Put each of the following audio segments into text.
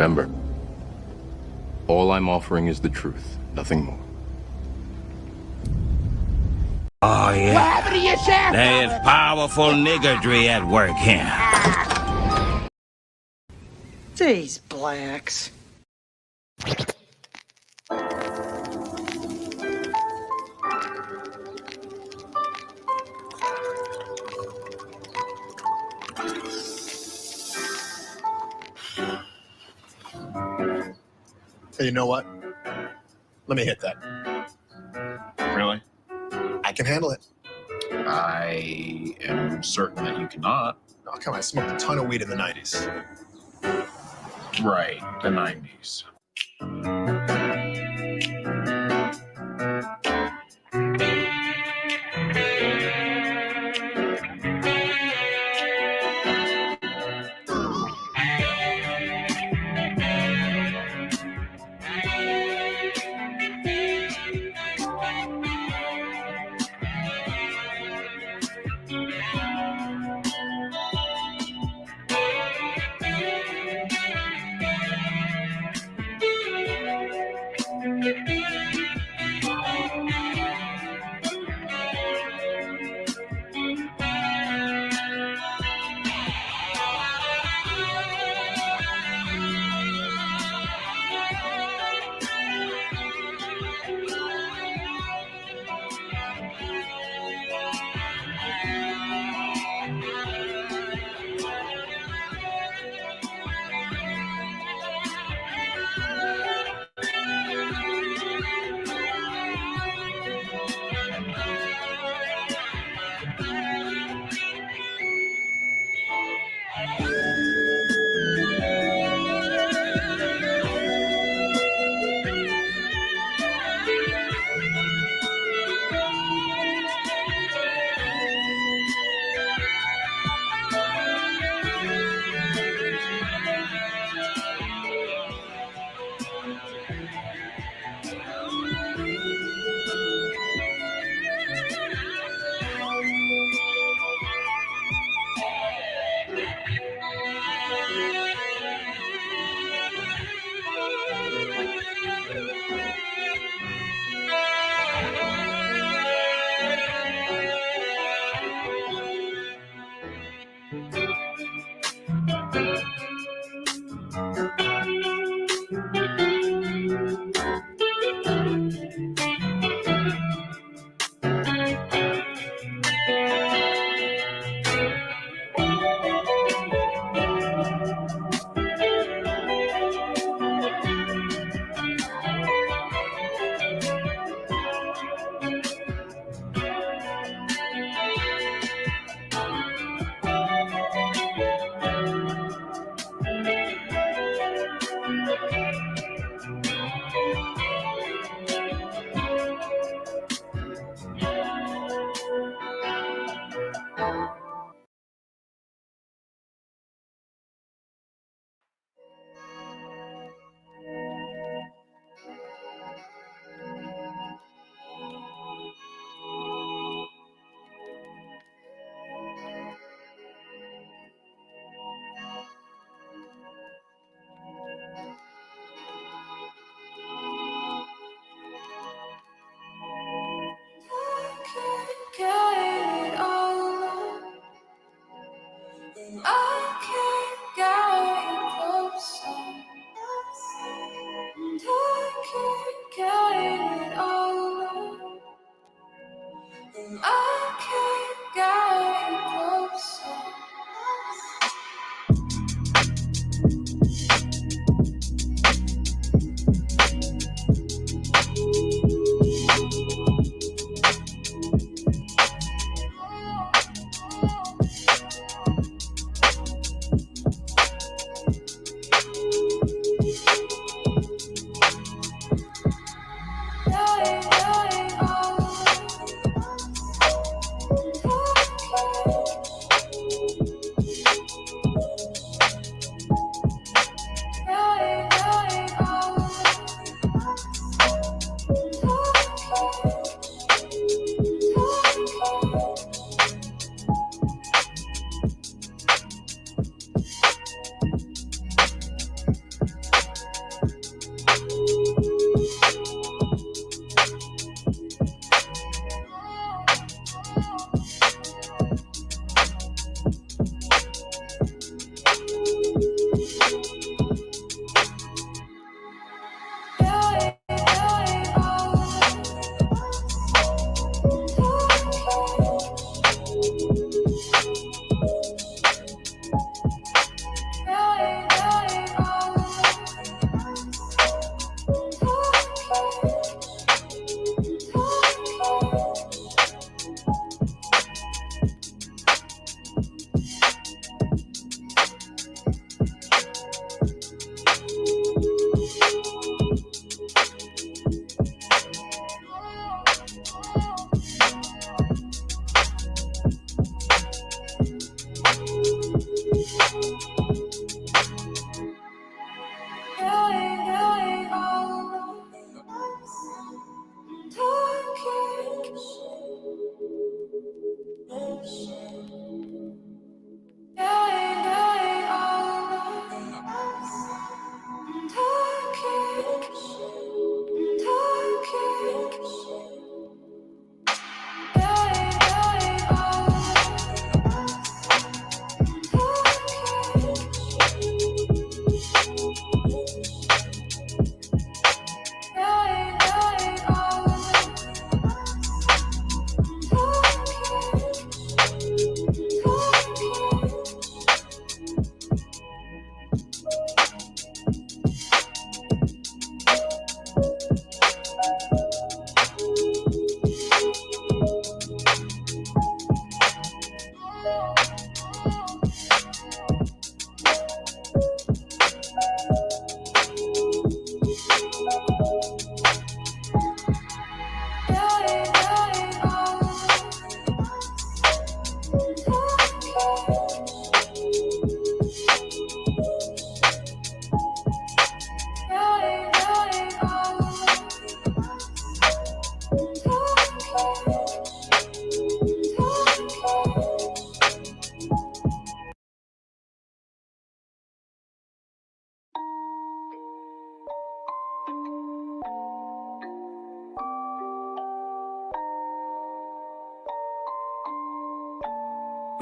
Remember, all I'm offering is the truth, nothing more. Oh, yeah. What happened to your shaft? There's powerful niggardry at work here. These blacks. Hey, you know what? Let me hit that. Really? I can handle it. I am certain that you cannot. Oh, come on. I smoked a ton of weed in the 90s. Right, the 90s.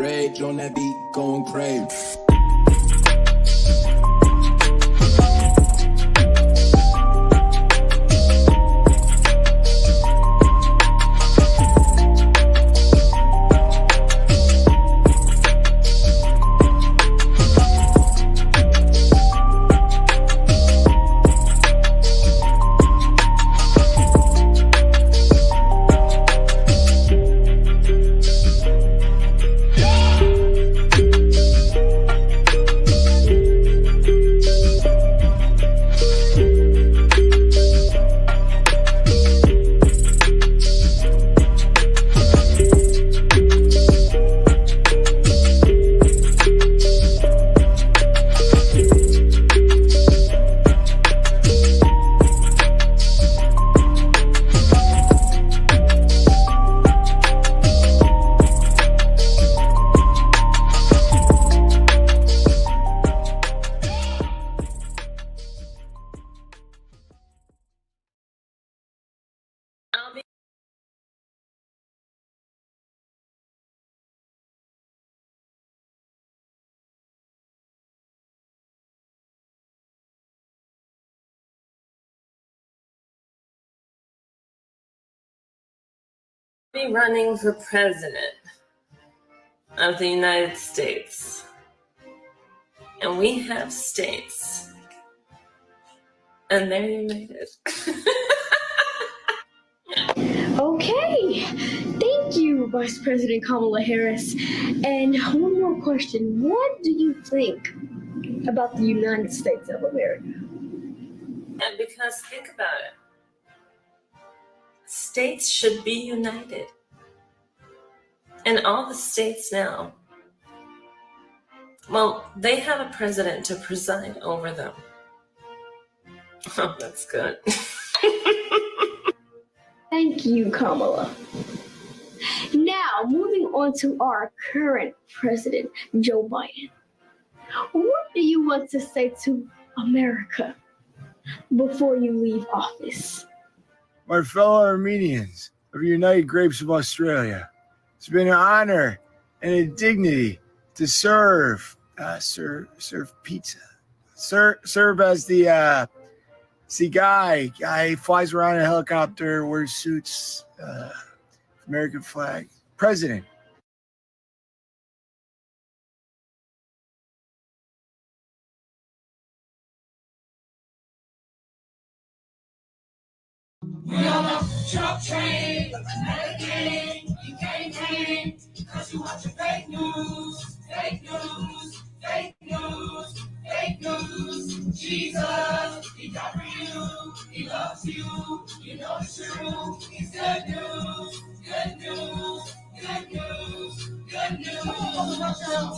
Rage on that beat, going crazy. Be running for president of the United States. And we have states. And they're united. Okay. Thank you, Vice President Kamala Harris. And one more question. What do you think about the United States of America? And because think about it. States should be united. And all the states now, well, they have a president to preside over them. Oh, that's good. Thank you, Kamala. Now, moving on to our current president, Joe Biden. What do you want to say to America before you leave office? My fellow Armenians of United Grapes of Australia, it's been an honor and a dignity to serve pizza. Serve as the guy flies around in a helicopter, wears suits, American flag, president. We on a truck train, again, you can't hang, cause you watching fake news, fake news, fake news, fake news. Jesus, he died for you, he loves you, you know it's true. It's good news, good news, good news, good news.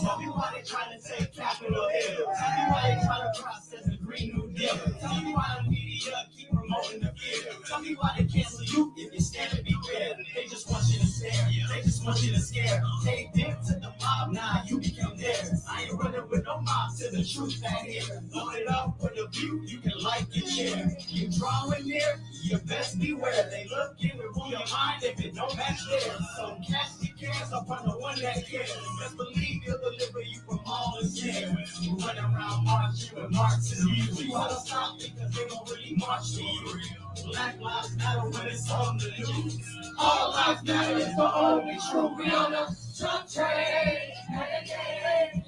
Tell me why they trying to take Capitol Hill. Tell me why they trying to process the Green New Deal. Tell me why the media keep promoting the fear. Tell me why they cancel you if you stand and be fair. They just want you to stare. They just want you to scare. They did to the mob, now you become theirs. I ain't running with no mob to the truth back here. Load it up with a view, you can like and share. You drawing near, you best beware. They look in with your mind if it don't match theirs. So cast your cares upon the one that cares. Best believe he'll deliver you from all the snares. You run around marching with Marxism. You wanna stop because they don't really march to you. Black lives matter when it's on the news. All lives matter is the only true. We on the truck train.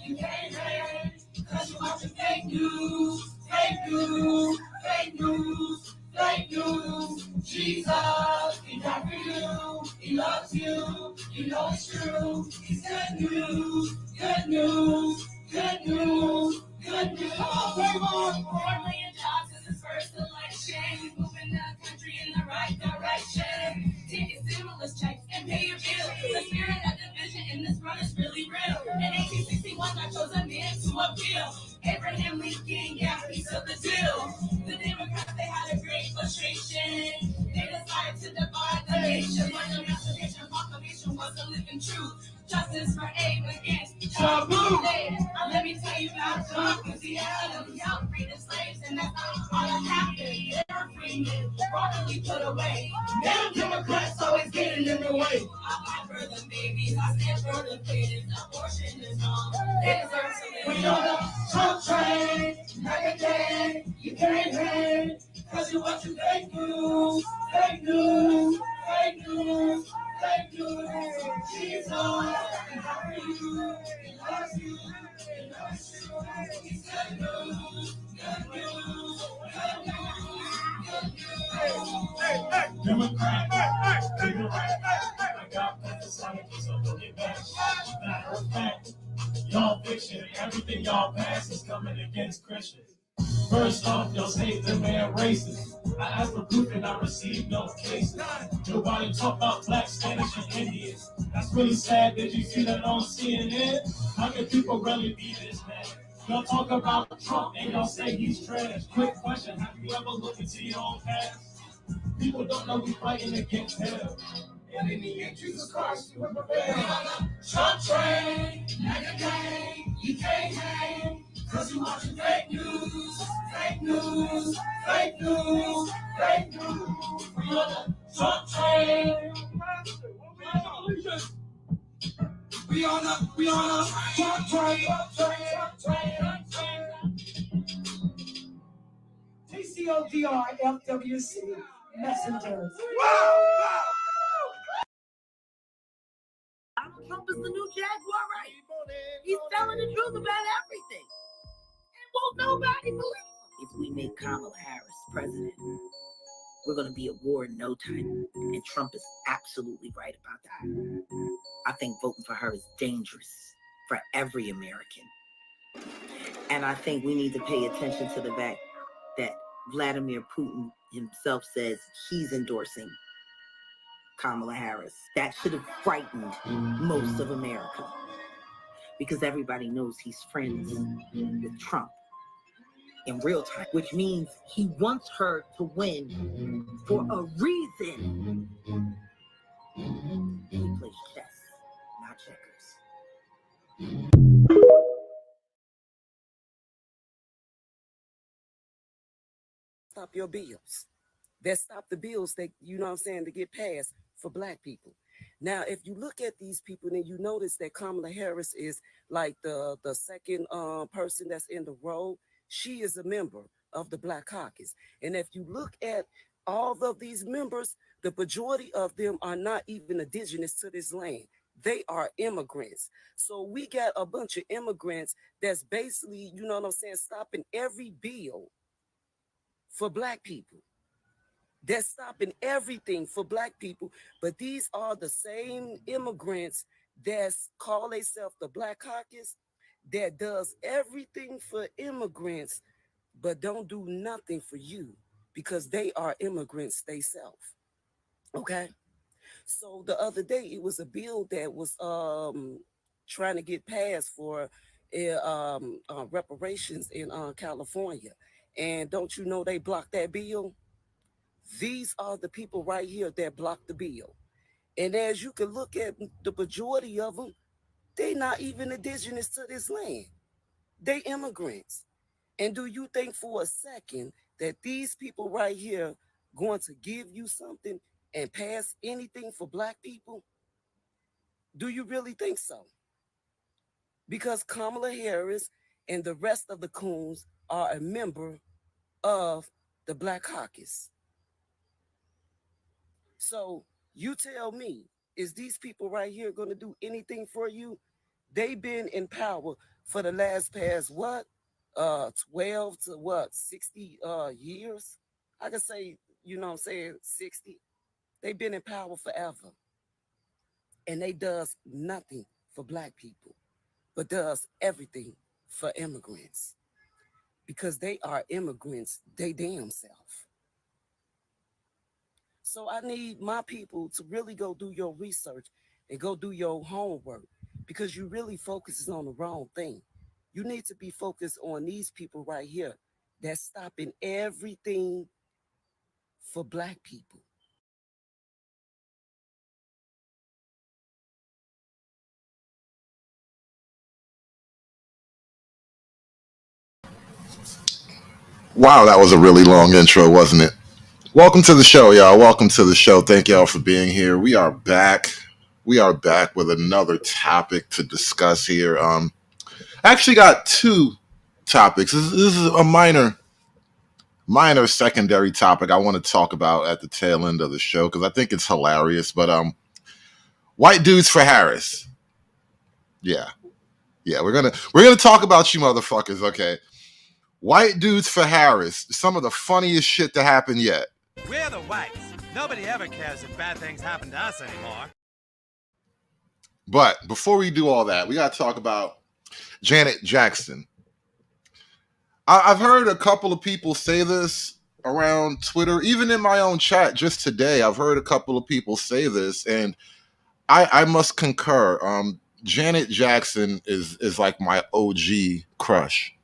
You can't hang. Cause you watching fake news. Fake news. Fake news. Fake news. Jesus, he died for you. He loves you. You know it's true. It's good news. Good news. Good news. Good news. Come on, baby. 4 million jobs in this first election. Moving the country in the right direction. Taking stimulus checks and pay your bills. The spirit of division in this run is really real. In 1861, I chose a man to appeal. Abraham Lincoln, yeah, he took the deal. The Democrats, they had a great frustration. They decided to divide the nation. But the Emancipation Proclamation was a living truth. Justice for Abe against taboo. Let me tell you about John, cause he had them young freedom slaves, and that's all that happened. They were freemen, properly put away. Damn Democrats always getting in the way. I fight for the babies, I stand for the kids. Abortion is wrong. They deserve to live. We on the Trump train. Like a day, you can't hang. Cause you watching fake news. Fake news. Fake news. Fake news. Jesus. He loves you. He loves you. He loves you. He's good news. Good news. Good news. Democrat, figure right. I got plans on it, so don't get back. Matter of fact, y'all fiction, everything y'all pass is coming against Christians. First off, y'all say the man racist. I asked for proof and I received no cases. Nobody talk about black, Spanish, and Indians. That's really sad. Did you see that on CNN? How can people really be this mad? Y'all talk about Trump and y'all say he's trash. Quick question, have you ever looked into your own past? People don't know we're fighting against hell. And in the end, Jesus Christ, you were prepared. Trump train, like a gang, you can't hang. Cause you watching fake news, fake news, fake news, fake news. We on the Trump train. We on a Trump train, Trump train. TCODR FWC messengers. Donald Trump is the new Jaguar Wright. He's telling the truth about everything. And won't nobody believe him. If we make Kamala Harris president, we're going to be at war in no time. And Trump is absolutely right about that. I think voting for her is dangerous for every American. And I think we need to pay attention to the fact that Vladimir Putin himself says he's endorsing Kamala Harris. That should have frightened most of America, because everybody knows he's friends with Trump in real time, which means he wants her to win for a reason. He plays chess, not checkers. Stop your bills. That stop the bills that, you know what I'm saying, to get passed for black people. Now, if you look at these people, then you notice that Kamala Harris is like the second person that's in the role. She is a member of the Black Caucus. And if you look at all of these members, the majority of them are not even indigenous to this land. They are immigrants. So we got a bunch of immigrants that's basically, you know what I'm saying, stopping every bill for black people. They're stopping everything for black people, but these are the same immigrants that call themselves the Black Caucus, that does everything for immigrants, but don't do nothing for you, because they are immigrants themselves. Okay? So the other day, it was a bill that was trying to get passed for reparations in California. And don't you know they blocked that bill? These are the people right here that blocked the bill. And as you can look at the majority of them, they're not even indigenous to this land. They immigrants. And do you think for a second that these people right here going to give you something and pass anything for black people? Do you really think so? Because Kamala Harris and the rest of the coons are a member of the Black Caucus. So you tell me, is these people right here going to do anything for you? They've been in power for the past, 12 to 60 years? I can say, you know what I'm saying, 60. They've been in power forever. And they does nothing for black people, but does everything for immigrants. Because they are immigrants, they damn self. So I need my people to really go do your research and go do your homework, because you really focuses on the wrong thing. You need to be focused on these people right here that's stopping everything for black people. Wow, that was a really long intro, wasn't it? Welcome to the show, y'all. Welcome to the show. Thank y'all for being here. We are back. We are back with another topic to discuss here. I actually got two topics. This is a minor secondary topic I want to talk about at the tail end of the show because I think it's hilarious. But white dudes for Harris. Yeah, we're gonna talk about you motherfuckers. Okay, white dudes for Harris. Some of the funniest shit to happen yet. We're the whites. Nobody ever cares if bad things happen to us anymore. But before we do all that, we got to talk about Janet Jackson. I've heard a couple of people say this around Twitter, even in my own chat just today. I've heard a couple of people say this, and I must concur. Janet Jackson is like my OG crush.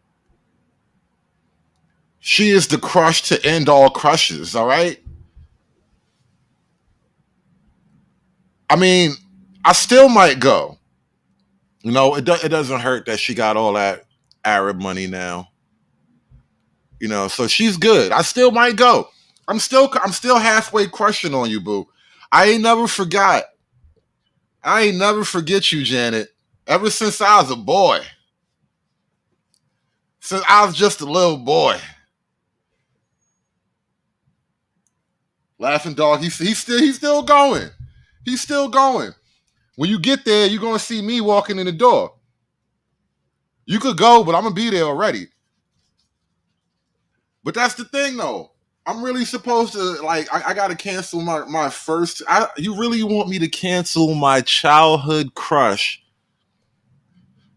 She is the crush to end all crushes, all right? I mean, I still might go. You know, it doesn't hurt that she got all that Arab money now. You know, so she's good. I still might go. I'm still halfway crushing on you, boo. I ain't never forget you, Janet. Ever since I was a boy. Since I was just a little boy. Laughing dog, he's still going. He's still going. When you get there, you're going to see me walking in the door. You could go, but I'm going to be there already. But that's the thing, though. I'm really supposed to, like, I got to cancel my first. You really want me to cancel my childhood crush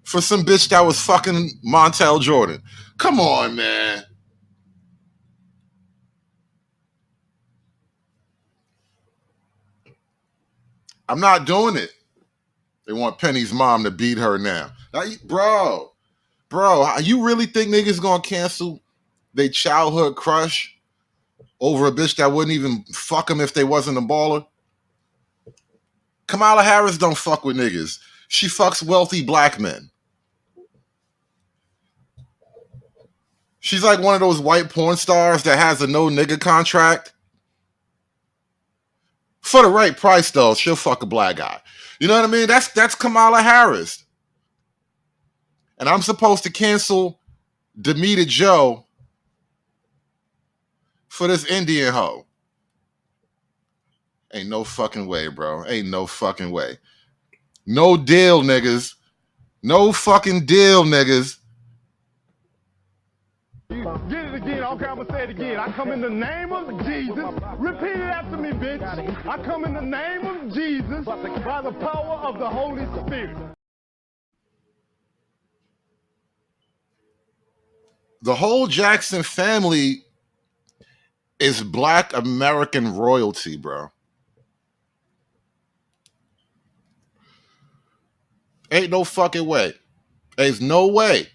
for some bitch that was fucking Montel Jordan? Come on, man. I'm not doing it. They want Penny's mom to beat her now. Bro, you really think niggas gonna cancel their childhood crush over a bitch that wouldn't even fuck them if they wasn't a baller? Kamala Harris don't fuck with niggas. She fucks wealthy black men. She's like one of those white porn stars that has a no nigga contract. For the right price, though, she'll fuck a black guy. You know what I mean? That's Kamala Harris. And I'm supposed to cancel Demita Joe for this Indian hoe. Ain't no fucking way, bro. Ain't no fucking way. No deal, niggas. No fucking deal, niggas. Get it again. Okay, I'm going to say it again. I come in the name of Jesus. Repeat it after me, bitch. I come in the name of Jesus by the power of the Holy Spirit. The whole Jackson family is black American royalty, bro. Ain't no fucking way. There's no way.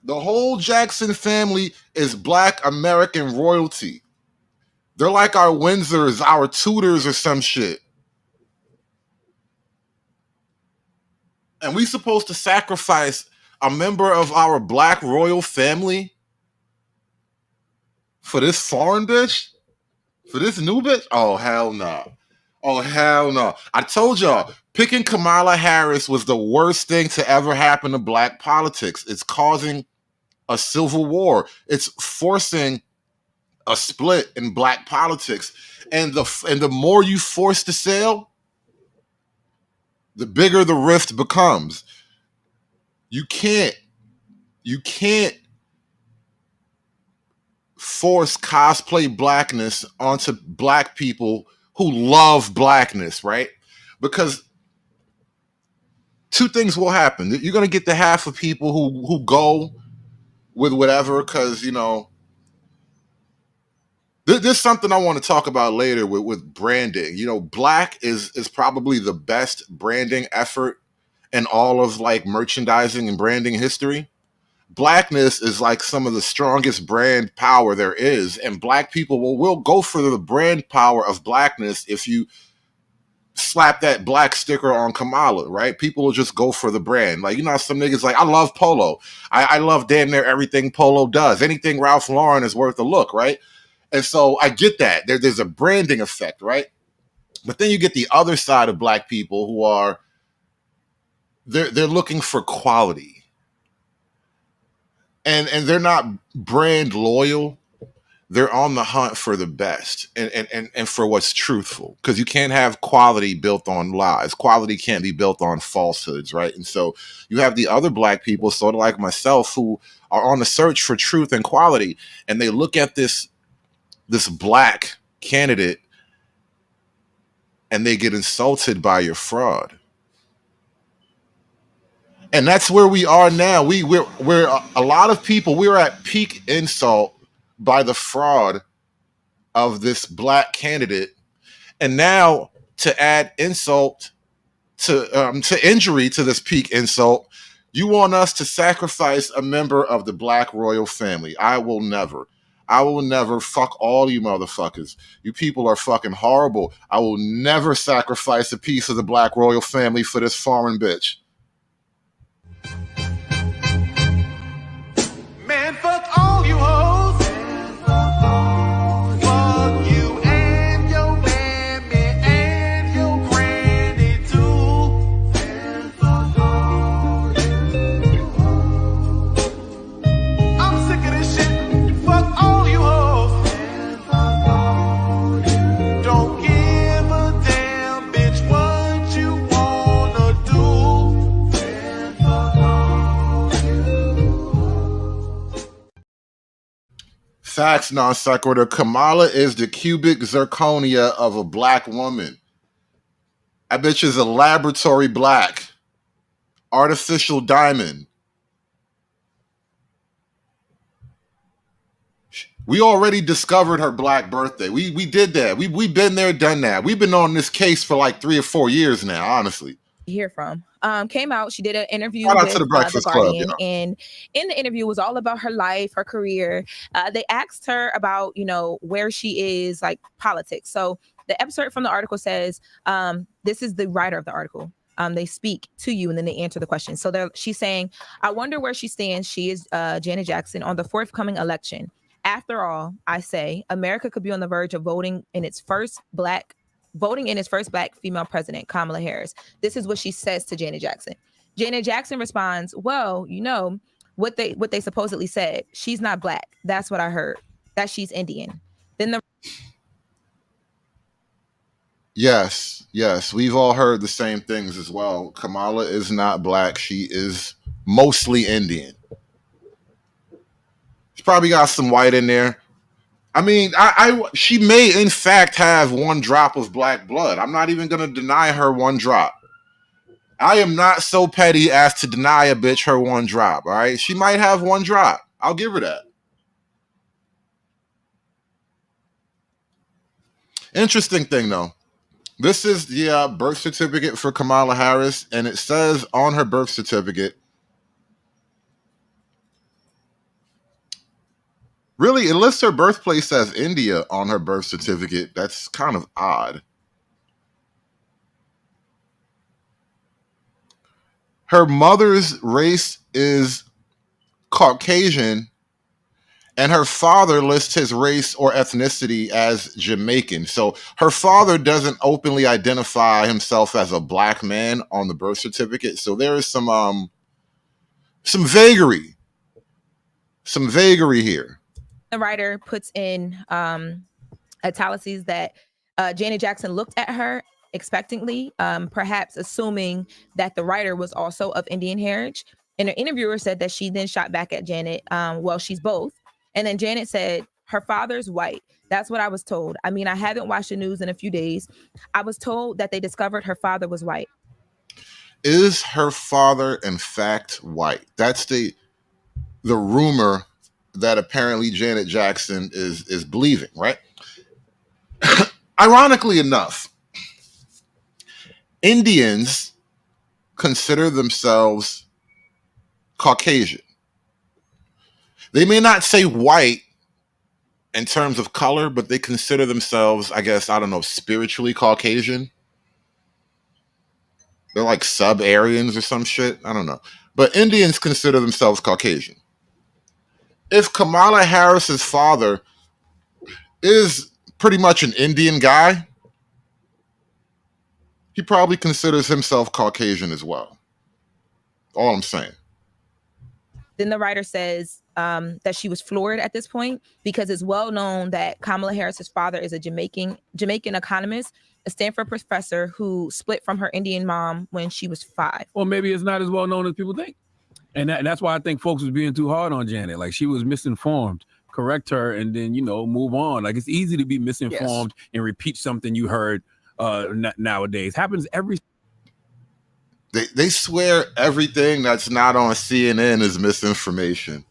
The whole Jackson family is black American royalty. They're like our Windsors, our Tudors, or some shit. And we supposed to sacrifice a member of our black royal family for this foreign bitch? For this new bitch? Oh, hell no. Oh, hell no. I told y'all, picking Kamala Harris was the worst thing to ever happen to black politics. It's causing a civil war. It's forcing a split in black politics. And the more you force the sale, the bigger the rift becomes. You can't force cosplay blackness onto black people who love blackness, right? Because two things will happen. You're going to get the half of people who go with whatever, because, you know, there's something I want to talk about later with branding. You know, black is probably the best branding effort in all of like merchandising and branding history. Blackness is like some of the strongest brand power there is, and black people will go for the brand power of blackness. If you slap that black sticker on Kamala, right? People will just go for the brand. Like, you know, some niggas like, I love Polo. I love damn near everything Polo does. Anything Ralph Lauren is worth a look, right? And so I get that. There's a branding effect, right? But then you get the other side of black people who are they're looking for quality. And they're not brand loyal. They're on the hunt for the best and for what's truthful. Because you can't have quality built on lies. Quality can't be built on falsehoods, right? And so you have the other black people, sort of like myself, who are on the search for truth and quality. And they look at this black candidate and they get insulted by your fraud. And that's where we are now. We're a lot of people, we're at peak insult by the fraud of this black candidate. And now to add insult to injury to this peak insult, you want us to sacrifice a member of the black royal family. I will never. Fuck all you motherfuckers. You people are fucking horrible. I will never sacrifice a piece of the black royal family for this foreign bitch. Man, fuck all you hoes. Fuck you and your mammy and your granny too. I'm sick of this shit. Fuck all you hoes. Don't give a damn, bitch, what you wanna do. Facts, non sequitur. Kamala is the cubic zirconia of a black woman. That bitch is a laboratory black. Artificial diamond. We already discovered her black birthday. We did that. We've been there, done that. We've been on this case for like 3 or 4 years now, honestly. Hear from came out. She did an interview Shout out with to the Breakfast the Club, Guardian, and in the interview was all about her life, her career. They asked her about where she is, like politics. So the excerpt from the article says, this is the writer of the article. They speak to you and then they answer the question. So she's saying, I wonder where she stands. She is Janet Jackson on the forthcoming election. After all, I say America could be on the verge of voting in its first black female president, Kamala Harris. This is what she says to Janet Jackson. Janet Jackson responds, well, what they supposedly said. She's not black. That's what I heard. That she's Indian. Then Yes. We've all heard the same things as well. Kamala is not black. She is mostly Indian. She's probably got some white in there. I mean, she may in fact have one drop of black blood. I'm not even going to deny her one drop. I am not so petty as to deny a bitch her one drop, all right? She might have one drop. I'll give her that. Interesting thing, though. This is the birth certificate for Kamala Harris, and it says on her birth certificate, really, it lists her birthplace as India on her birth certificate. That's kind of odd. Her mother's race is Caucasian, and her father lists his race or ethnicity as Jamaican. So her father doesn't openly identify himself as a black man on the birth certificate. So there is some vagary. Some vagary here. the writer puts in italics that Janet Jackson looked at her expectantly, perhaps assuming that the writer was also of Indian heritage. And the interviewer said that she then shot back at Janet, well, she's both. And then Janet said, her father's white. That's what I was told. I mean, I haven't watched the news in a few days. I was told that they discovered her father was white. Is her father, in fact, white? That's the rumor that apparently Janet Jackson is believing, right? Ironically enough, Indians consider themselves Caucasian. They may not say white in terms of color, but they consider themselves, I guess, I don't know, spiritually Caucasian. They're like sub-Aryans or some shit. I don't know. But Indians consider themselves Caucasian. If Kamala Harris's father is pretty much an Indian guy, He probably considers himself Caucasian as well. All I'm saying. Then the writer says that she was floored at this point because it's well known that Kamala Harris's father is a Jamaican economist, a Stanford professor who split from her Indian mom when she was 5. Well, maybe it's not as well known as people think. And that's why I think folks was being too hard on Janet. Like, she was misinformed. Correct her and then, move on. Like, it's easy to be misinformed and repeat something you heard nowadays. Happens every... They swear everything that's not on CNN is misinformation.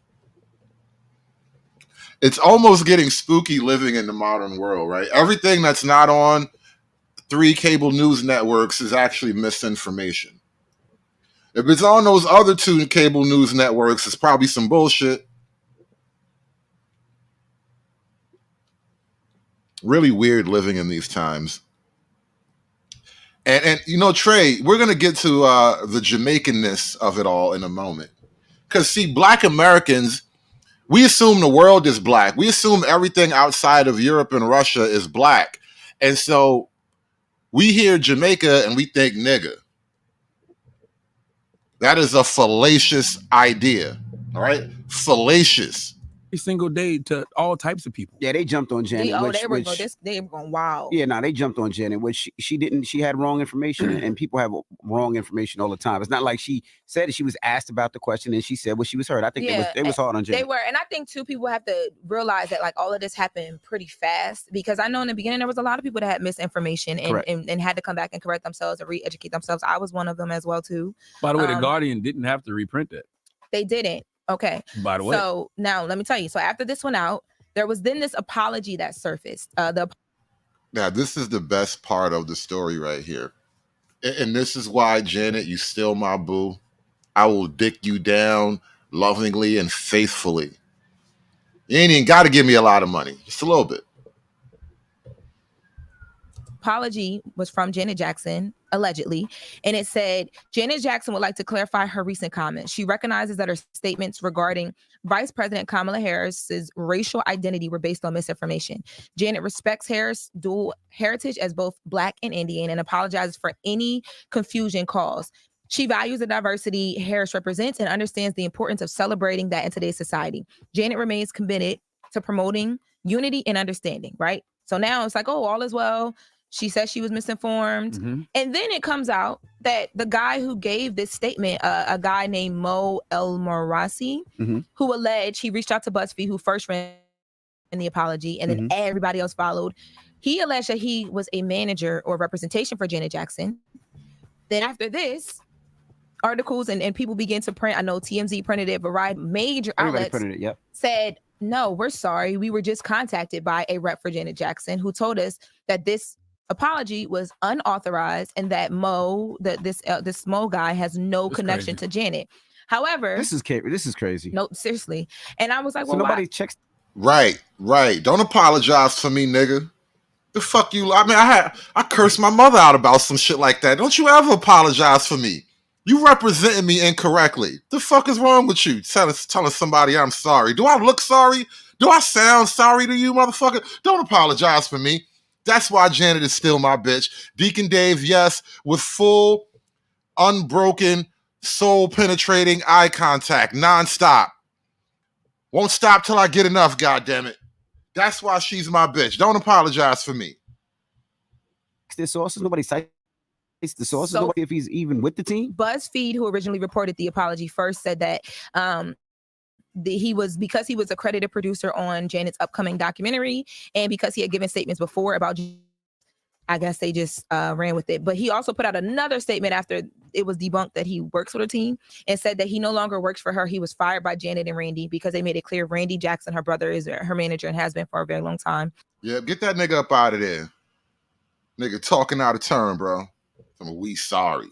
It's almost getting spooky living in the modern world, right? Everything that's not on 3 cable news networks is actually misinformation. If it's on those other 2 cable news networks, it's probably some bullshit. Really weird living in these times. And Trey, we're going to get to the Jamaicanness of it all in a moment. Because, see, Black Americans, we assume the world is black. We assume everything outside of Europe and Russia is black. And so we hear Jamaica and we think nigga. That is a fallacious idea. All right? Fallacious. Every single day to all types of people. Yeah, they jumped on Janet. They were going wild. Yeah, no, they jumped on Janet, which she didn't. She had wrong information, and people have wrong information all the time. It's not like she said she was asked about the question and she said what she was heard. I think they was hard on Janet. They were, and I think too, people have to realize that like all of this happened pretty fast, because I know in the beginning there was a lot of people that had misinformation and had to come back and correct themselves and re-educate themselves. I was one of them as well too. By the way, the Guardian didn't have to reprint that. They didn't. Okay. By the way. So now let me tell you. So after this went out, there was then this apology that surfaced. Now, this is the best part of the story right here. And this is why, Janet, you still my boo. I will dick you down lovingly and faithfully. You ain't even got to give me a lot of money. Just a little bit. Apology was from Janet Jackson, allegedly, and it said Janet Jackson would like to clarify her recent comments. She recognizes that her statements regarding Vice President Kamala Harris's racial identity were based on misinformation. Janet respects Harris' dual heritage as both Black and Indian and apologizes for any confusion caused. She values the diversity Harris represents and understands the importance of celebrating that in today's society. Janet remains committed to promoting unity and understanding, right? So now it's like, oh, all is well. She says she was misinformed. Mm-hmm. And then it comes out that the guy who gave this statement, a guy named Mo El Morassi, who alleged he reached out to BuzzFeed, who first ran the apology, and then everybody else followed. He alleged that he was a manager or representation for Janet Jackson. Then after this, articles and people began to print. I know TMZ printed it, Variety, major outlets printed it, said, no, we're sorry. We were just contacted by a rep for Janet Jackson who told us that this apology was unauthorized and that this Mo guy has no connection to Janet. However, this is crazy. No, seriously. And I was like, so well, nobody why? checks. Right. Don't apologize for me, nigga. The fuck you? I mean, I cursed my mother out about some shit like that. Don't you ever apologize for me? You represented me incorrectly. The fuck is wrong with you? Telling somebody I'm sorry. Do I look sorry? Do I sound sorry to you, motherfucker? Don't apologize for me. That's why Janet is still my bitch. Deacon Dave, yes, with full, unbroken, soul-penetrating eye contact, nonstop. Won't stop till I get enough, goddammit. That's why she's my bitch. Don't apologize for me. The sources, nobody cites the sources. Nobody, if he's even with the team. BuzzFeed, who originally reported the apology first, said that because he was a credited producer on Janet's upcoming documentary, and because he had given statements before about, I guess they just ran with it. But he also put out another statement after it was debunked that he works with a team, and said that he no longer works for her. He was fired by Janet and Randy because they made it clear Randy Jackson, her brother, is her manager and has been for a very long time. Yeah, get that nigga up out of there. Nigga talking out of turn, bro. We sorry.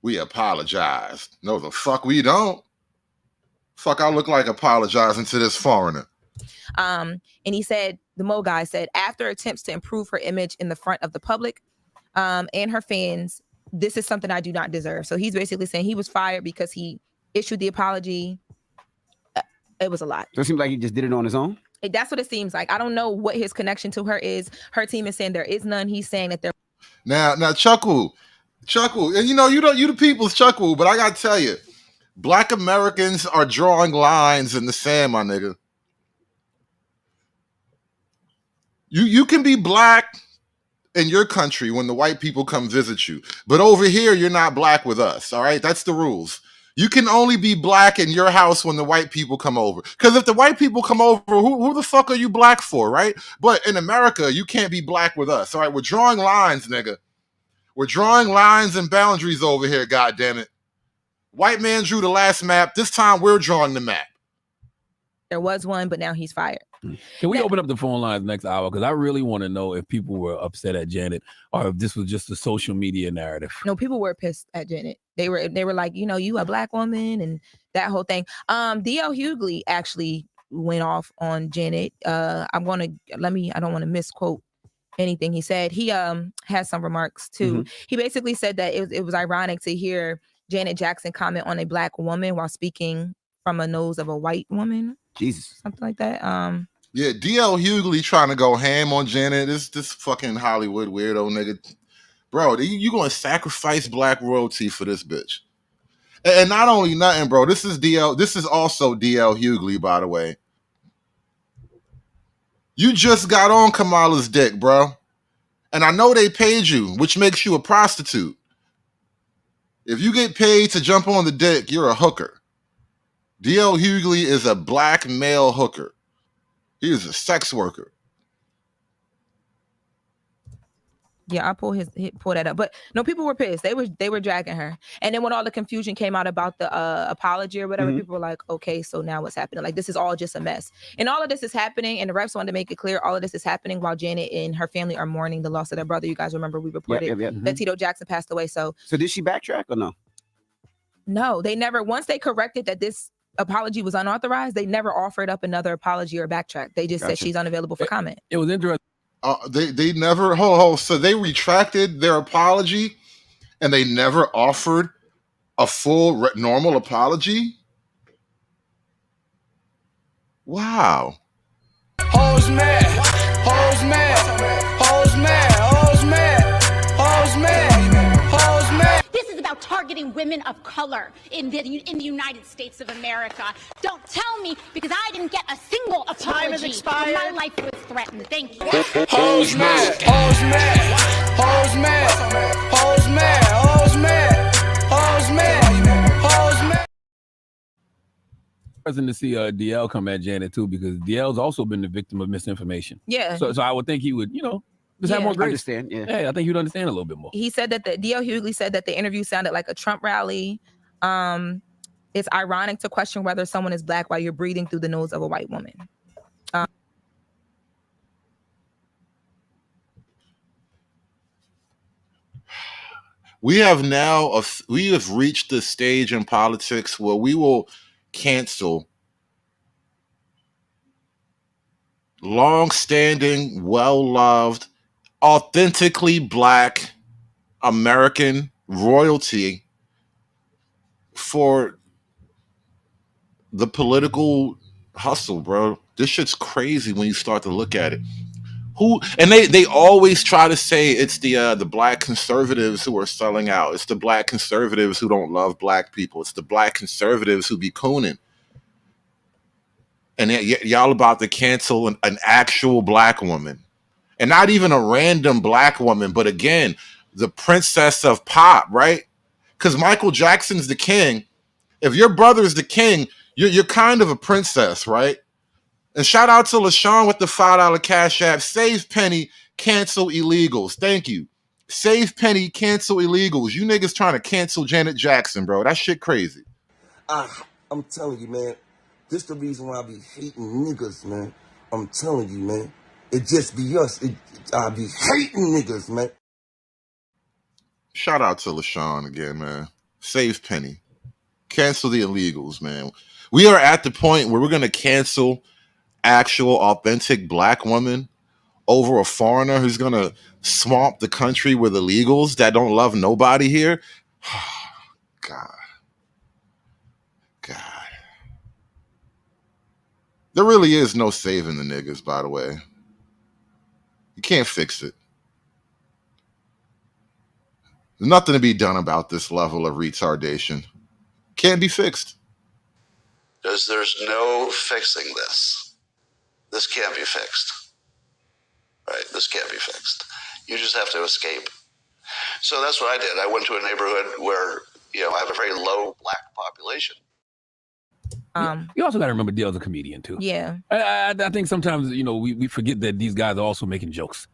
We apologized. No, the fuck we don't. Fuck, I look like apologizing to this foreigner. And he said, the Mo guy said, after attempts to improve her image in the front of the public and her fans, this is something I do not deserve. So he's basically saying he was fired because he issued the apology. It was a lot. So it seems like he just did it on his own? That's what it seems like. I don't know what his connection to her is. Her team is saying there is none. He's saying that there. Now, Chuckle, and you the people's Chuckle, but I gotta tell you, Black Americans are drawing lines in the sand, my nigga. You can be black in your country when the white people come visit you, but over here you're not black with us. All right, that's the rules. You can only be black in your house when the white people come over. Because if the white people come over, who the fuck are you black for, right? But in America, you can't be black with us. All right, we're drawing lines, nigga. We're drawing lines and boundaries over here, goddammit. White man drew the last map. This time we're drawing the map. There was one, but now he's fired. Can we open up the phone lines next hour? Because I really want to know if people were upset at Janet or if this was just a social media narrative. No, people were pissed at Janet. They were like, you a black woman and that whole thing. D.L. Hughley actually went off on Janet. I don't want to misquote anything he said. He has some remarks too. Mm-hmm. He basically said that it was ironic to hear Janet Jackson comment on a black woman while speaking from a nose of a white woman. Jesus. Something like that. Yeah, D.L. Hughley trying to go ham on Janet. This fucking Hollywood weirdo nigga. Bro, you going to sacrifice black royalty for this bitch. And not only nothing, bro. This is also D.L. Hughley, by the way. You just got on Kamala's dick, bro. And I know they paid you, which makes you a prostitute. If you get paid to jump on the dick, you're a hooker. D.L. Hughley is a black male hooker. He is a sex worker. Yeah, I'll pull that up. But no, people were pissed. They were dragging her. And then when all the confusion came out about the apology or whatever, people were like, okay, so now what's happening? Like, this is all just a mess. And all of this is happening, and the refs wanted to make it clear, all of this is happening while Janet and her family are mourning the loss of their brother. You guys remember we reported that Tito Jackson passed away. So did she backtrack or no? No, they never. Once they corrected that this apology was unauthorized, they never offered up another apology or backtrack. They just said she's unavailable for comment. It was interesting. They never so they retracted their apology and they never offered a full normal apology. Wow. Hoes mad, hoes mad, hoes mad, hoes mad, hoes mad, hoes mad. This is about targeting women of color in the United States of America. Don't tell me, because I didn't get a single apology. Time has expired. My life was threatened. Thank you. Hoes mad, hoes mad, hoes mad, hoes mad, hoes mad, hoes mad, hoes mad. To see DL come at Janet too, because DL's also been the victim of misinformation. Yeah. So I would think he would, just have more grace. Understand, yeah. Hey, I think you'd understand a little bit more. He said that D.L. Hughley said that the interview sounded like a Trump rally. It's ironic to question whether someone is black while you're breathing through the nose of a white woman. We have reached the stage in politics where we will cancel long-standing, well-loved, authentically black American royalty for the political hustle, bro. This shit's crazy when you start to look at it. They always try to say it's the black conservatives who are selling out. It's the black conservatives who don't love black people. It's the black conservatives who be cooning. And y'all about to cancel an actual black woman. And not even a random black woman, but again, the princess of pop, right? Because Michael Jackson's the king. If your brother's the king, you're kind of a princess, right? And shout out to LaShawn with the $5 Cash App. Save Penny, cancel illegals. Thank you. Save Penny, cancel illegals. You niggas trying to cancel Janet Jackson, bro. That shit crazy. I'm telling you, man. This the reason why I be hating niggas, man. I'm telling you, man. It just be us. I be hating niggas, man. Shout out to LaShawn again, man. Save Penny. Cancel the illegals, man. We are at the point where we're going to cancel actual authentic black women over a foreigner who's going to swamp the country with illegals that don't love nobody here. God. There really is no saving the niggas, by the way. You can't fix it. There's nothing to be done about this level of retardation. Can't be fixed. There's no fixing this. This can't be fixed. Right? This can't be fixed. You just have to escape. So that's what I did. I went to a neighborhood where, I have a very low black population. You also got to remember Dale's a comedian too. Yeah. I think sometimes, we forget that these guys are also making jokes.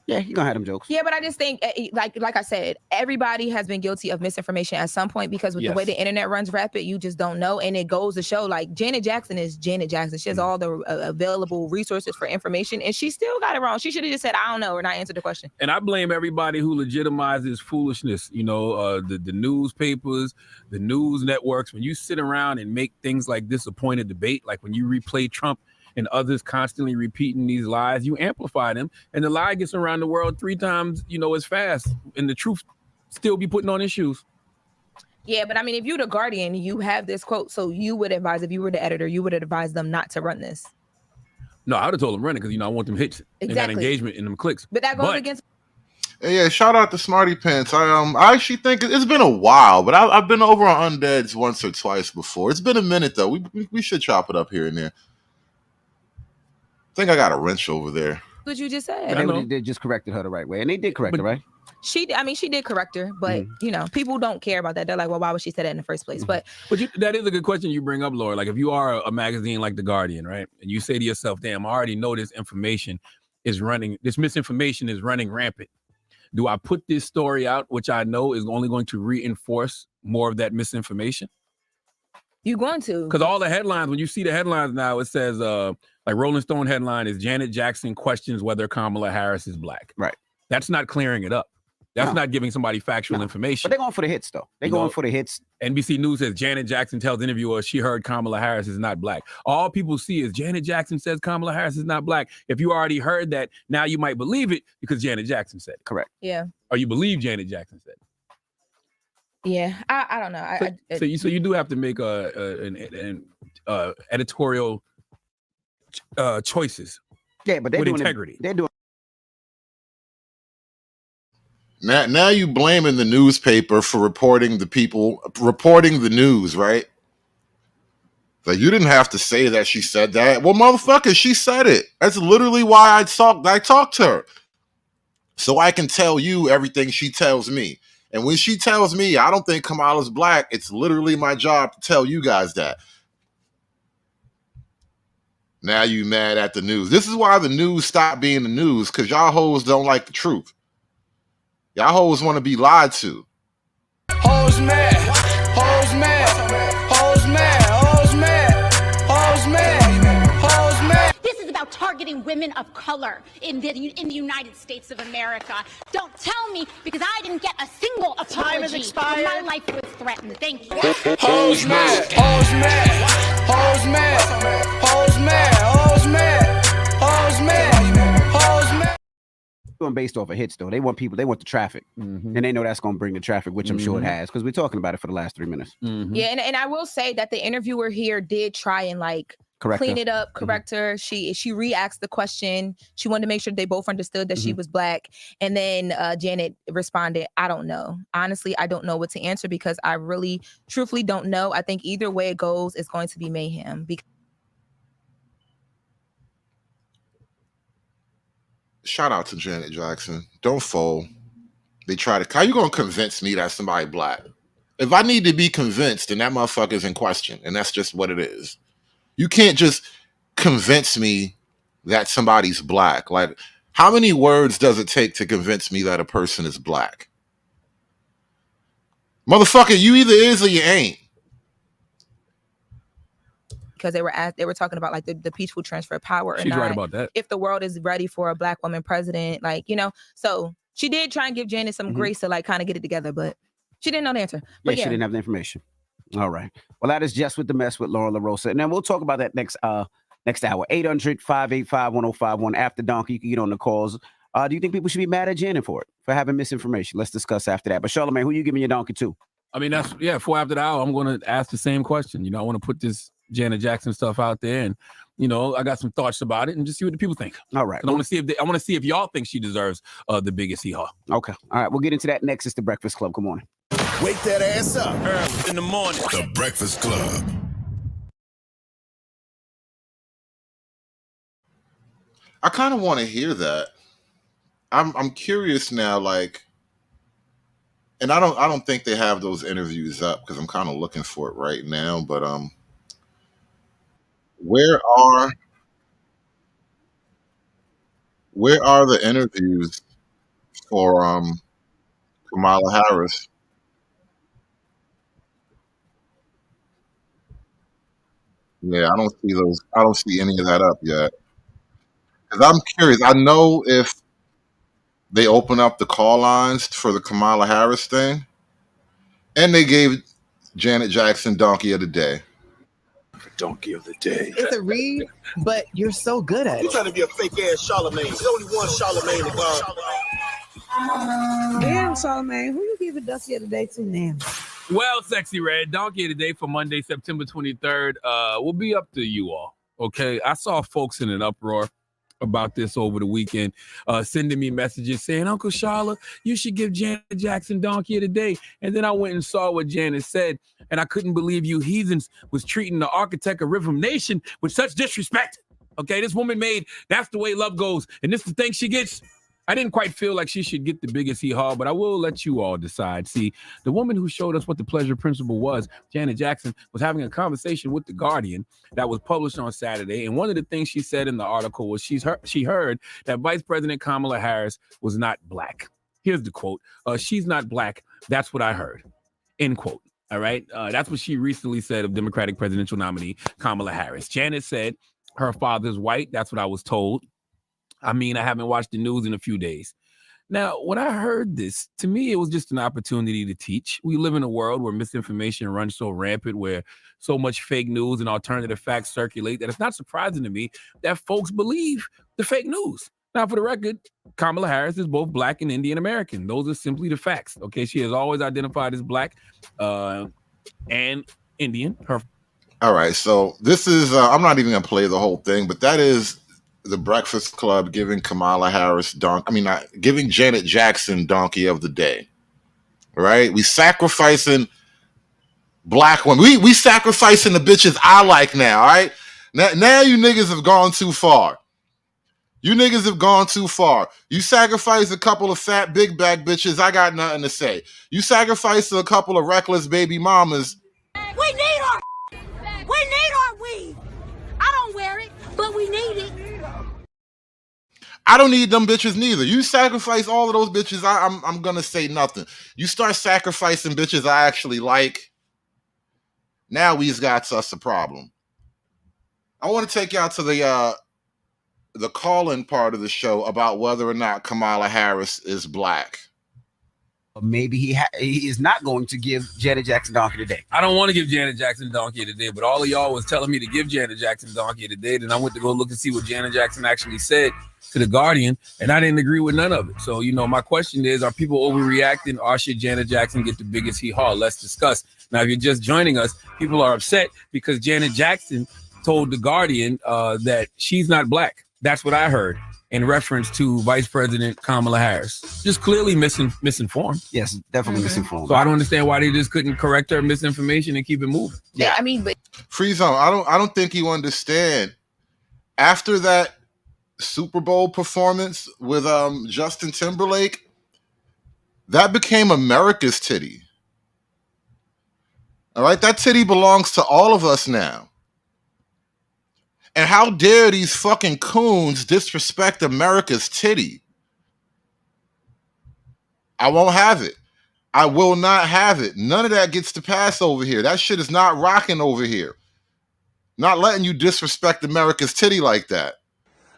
Yeah, you're gonna have them jokes. Yeah, but I just think, like I said, everybody has been guilty of misinformation at some point because with the way the internet runs rapid, you just don't know. And it goes to show, like, Janet Jackson is Janet Jackson. She has all the available resources for information, and she still got it wrong. She should have just said, I don't know, or not answered the question. And I blame everybody who legitimizes foolishness. The newspapers, the news networks. When you sit around and make things like this a point of debate, like when you replay Trump and others constantly repeating these lies, you amplify them, and the lie gets around the world 3 times, as fast, and the truth still be putting on issues. Yeah, but I mean, if you're the Guardian, you have this quote, so you would advise, if you were the editor, you would advise them not to run this. No, I would have told them run it because, I want them hits and that engagement and them clicks. But that goes against... Yeah, shout out to Smarty Pants. I actually think it's been a while, but I've been over on Undeads once or twice before. It's been a minute, though. We should chop it up here and there. I think I got a wrench over there. What you just said. They just corrected her the right way, and they did correct her, right? She did correct her, but people don't care about that. They're like, well, why would she say that in the first place? But that is a good question you bring up, Laura. Like, if you are a magazine like The Guardian, right, and you say to yourself, damn, I already know this misinformation is running rampant. Do I put this story out, which I know is only going to reinforce more of that misinformation? You're going to. Because all the headlines, when you see the headlines now, it says, like Rolling Stone headline is Janet Jackson questions whether Kamala Harris is black. Right. That's not clearing it up. That's not giving somebody factual information. But they're going for the hits, though. They're going for the hits. NBC News says Janet Jackson tells interviewer she heard Kamala Harris is not black. All people see is Janet Jackson says Kamala Harris is not black. If you already heard that, now you might believe it because Janet Jackson said it. Correct. Yeah. Or you believe Janet Jackson said it. Yeah, I don't know. So you do have to make an editorial choices. Yeah, but they're with doing integrity. They're doing. Now you blaming the newspaper for reporting the news, right? Like, you didn't have to say that she said that. Well, motherfucker, she said it. That's literally why I talked to her. So I can tell you everything she tells me. And when she tells me I don't think Kamala's black, it's literally my job to tell you guys that. Now you mad at the news. This is why the news stopped being the news, because y'all hoes don't like the truth. Y'all hoes want to be lied to. Hoes mad, hoes mad, hoes mad, hoes mad, hoes mad, hoes mad. This is about targeting women of color in the United States of America. Don't tell me, because I didn't get a single apology. Time has expired. My life was threatened. Thank you. Hoes mad, hoes mad, hoes mad, hoes mad, hoes mad, hoes mad, hoes mad. Doing based off of hits, though. They want the traffic, and they know that's going to bring the traffic, which I'm sure it has, because we're talking about it for the last 3 minutes. Yeah, and I will say that the interviewer here did try and clean it up, correct her. She re-asked the question. She wanted to make sure they both understood that she was black. And then Janet responded, I don't know. Honestly, I don't know what to answer because I really, truthfully don't know. I think either way it goes, it's going to be mayhem. Shout out to Janet Jackson. Don't fold. They try to. How you gonna convince me that somebody black? If I need to be convinced, then that motherfucker's in question, and that's just what it is. You can't just convince me that somebody's black. Like, how many words does it take to convince me that a person is black? Motherfucker, you either is or you ain't. Because they were talking about like the peaceful transfer of power. She's right about that. If the world is ready for a black woman president, so she did try and give Janet some grace to kind of get it together, but she didn't know the answer. But she didn't have the information. All right. Well, that is Just with the Mess with Lauren LaRosa. And then we'll talk about that next hour. 800-585-1051. After Donkey, you can get on the calls. Do you think people should be mad at Janet for having misinformation? Let's discuss after that. But Charlamagne, who you giving your donkey to? I mean, for after the hour, I'm going to ask the same question. I want to put this Janet Jackson stuff out there, and I got some thoughts about it and just see what the people think. All right. I want to see if y'all think she deserves the biggest hee-haw. Okay. All right. We'll get into that next. It's the Breakfast Club. Good morning. Wake that ass up. Early in the morning. The Breakfast Club. I kind of want to hear that. I'm curious now, like, and I don't think they have those interviews up because I'm kind of looking for it right now. But where are the interviews for Kamala Harris? Yeah, I don't see those. I don't see any of that up yet. Because I'm curious. I know if they open up the call lines for the Kamala Harris thing, and they gave Janet Jackson Donkey of the Day. Donkey of the Day. It's a read, but you're so good at You it. trying to be a fake ass Charlemagne. There's only one Charlemagne in the Damn, Charlemagne, who you giving Dusty of the Day to now? Well, Sexy Red, Donkey of the Day for Monday, September 23rd will be up to you all, okay? I saw folks in an uproar about this over the weekend, sending me messages saying, Uncle Charla, you should give Janet Jackson Donkey of the Day. And then I went and saw what Janet said, and I couldn't believe you heathens was treating the architect of Rhythm Nation with such disrespect. Okay, this woman made That's the Way Love Goes, and this is the thing she gets. I didn't quite feel like she should get the biggest hee-haw, but I will let you all decide. See, the woman who showed us what the pleasure principle was, Janet Jackson, was having a conversation with The Guardian that was published on Saturday. And one of the things she said in the article was she heard that Vice President Kamala Harris was not black. Here's the quote. She's not black. That's what I heard. End quote. All right. That's what she recently said of Democratic presidential nominee Kamala Harris. Janet said her father's white. That's what I was told. I mean, I haven't watched the news in a few days. Now, when I heard this, to me, it was just an opportunity to teach. We live in a world where misinformation runs so rampant, where so much fake news and alternative facts circulate, that it's not surprising to me that folks believe the fake news. Now, for the record, Kamala Harris is both black and Indian American. Those are simply the facts. Okay, she has always identified as black and Indian. All right, so this is, I'm not even going to play the whole thing, but that is the Breakfast Club giving Kamala Harris giving Janet Jackson Donkey of the Day. Right? We sacrificing black women. We sacrificing the bitches I like now, all right? Now you niggas have gone too far. You niggas have gone too far. You sacrifice a couple of fat big back bitches, I got nothing to say. You sacrifice a couple of reckless baby mamas. We need our weed. I don't wear it, but we need it. I don't need them bitches neither. You sacrifice all of those bitches, I'm gonna say nothing. You start sacrificing bitches I actually like, now we've got us a problem. I want to take y'all to the call-in part of the show about whether or not Kamala Harris is black. Maybe he is not going to give Janet Jackson Donkey of the Day. I don't want to give Janet Jackson Donkey of the Day, but all of y'all was telling me to give Janet Jackson Donkey of the Day. Then I went to go look and see what Janet Jackson actually said to The Guardian, and I didn't agree with none of it. So, my question is, are people overreacting, or should Janet Jackson get the biggest hee-haw? Let's discuss. Now, if you're just joining us, people are upset because Janet Jackson told The Guardian that she's not black. That's what I heard in reference to Vice President Kamala Harris. Just clearly misinformed. Yes, definitely misinformed. So I don't understand why they just couldn't correct her misinformation and keep it moving. Yeah, I mean, but Free Zone, I don't think you understand. After that Super Bowl performance with Justin Timberlake, that became America's titty. All right, that titty belongs to all of us now. And how dare these fucking coons disrespect America's titty? I won't have it. I will not have it. None of that gets to pass over here. That shit is not rocking over here. Not letting you disrespect America's titty like that.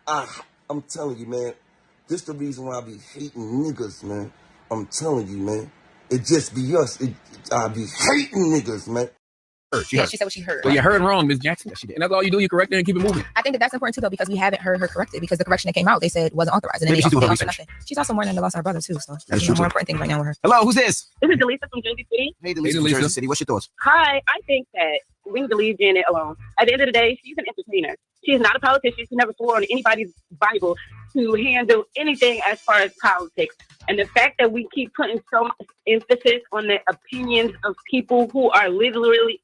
I'm telling you, man. This the reason why I be hating niggas, man. I'm telling you, man. It just be us. I be hating niggas, man. She said what she heard. Well, you heard wrong, Ms. Jackson. And that's all you do. You correct it and keep it moving. I think that's important too, though, because we haven't heard her correct it, because the correction that came out, they said wasn't authorized. And then Maybe she's doing her research. nothing. She's also mourning the loss of her brother too, so That's that's true, more too. important thing right now with her. Hello, who's this? This is Delisa from Jersey City. Hey, Delisa from Jersey City. What's your thoughts? Hi, I think that we need to leave Janet alone. At the end of the day, she's an entertainer. She is not a politician. She never swore on anybody's Bible to handle anything as far as politics. And the fact that we keep putting so much emphasis on the opinions of people who are literally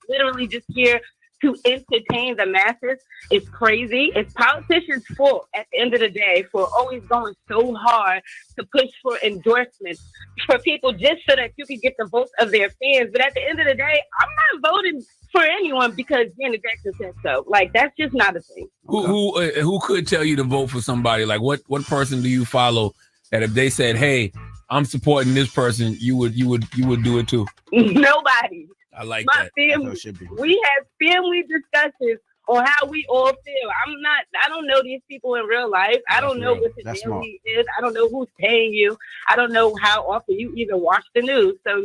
just here to entertain the masses is crazy. It's politicians' fault at the end of the day for always going so hard to push for endorsements for people just so that you can get the votes of their fans. But at the end of the day, I'm not voting for anyone because Janet Jackson said so. Like, that's just not a thing. Who could tell you to vote for somebody? Like, what person do you follow that if they said, "Hey, I'm supporting this person," you would do it too? Nobody. I like My that. family, we have family discussions on how we all feel. I don't know these people in real life. I don't know what the daily is. I don't know who's paying you. I don't know how often you even watch the news. So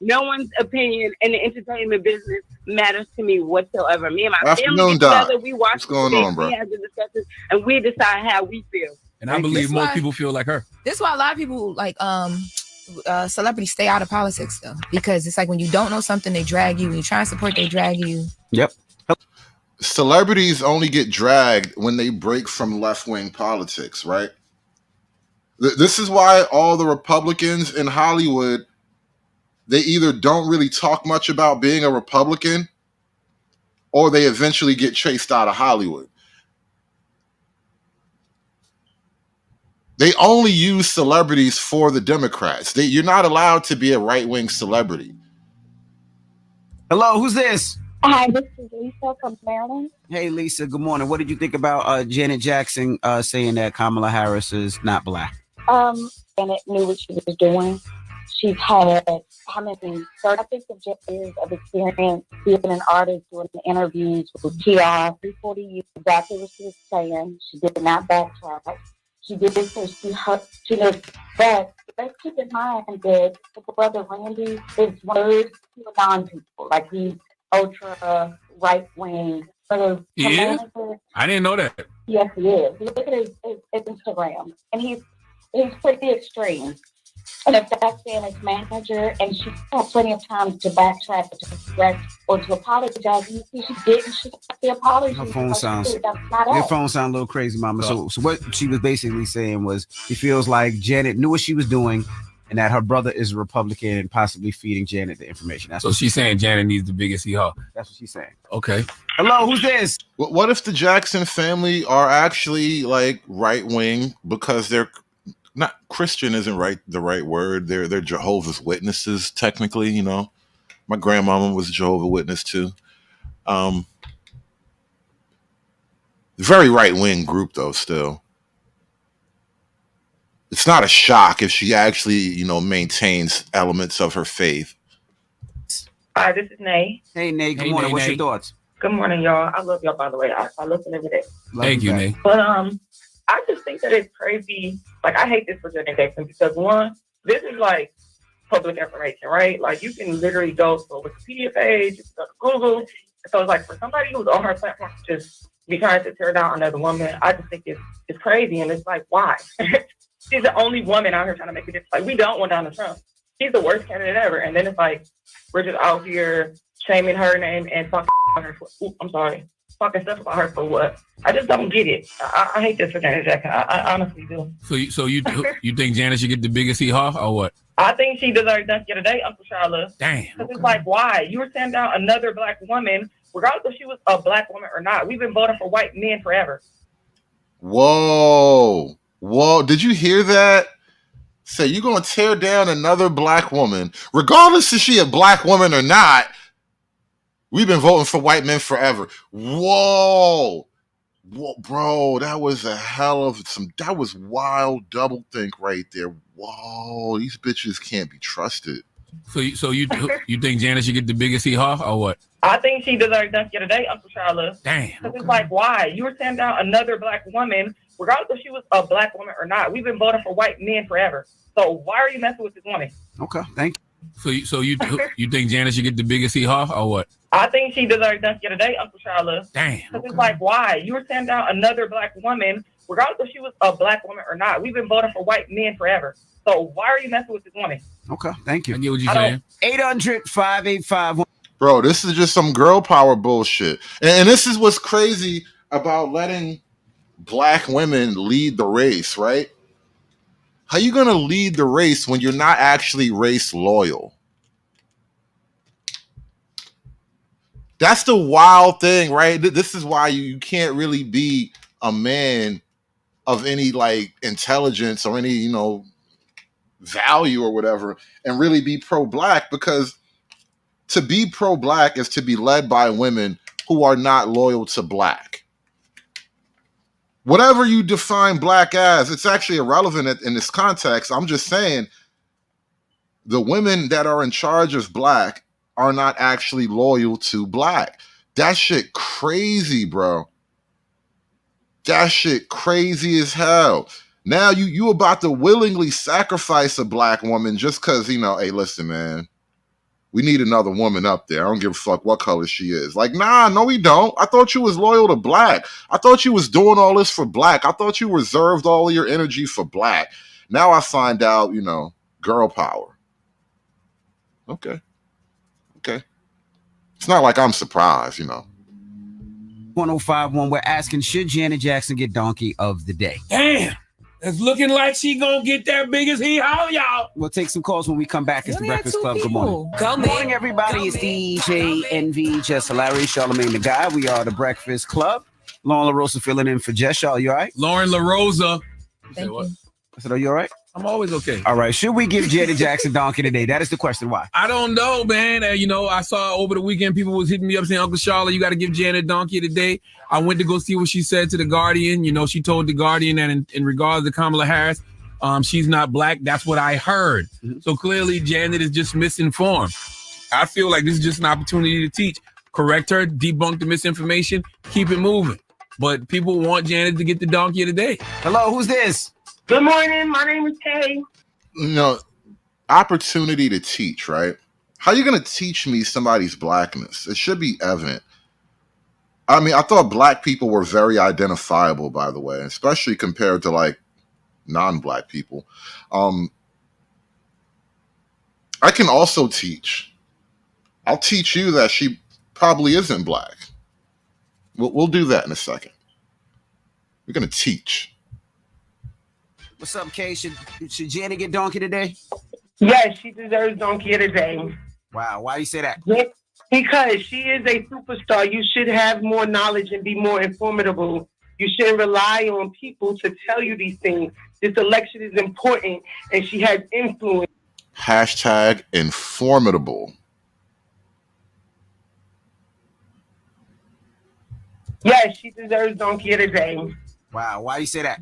no one's opinion in the entertainment business matters to me whatsoever. Me and my family get together, we watch we have the discussions, and we decide how we feel. And I believe most people feel like her. This is why a lot of people like celebrities stay out of politics though, because it's like when you don't know something, they drag you. When you try and support, they drag you. Yep. Celebrities only get dragged when they break from left-wing politics, right? This is why all the Republicans in Hollywood, they either don't really talk much about being a Republican or they eventually get chased out of Hollywood. They only use celebrities for the Democrats. You're not allowed to be a right-wing celebrity. Hello, who's this? Hi, this is Lisa from Maryland. Hey, Lisa, good morning. What did you think about Janet Jackson saying that Kamala Harris is not black? Janet knew what she was doing. She's had, how many, 36 years of experience being an artist, doing interviews with PR, 40 years, exactly what she was saying. She did not backtrack. She did this so she knows best. Let's keep in mind that the brother Randy is words to non-people. Like, he's ultra right-wing. He is? I didn't know that. Yes, he is. Look at his Instagram. And he's pretty extreme. And if that's Janet's manager, and she had plenty of time to backtrack, to correct, or to apologize, you see, she didn't. She got the apology. Her phone sounds. Your Your phone sounds a little crazy, Mama. So what she was basically saying was, she feels like Janet knew what she was doing, and that her brother is a Republican and possibly feeding Janet the information. That's So she's saying Janet needs the biggest hee-haw. That's what she's saying. Okay. Hello, who's this? What if the Jackson family are actually like right-wing because they're not Christian isn't the right word. They're Jehovah's Witnesses, technically, you know. My grandmama was a Jehovah's Witness too. Very right-wing group though, still. It's not a shock if she actually, you know, maintains elements of her faith. Hi, this is Nay. Hey, Nay, good morning. What's your thoughts? Good morning, y'all. I love y'all, by the way. I listen every day. Thank you, Nay. But I just think that it's crazy. Like, I hate this for Janet Jackson because, one, this is like public information, right? Like, you can literally go to a Wikipedia page, you can go to Google. So it's like, for somebody who's on her platform to just be trying to tear down another woman, I just think it's crazy. And it's like, why? She's the only woman out here trying to make a difference. Like, we don't want Donald Trump. She's the worst candidate ever. And then it's like, we're just out here shaming her name and fucking her for, fucking stuff about her for what? I just don't get it. I hate this for Janet Jackson. I honestly do. So you think Janet should get the biggest hee-haw or what? I think she deserves that the other day, Uncle Charlotte. Damn. Because it's like, why? You were sending down another black woman, regardless if she was a black woman or not. We've been voting for white men forever. Whoa. Did you hear that? Say you're going to tear down another black woman, regardless if she a black woman or not. We've been voting for white men forever. Whoa, bro, that was a hell of that was wild double think right there. Whoa, these bitches can't be trusted. So you think Janet should get the biggest hee-haw or what? I think she deserves that the other day, Uncle Charlotte. Damn. Because it's like, why? You were sending down another black woman, regardless if she was a black woman or not. We've been voting for white men forever. So why are you messing with this woman? Okay, thank you. So you think Janet should get the biggest hee-haw or what? I think she deserves that the other day, Uncle Charlotte. Damn. Because it's like, why? You were sending down another black woman, regardless if she was a black woman or not. We've been voting for white men forever. So why are you messing with this woman? Okay, thank you. I get what you're saying. 800-585. Bro, this is just some girl power bullshit. And this is what's crazy about letting black women lead the race, right? How you gonna lead the race when you're not actually race loyal? That's the wild thing, right? This is why you can't really be a man of any like intelligence or any, value or whatever and really be pro-black, because to be pro-black is to be led by women who are not loyal to black. Whatever you define black as, it's actually irrelevant in this context. I'm just saying the women that are in charge of black are not actually loyal to black. That shit crazy, bro. That shit crazy as hell. Now you about to willingly sacrifice a black woman just because, hey, listen, man, we need another woman up there. I don't give a fuck what color she is. Like, nah, no, we don't. I thought you was loyal to black. I thought you was doing all this for black. I thought you reserved all of your energy for black. Now I find out, girl power. Okay. It's not like I'm surprised, 1051, we're asking, should Janet Jackson get Donkey of the Day? Damn, it's looking like she gonna get that big as hee-haw, y'all. We'll take some calls when we come back. It's the only had Breakfast two Club. Good morning. people. Good morning, everybody. It's DJ NV, Jess Hilary, Charlamagne the Guy. We are the Breakfast Club. Lauren LaRosa filling in for Jess. Y'all, you all right? Lauren LaRosa. Thank you. I said, are you all right? I'm always okay. All right. Should we give Janet Jackson Donkey today? That is the question. Why? I don't know, man. I saw over the weekend people was hitting me up saying, Uncle Charlotte, you got to give Janet Donkey today. I went to go see what she said to The Guardian. She told The Guardian that in regards to Kamala Harris, she's not black. That's what I heard. Mm-hmm. So clearly Janet is just misinformed. I feel like this is just an opportunity to teach. Correct her, debunk the misinformation, keep it moving. But people want Janet to get the Donkey of the Day. Hello, who's this? Good morning. My name is Kay. Opportunity to teach, right? How you going to teach me somebody's blackness? It should be evident. I mean, I thought black people were very identifiable, by the way, especially compared to like non-black people. I can also teach. I'll teach you that she probably isn't black. We'll do that in a second. We're going to teach. What's up, Kay? Should Janet get Donkey today? Yes, she deserves Donkey of the Day. Wow. Why do you say that? Because she is a superstar. You should have more knowledge and be more informative. You shouldn't rely on people to tell you these things. This election is important, and she has influence. Hashtag informative. Yes, she deserves Donkey of the Day. Wow. Why do you say that?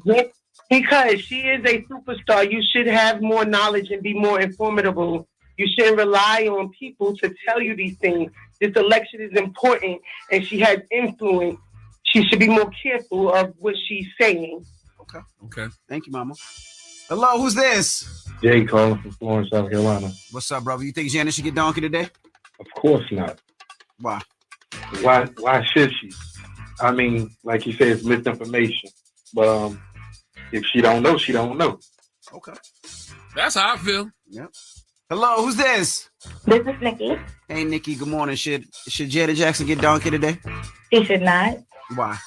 Because she is a superstar. You should have more knowledge and be more informative. You shouldn't rely on people to tell you these things. This election is important, and she has influence. She should be more careful of what she's saying. Okay. Thank you, Mama. Hello, who's this? Jay calling from Florence, South Carolina. What's up, brother? You think Janet should get Donkey today? Of course not. Why? Why should she? I mean, like you said, it's misinformation. But if she don't know, she don't know. Okay. That's how I feel. Yep. Hello, who's this? This is Nikki. Hey, Nikki. Good morning. Should Janet Jackson get Donkey today? She should not. Why?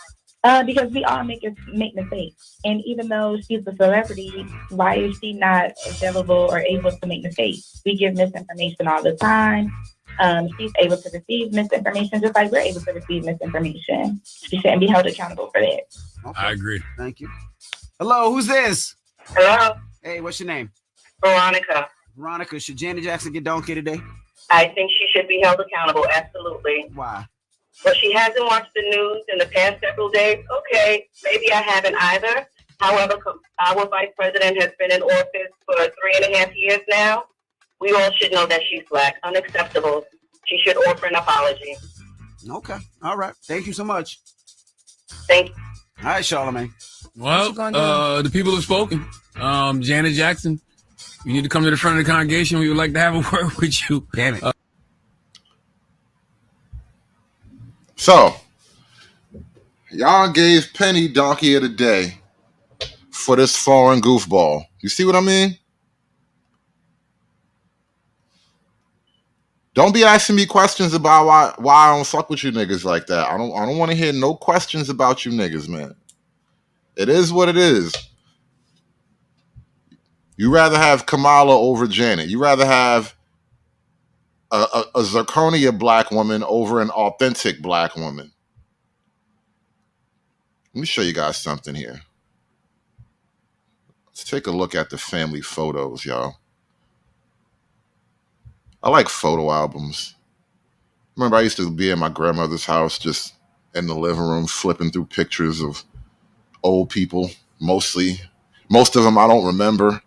Because we all make mistakes, and even though she's a celebrity, why is she not available or able to make mistakes? We give misinformation all the time. She's able to receive misinformation just like we're able to receive misinformation. She shouldn't be held accountable for that. Okay. I agree. Thank you. Hello, who's this? Hello. Hey, what's your name? Veronica. Veronica, should Janet Jackson get Donkey today? I think she should be held accountable, absolutely. Why? But she hasn't watched the news in the past several days. Okay, maybe I haven't either. However, our vice president has been in office for 3.5 years now. We all should know that she's black. Unacceptable. She should offer an apology. Okay. All right. Thank you so much. Thank you. All right, Charlamagne. Well, the people have spoken. Janet Jackson, you need to come to the front of the congregation. We would like to have a word with you. Damn it. So, y'all gave Penny Donkey of the Day for this foreign goofball. You see what I mean? Don't be asking me questions about why I don't fuck with you niggas like that. I don't want to hear no questions about you niggas, man. It is what it is. You rather have Kamala over Janet. You rather have a zirconia black woman over an authentic black woman. Let me show you guys something here. Let's take a look at the family photos, y'all. I like photo albums. Remember, I used to be in my grandmother's house, just in the living room, flipping through pictures of old people, mostly. Most of them I don't remember.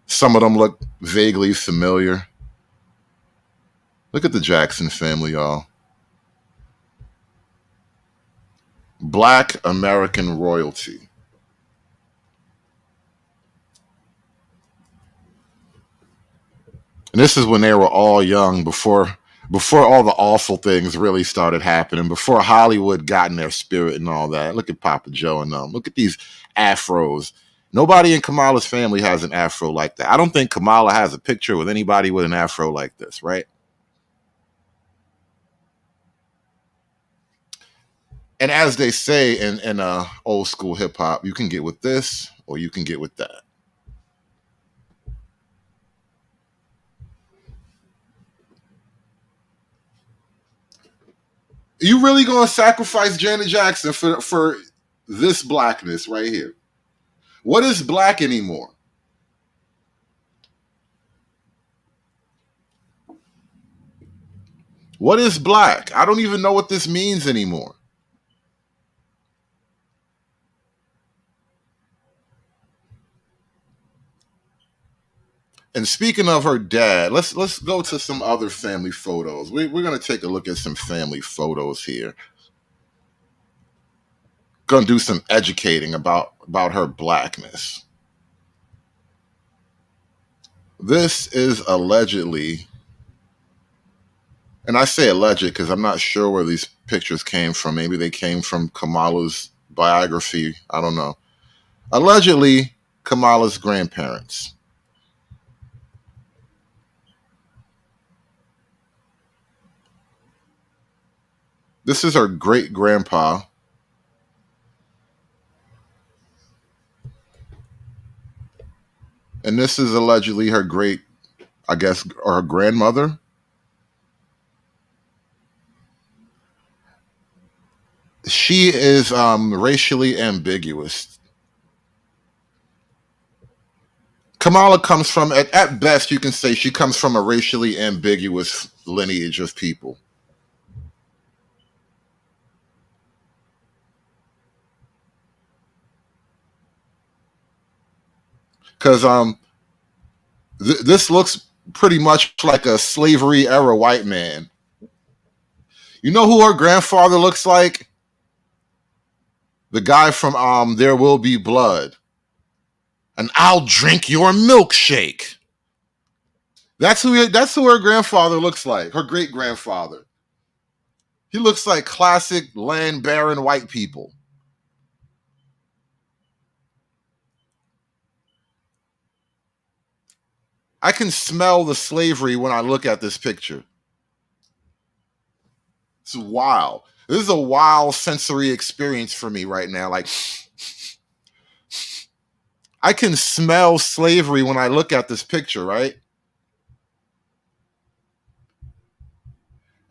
Some of them look vaguely familiar. Look at the Jackson family, y'all. Black American royalty. And this is when they were all young, before all the awful things really started happening, before Hollywood got in their spirit and all that. Look at Papa Joe and them. Look at these afros. Nobody in Kamala's family has an afro like that. I don't think Kamala has a picture with anybody with an afro like this, right? And as they say in old school hip hop, you can get with this or you can get with that. You really gonna sacrifice Janet Jackson for this blackness right here? What is black anymore? What is black? I don't even know what this means anymore. And speaking of her dad, let's go to some other family photos. We're gonna take a look at some family photos here. Gonna do some educating about her blackness. This is allegedly, and I say alleged because I'm not sure where these pictures came from. Maybe they came from Kamala's biography. I don't know. Allegedly, Kamala's grandparents. This is her great grandpa. And this is allegedly her great, I guess, or her grandmother. She is racially ambiguous. Kamala comes from, at best, you can say she comes from a racially ambiguous lineage of people. Because this looks pretty much like a slavery era white man. You know who her grandfather looks like? The guy from There Will Be Blood. And I'll drink your milkshake. That's who her grandfather looks like. Her great grandfather. He looks like classic land baron white people. I can smell the slavery when I look at this picture. It's wild. This is a wild sensory experience for me right now. Like, I can smell slavery when I look at this picture, right?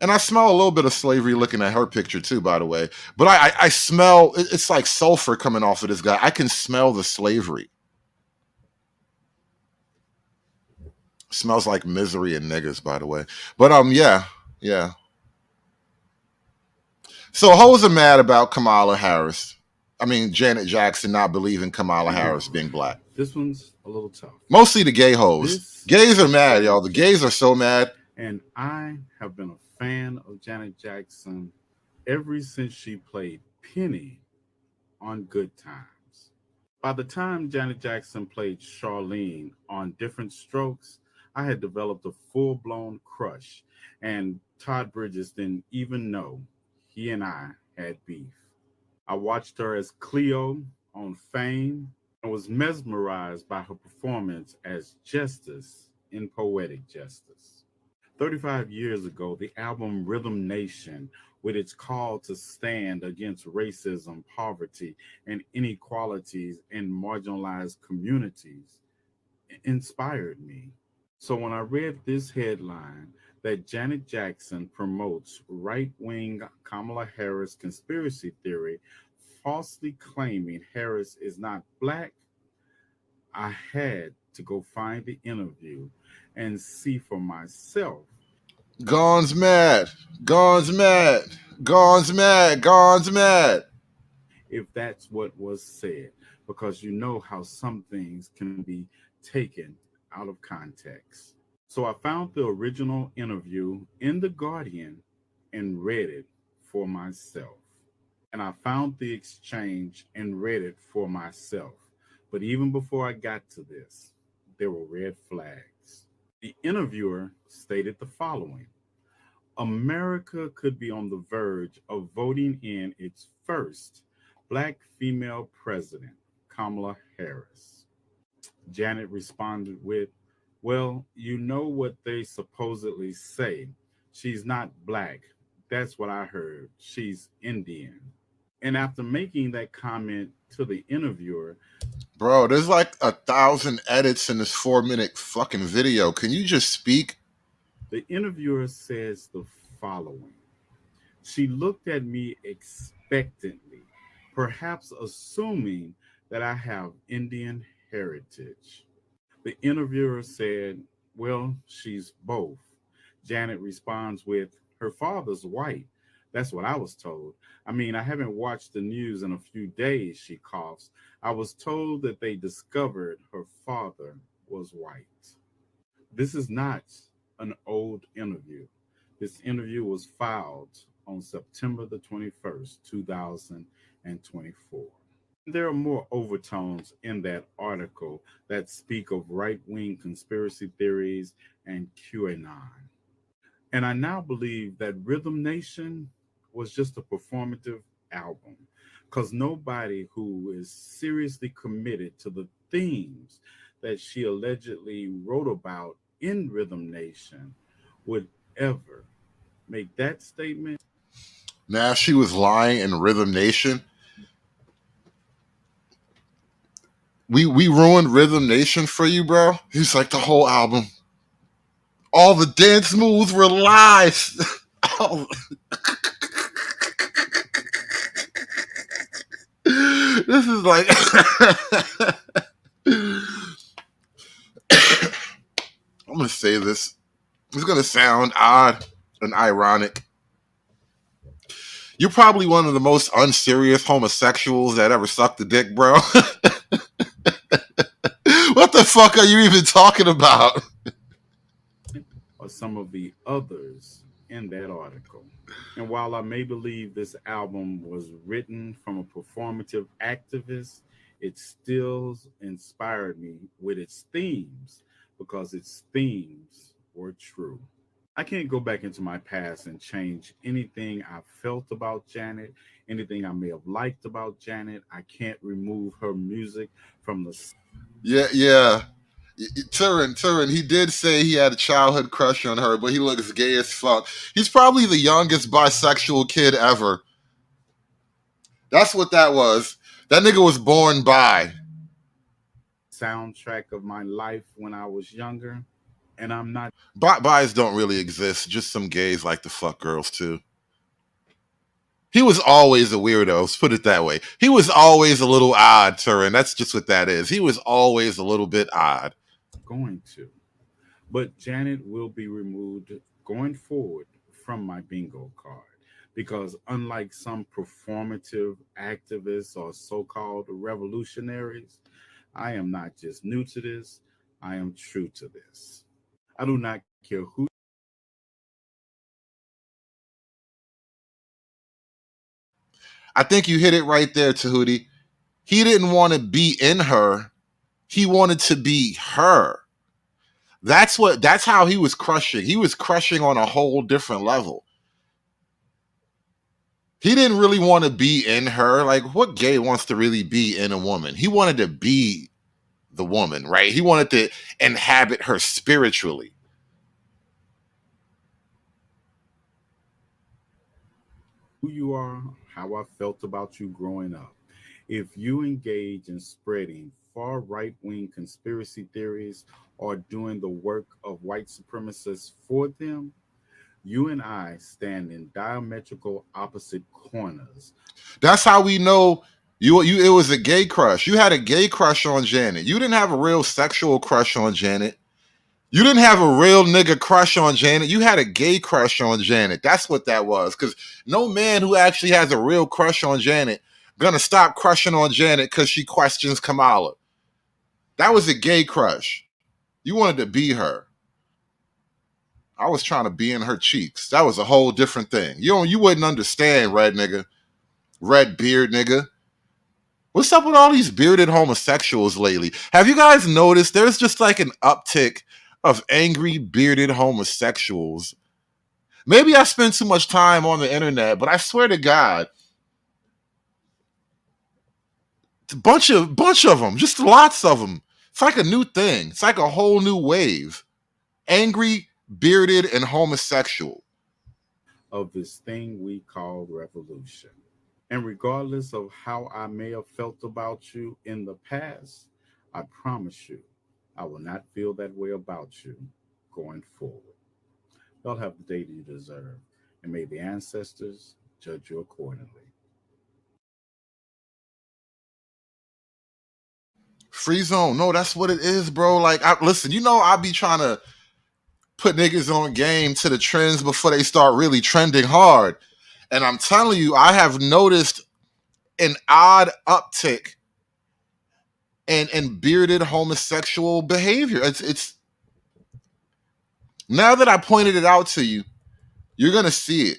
And I smell a little bit of slavery looking at her picture too, by the way. But I smell, it's like sulfur coming off of this guy. I can smell the slavery. Smells like misery and niggas, by the way. But yeah. So hoes are mad about Kamala Harris. I mean, Janet Jackson not believing Kamala Harris being black. This one's a little tough. Mostly the gay hoes. Gays are mad, y'all. The gays are so mad. And I have been a fan of Janet Jackson ever since she played Penny on Good Times. By the time Janet Jackson played Charlene on Different Strokes, I had developed a full-blown crush, and Todd Bridges didn't even know he and I had beef. I watched her as Cleo on Fame and was mesmerized by her performance as Justice in Poetic Justice. 35 years ago, the album Rhythm Nation, with its call to stand against racism, poverty, and inequalities in marginalized communities, inspired me. So when I read this headline that Janet Jackson promotes right wing Kamala Harris conspiracy theory, falsely claiming Harris is not black, I had to go find the interview and see for myself. Gone's mad. Gone's mad. Gone's mad. Gone's mad. If that's what was said, because you know how some things can be taken out of context. So I found the original interview in The Guardian and read it for myself. And I found the exchange and read it for myself. But even before I got to this, there were red flags. The interviewer stated the following: America could be on the verge of voting in its first black female president, Kamala Harris. Janet responded with, well, you know what they supposedly say. She's not black. That's what I heard. She's Indian. And after making that comment to the interviewer, bro, there's like 1,000 edits in this 4-minute fucking video. Can you just speak? The interviewer says the following: she looked at me expectantly, perhaps assuming that I have Indian heritage. The interviewer said, well, she's both. Janet responds with, her father's white. That's what I was told. I mean, I haven't watched the news in a few days, she coughs. I was told that they discovered her father was white. This is not an old interview. This interview was filed on September the 21st, 2024. There are more overtones in that article that speak of right-wing conspiracy theories and QAnon. And I now believe that Rhythm Nation was just a performative album, because nobody who is seriously committed to the themes that she allegedly wrote about in Rhythm Nation would ever make that statement. Now, if she was lying in Rhythm Nation, we ruined Rhythm Nation for you, bro. He's like, the whole album, all the dance moves were lies. This is like I'm gonna say this. It's gonna sound odd and ironic. You're probably one of the most unserious homosexuals that ever sucked a dick, bro. What the fuck are you even talking about? Or some of the others in that article. And while I may believe this album was written from a performative activist, it still inspired me with its themes, because its themes were true. I can't go back into my past and change anything I felt about Janet, anything I may have liked about Janet. I can't remove her music from the... Yeah. Turin, he did say he had a childhood crush on her, but he looks gay as fuck. He's probably the youngest bisexual kid ever. That's what that was. That nigga was born bi. Soundtrack of my life when I was younger, and I'm not... Bis don't really exist. Just some gays like to fuck girls too. He was always a weirdo. Let's put it that way. He was always a little odd, Turin. That's just what that is. He was always a little bit odd. Going to. But Janet will be removed going forward from my bingo card, because unlike some performative activists or so-called revolutionaries, I am not just new to this, I am true to this. I do not care who... I think you hit it right there, Tahuti. He didn't want to be in her. He wanted to be her. That's how he was crushing. He was crushing on a whole different level. He didn't really want to be in her. Like, what gay wants to really be in a woman? He wanted to be the woman, right? He wanted to inhabit her spiritually. who you are, how I felt about you growing up. If you engage in spreading far right wing conspiracy theories or doing the work of white supremacists for them, you and I stand in diametrical opposite corners. That's how we know you. It was a gay crush. You had a gay crush on Janet. You didn't have a real sexual crush on Janet. You didn't have a real nigga crush on Janet. You had a gay crush on Janet. That's what that was. Because no man who actually has a real crush on Janet gonna stop crushing on Janet because she questions Kamala. That was a gay crush. You wanted to be her. I was trying to be in her cheeks. That was a whole different thing. You wouldn't understand, red nigga. Red beard nigga. What's up with all these bearded homosexuals lately? Have you guys noticed there's just like an uptick of angry bearded homosexuals? Maybe I spend too much time on the internet, but I swear to God, it's a bunch of them, just lots of them. It's like a new thing. It's like a whole new wave. Angry, bearded, and homosexual. Of this thing we call revolution. And regardless of how I may have felt about you in the past, I promise you, I will not feel that way about you going forward. You'll have the day you deserve, and may the ancestors judge you accordingly. Free zone. No, that's what it is, bro. Like, listen, I be trying to put niggas on game to the trends before they start really trending hard. And I'm telling you, I have noticed an odd uptick in bearded homosexual behavior. It's now that I pointed it out to you, you're gonna see it.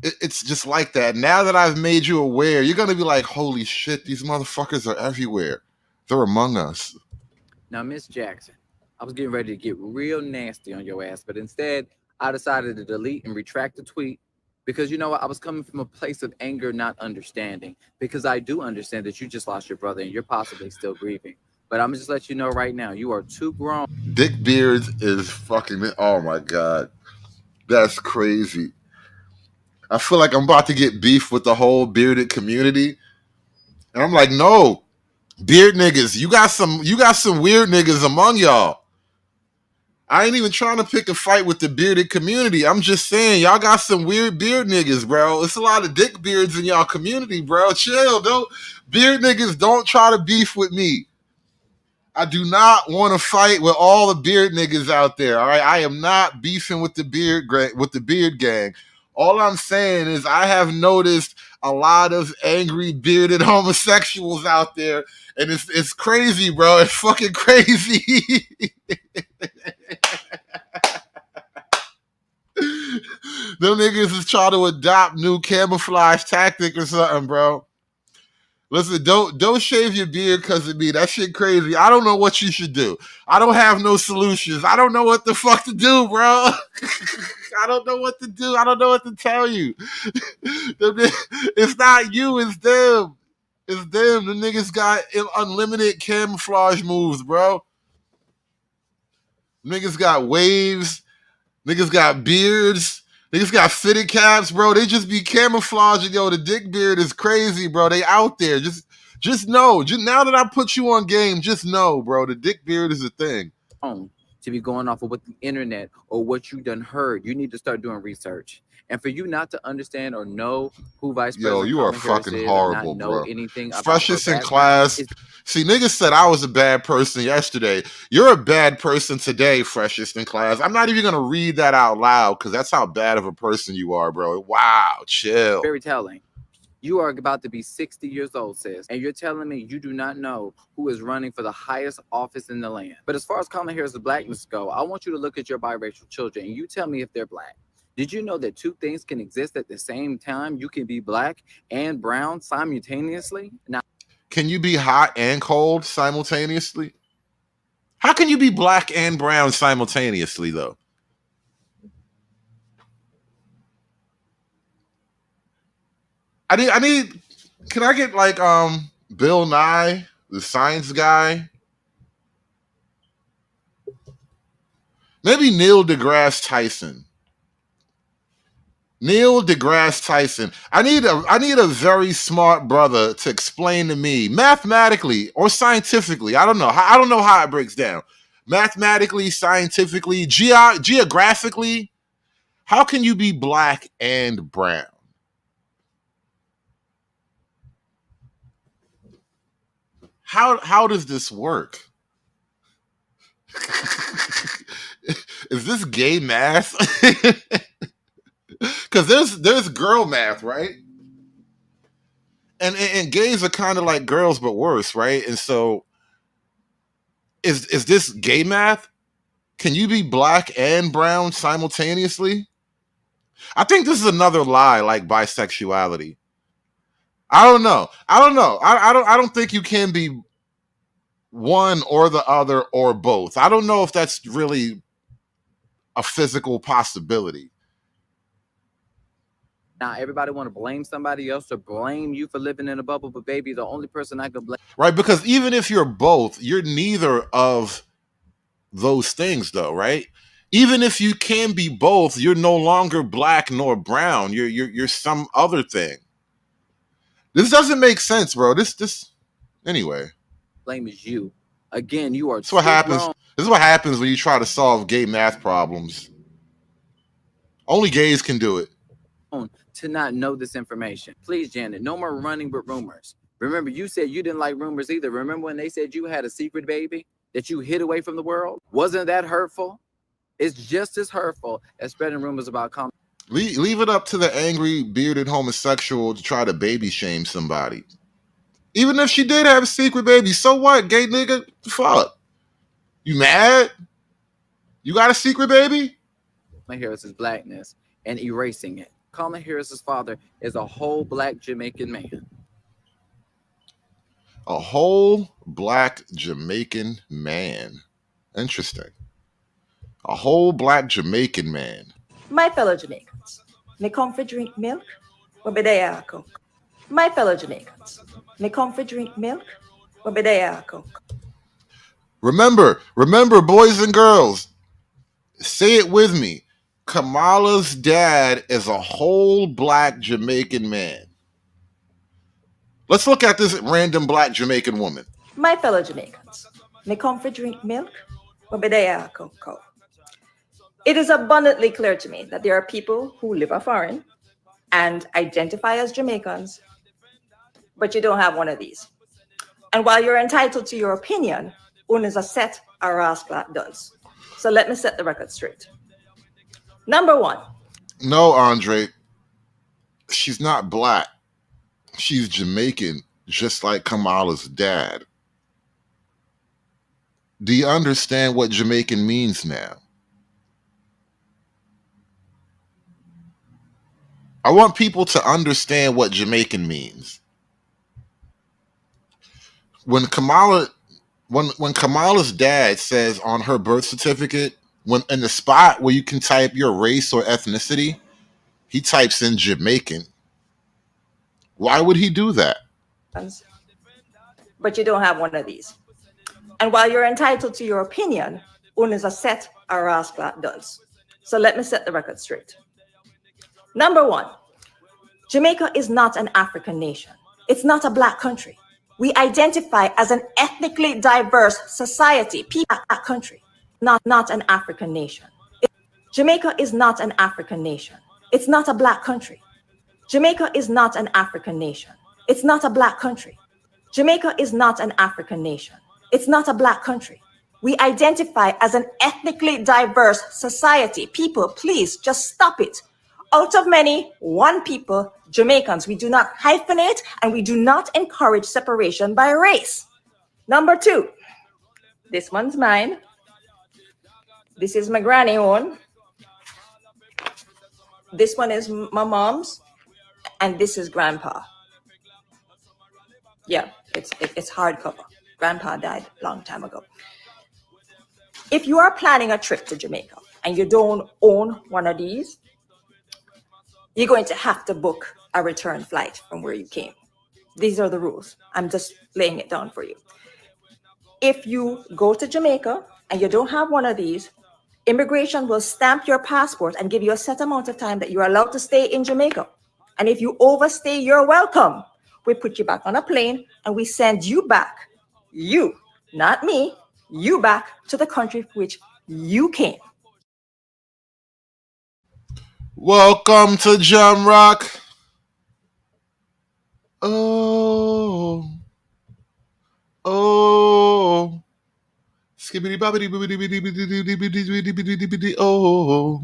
It's just like that. Now that I've made you aware, you're gonna be like, holy shit, these motherfuckers are everywhere. They're among us. Now, Miss Jackson, I was getting ready to get real nasty on your ass, but instead, I decided to delete and retract the tweet because you know what? I was coming from a place of anger, not understanding, because I do understand that you just lost your brother and you're possibly still grieving. But I'm just let you know right now, you are too grown. Dick Beards is fucking, oh my God. That's crazy. I feel like I'm about to get beef with the whole bearded community. And I'm like, no, beard niggas, you got some weird niggas among y'all. I ain't even trying to pick a fight with the bearded community. I'm just saying, y'all got some weird beard niggas, bro. It's a lot of dick beards in y'all community, bro. Chill, don't. Beard niggas, don't try to beef with me. I do not want to fight with all the beard niggas out there, all right? I am not beefing with the beard gang. All I'm saying is I have noticed a lot of angry bearded homosexuals out there, and it's crazy, bro. It's fucking crazy. Them niggas is trying to adopt new camouflage tactic or something, bro. Listen, don't shave your beard because of me. That shit crazy. I don't know what you should do. I don't have no solutions. I don't know what the fuck to do, bro. I don't know what to do. I don't know what to tell you. It's not you, it's them. It's them. The niggas got unlimited camouflage moves, bro. Niggas got waves. Niggas got beards. Niggas got fitted caps, bro. They just be camouflaging. Yo, the dick beard is crazy, bro. They out there. Just know. Just now that I put you on game, just know, bro. The dick beard is a thing. To be going off of what the internet or what you done heard, you need to start doing research. And for you not to understand or know who Vice President you are Kamala Harris fucking is horrible, or not know bro. anything about Freshest her in background class. is See, niggas said I was a bad person yesterday. You're a bad person today, freshest in class. I'm not even gonna read that out loud because that's how bad of a person you are, bro. Wow, chill. very telling. You are about to be 60 years old, sis, and you're telling me you do not know who is running for the highest office in the land. But as far as Kamala Harris' blackness go, I want you to look at your biracial children and you tell me if they're black. Did you know that two things can exist at the same time? You can be black and brown simultaneously. Now, Can you be hot and cold simultaneously? How can you be black and brown simultaneously, though? I need. Can I get like Bill Nye, the science guy? Maybe Neil deGrasse Tyson. Neil deGrasse Tyson. I need a very smart brother to explain to me mathematically or scientifically. I don't know how it breaks down. Mathematically, scientifically, geographically, how can you be black and brown? How does this work? Is this gay math? Because there's girl math, right? And gays are kind of like girls but worse, right? And so is this gay math? Can you be black and brown simultaneously? I think this is another lie like bisexuality. I don't know. I don't think you can be one or the other or both. I don't know if that's really a physical possibility. Now everybody want to blame somebody else or blame you for living in a bubble, but baby, the only person I could blame. Right, because even if you're both, you're neither of those things though, right? Even if you can be both, you're no longer black nor brown. You're some other thing. This doesn't make sense, bro. This anyway. Blame is you. Again, you are. This is what happens. This is what happens when you try to solve gay math problems. Only gays can do it. To not know this information. Please, Janet, no more running with rumors. Remember, you said you didn't like rumors either. Remember when they said you had a secret baby that you hid away from the world? Wasn't that hurtful? It's just as hurtful as spreading rumors about Kamala. Leave it up to the angry, bearded homosexual to try to baby shame somebody. Even if she did have a secret baby, so what, gay nigga? Fuck. You mad? You got a secret baby? Kamala Harris's blackness and erasing it. Kamala Harris's father is a whole black Jamaican man. A whole black Jamaican man. Interesting. A whole black Jamaican man. My fellow Jamaicans, me come for drink milk, or be there cook. My fellow Jamaicans, me come for drink milk, or be there cook. Remember, boys and girls, say it with me. Kamala's dad is a whole black Jamaican man. Let's look at this random black Jamaican woman. My fellow Jamaicans, me come for drink milk, or be there cook. It is abundantly clear to me that there are people who live foreign and identify as Jamaicans, but you don't have one of these. And while you're entitled to your opinion, one is a set a rascal does. So let me set the record straight. Number one. No, Andre. She's not black. She's Jamaican, just like Kamala's dad. Do you understand what Jamaican means now? I want people to understand what Jamaican means. When Kamala's dad says on her birth certificate, when in the spot where you can type your race or ethnicity, he types in Jamaican. Why would he do that? But you don't have one of these. And while you're entitled to your opinion, one is a set a rascal does. So let me set the record straight. Number one, Jamaica is not an African nation. It's not a black country. We identify as an ethnically diverse society, black country, not an African nation. Jamaica is not an African nation. It's not a black country. Jamaica is not an African nation. It's not a black country. Jamaica is not an African nation. It's not a black country. We identify as an ethnically diverse society. People, please just stop it. Out of many, one people, Jamaicans. We do not hyphenate and we do not encourage separation by race. Number two, this one's mine. This is my granny one. This one is my mom's. And this is grandpa. Yeah, it's hardcover. Grandpa died a long time ago. If you are planning a trip to Jamaica and you don't own one of these, you're going to have to book a return flight from where you came. These are the rules. I'm just laying it down for you. If you go to Jamaica and you don't have one of these, Immigration will stamp your passport and give you a set amount of time that you're allowed to stay in Jamaica. And if you overstay your welcome, we put you back on a plane and we send you back, you, not me, you back to the country which you came. Welcome to Jam Rock. Oh. Oh. Skibbity bobbity bobbity bobbity oh.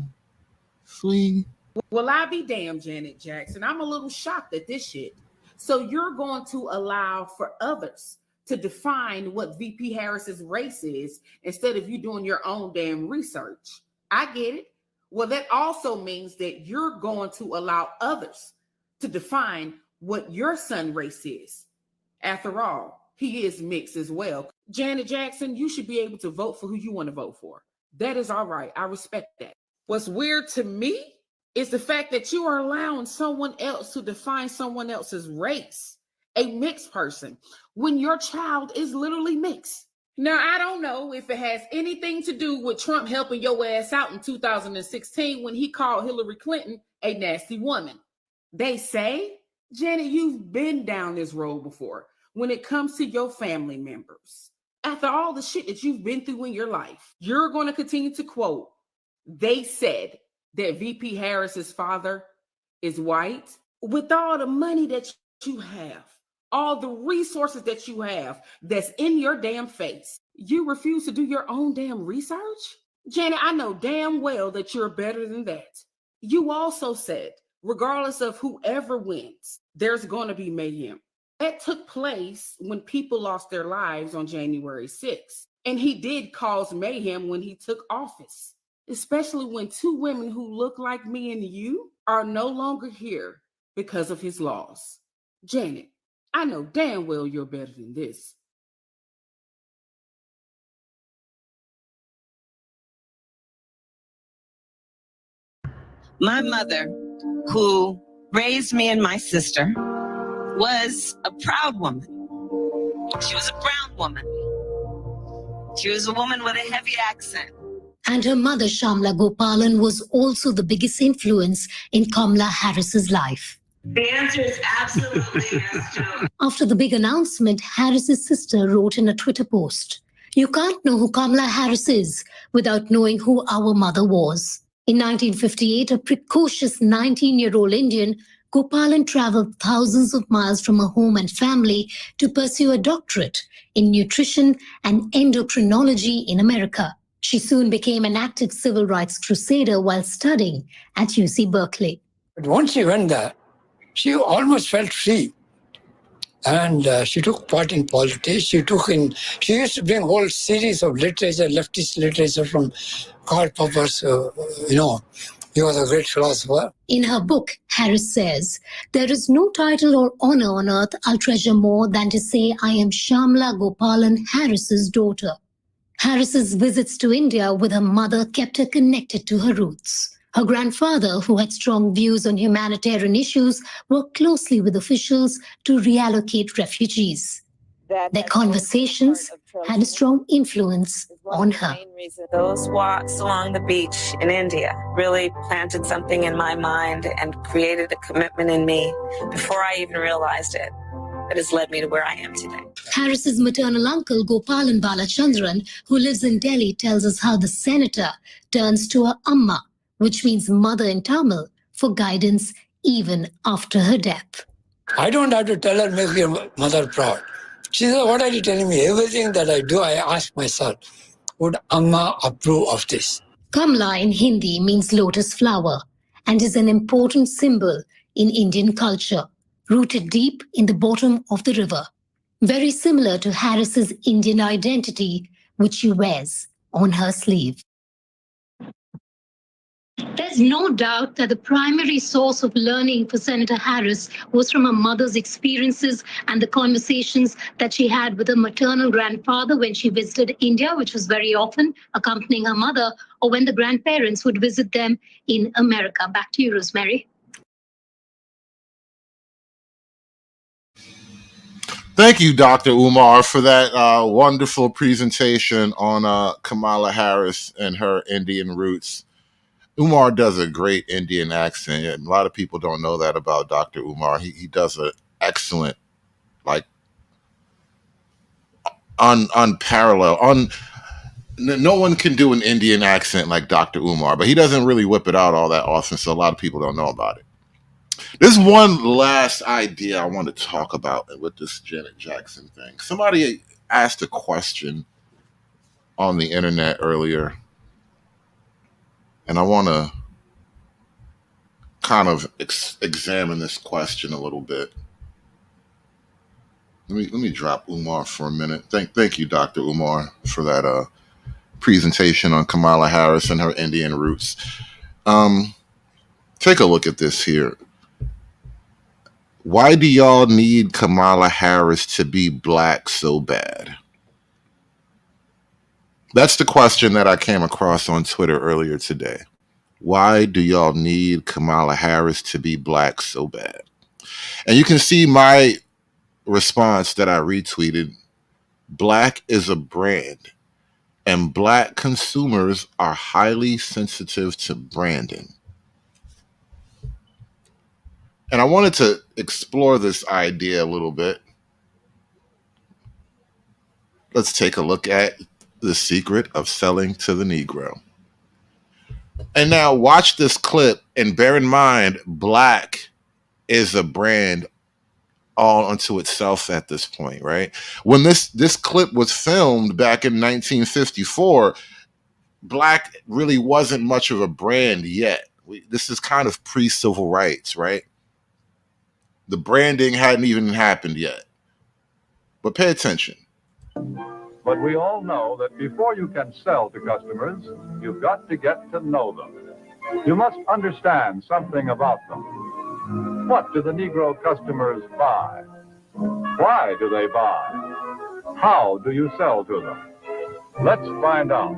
Swing. Well, I be damned, Janet Jackson. I'm a little shocked at this shit. So you're going to allow for others to define what VP Harris's race is instead of you doing your own damn research. I get it. Well, that also means that you're going to allow others to define what your son's race is. After all, he is mixed as well. Janet Jackson, you should be able to vote for who you want to vote for. That is all right. I respect that. What's weird to me is the fact that you are allowing someone else to define someone else's race, a mixed person, when your child is literally mixed. Now, I don't know if it has anything to do with Trump helping your ass out in 2016 when he called Hillary Clinton a nasty woman. They say, Janet, you've been down this road before when it comes to your family members. After all the shit that you've been through in your life, you're going to continue to quote, they said that VP Harris's father is white. With all the money that you have, all the resources that you have that's in your damn face, you refuse to do your own damn research? Janet, I know damn well that you're better than that. You also said, regardless of whoever wins, there's going to be mayhem. That took place when people lost their lives on January 6th. And he did cause mayhem when he took office, especially when two women who look like me and you are no longer here because of his laws. Janet, I know damn well you're better than this. My mother, who raised me and my sister, was a proud woman. She was a brown woman. She was a woman with a heavy accent. And her mother, Shamla Gopalan, was also the biggest influence in Kamala Harris's life. The answer is absolutely yes, Joe. After the big announcement, Harris's sister wrote in a Twitter post, "You can't know who Kamala Harris is without knowing who our mother was." In 1958, a precocious 19-year-old Indian, Gopalan traveled thousands of miles from her home and family to pursue a doctorate in nutrition and endocrinology in America. She soon became an active civil rights crusader while studying at UC Berkeley. But once she went there, she almost felt free. And she took part in politics. She used to bring a whole series of literature, leftist literature from Karl Popper's, he was a great philosopher. In her book, Harris says, "There is no title or honor on earth I'll treasure more than to say I am Shamla Gopalan Harris's daughter." Harris's visits to India with her mother kept her connected to her roots. Her grandfather, who had strong views on humanitarian issues, worked closely with officials to reallocate refugees. Their conversations had a strong influence on her. Those walks along the beach in India really planted something in my mind and created a commitment in me before I even realized it that has led me to where I am today. Harris's maternal uncle, Gopalan Balachandran, who lives in Delhi, tells us how the senator turns to her amma, which means mother in Tamil, for guidance even after her death. I don't have to tell her, make your mother proud. She said, what are you telling me? Everything that I do, I ask myself, would Amma approve of this? Kamala in Hindi means lotus flower and is an important symbol in Indian culture, rooted deep in the bottom of the river. Very similar to Harris's Indian identity, which she wears on her sleeve. There's no doubt that the primary source of learning for Senator Harris was from her mother's experiences and the conversations that she had with her maternal grandfather when she visited India, which was very often accompanying her mother, or when the grandparents would visit them in America. Back to you, Rosemary. Thank you, Dr. Umar, for that wonderful presentation on Kamala Harris and her Indian roots. Umar does a great Indian accent. A lot of people don't know that about Dr. Umar. He does an excellent, like, unparalleled. No one can do an Indian accent like Dr. Umar, but he doesn't really whip it out all that often, so a lot of people don't know about it. There's one last idea I want to talk about with this Janet Jackson thing. Somebody asked a question on the internet earlier, and I want to kind of examine this question a little bit. Let me drop Umar for a minute. Thank you, Dr. Umar, for that presentation on Kamala Harris and her Indian roots. Take a look at this here. Why do y'all need Kamala Harris to be black so bad? That's the question that I came across on Twitter earlier today. Why do y'all need Kamala Harris to be black so bad? And you can see my response that I retweeted. Black is a brand, and black consumers are highly sensitive to branding. And I wanted to explore this idea a little bit. Let's take a look at the secret of selling to the Negro. And now watch this clip and bear in mind, black is a brand all unto itself at this point, right? When this clip was filmed back in 1954, black really wasn't much of a brand yet. This is kind of pre-civil rights, right? The branding hadn't even happened yet. But pay attention. But we all know that before you can sell to customers, you've got to get to know them. You must understand something about them. What do the Negro customers buy? Why do they buy? How do you sell to them? Let's find out.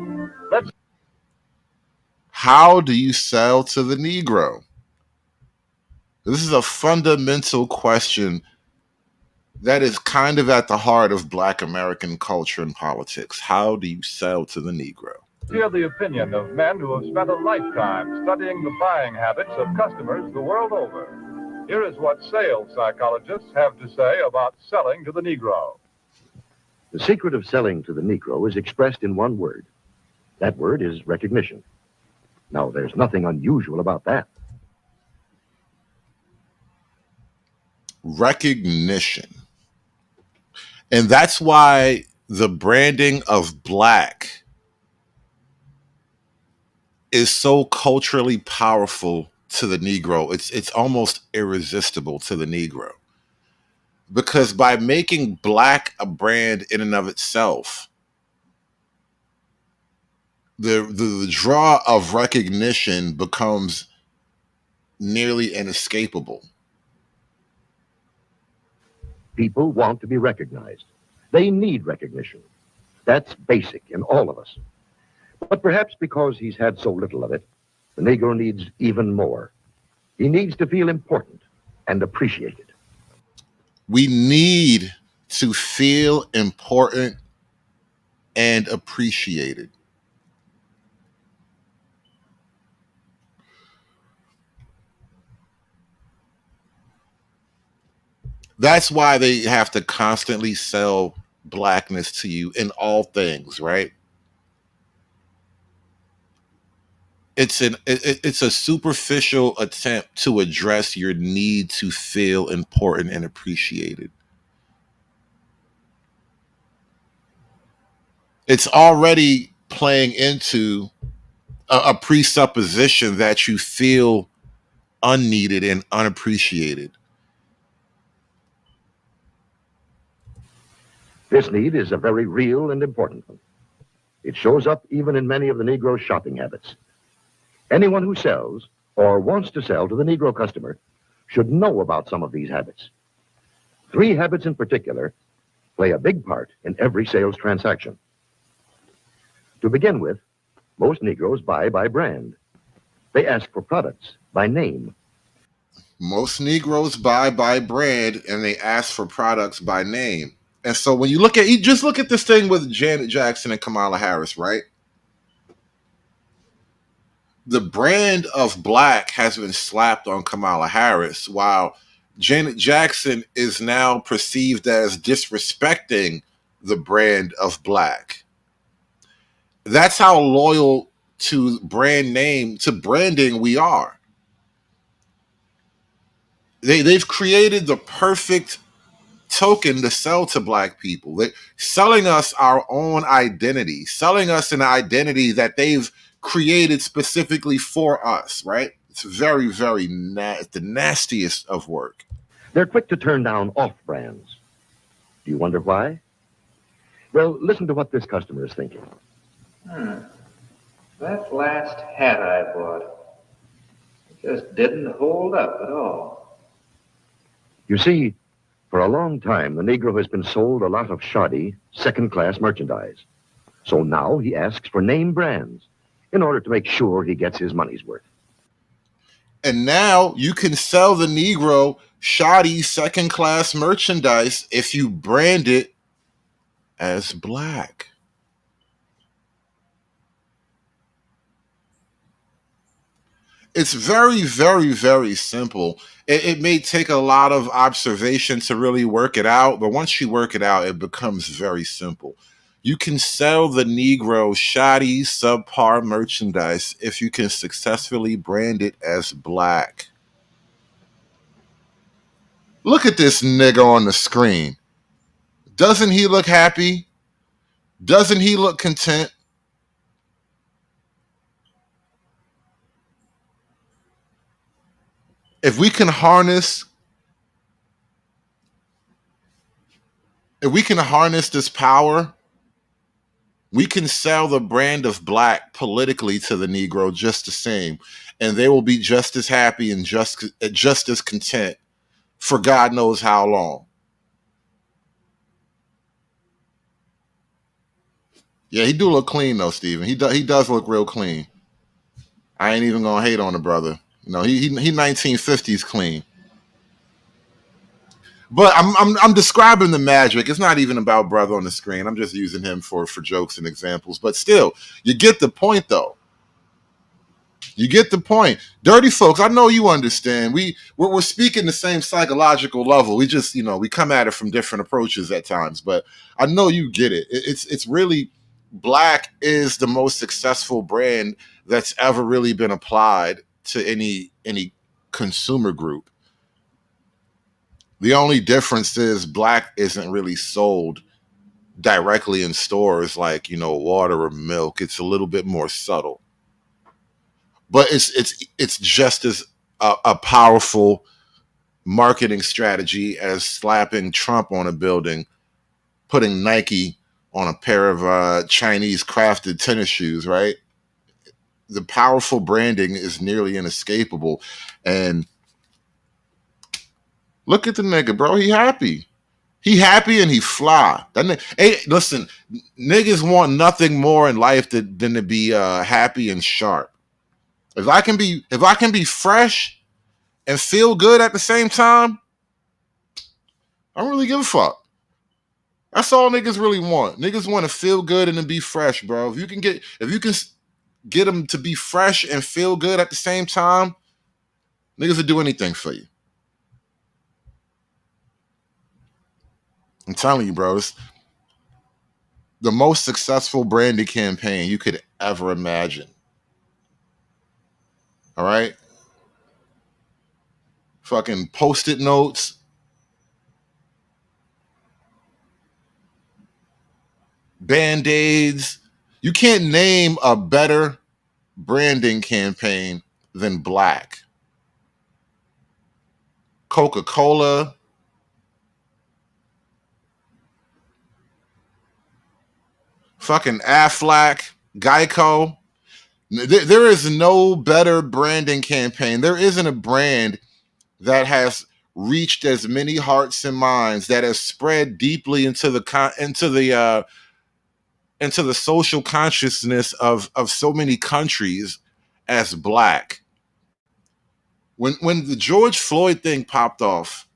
How do you sell to the Negro? This is a fundamental question that is kind of at the heart of Black American culture and politics. How do you sell to the Negro? Hear the opinion of men who have spent a lifetime studying the buying habits of customers the world over. Here is what sales psychologists have to say about selling to the Negro. The secret of selling to the Negro is expressed in one word. That word is recognition. Now, there's nothing unusual about that. Recognition. And that's why the branding of black is so culturally powerful to the Negro. It's almost irresistible to the Negro. Because by making black a brand in and of itself, the draw of recognition becomes nearly inescapable. People want to be recognized. They need recognition. That's basic in all of us. But perhaps because he's had so little of it, the Negro needs even more. He needs to feel important and appreciated. We need to feel important and appreciated. That's why they have to constantly sell blackness to you in all things, right? It's a superficial attempt to address your need to feel important and appreciated. It's already playing into a presupposition that you feel unneeded and unappreciated. This need is a very real and important one. It shows up even in many of the Negro's shopping habits. Anyone who sells or wants to sell to the Negro customer should know about some of these habits. 3 habits in particular play a big part in every sales transaction. To begin with, most Negroes buy by brand. They ask for products by name. Most Negroes buy by brand and they ask for products by name. And so when you just look at this thing with Janet Jackson and Kamala Harris, right? The brand of black has been slapped on Kamala Harris, while Janet Jackson is now perceived as disrespecting the brand of black. That's how loyal to branding we are. They've created the perfect token to sell to black people. They're selling us our own identity, selling us an identity that they've created specifically for us, right? It's very, very the nastiest of work. They're quick to turn down off-brands. Do you wonder why? Well, listen to what this customer is thinking. That last hat I bought just didn't hold up at all. You see, for a long time, the Negro has been sold a lot of shoddy, second-class merchandise. So now he asks for name brands in order to make sure he gets his money's worth. And now you can sell the Negro shoddy, second-class merchandise if you brand it as black. It's very, very, very simple. It may take a lot of observation to really work it out, but once you work it out, it becomes very simple. You can sell the Negro shoddy, subpar merchandise if you can successfully brand it as black. Look at this nigga on the screen. Doesn't he look happy? Doesn't he look content? If we can harness this power, we can sell the brand of black politically to the Negro just the same, and they will be just as happy and just as content for God knows how long. Yeah, he do look clean though, Steven. He does look real clean. I ain't even gonna hate on the brother. You know, he 1950s clean. But I'm describing the magic. It's not even about brother on the screen. I'm just using him for jokes and examples. But still, you get the point though. You get the point. Dirty folks, I know you understand. We're speaking the same psychological level. We just, we come at it from different approaches at times, but I know you get it. It's really, black is the most successful brand that's ever really been applied to any consumer group. The only difference is black isn't really sold directly in stores like, water or milk. It's a little bit more subtle. But it's just as a powerful marketing strategy as slapping Trump on a building, putting Nike on a pair of Chinese crafted tennis shoes, right? The powerful branding is nearly inescapable. And look at the nigga, bro. He happy. He happy and he fly. Hey, listen, niggas want nothing more in life than to be happy and sharp. If I can be fresh and feel good at the same time, I don't really give a fuck. That's all niggas really want. Niggas want to feel good and to be fresh, bro. If you can get them to be fresh and feel good at the same time, niggas will do anything for you. I'm telling you, bro, it's the most successful branding campaign you could ever imagine. All right? Fucking Post-it notes. Band-Aids. You can't name a better branding campaign than black. Coca-Cola. Fucking Aflac. Geico. There is no better branding campaign. There isn't a brand that has reached as many hearts and minds, that has spread deeply into the social consciousness of so many countries as black. When the George Floyd thing popped off,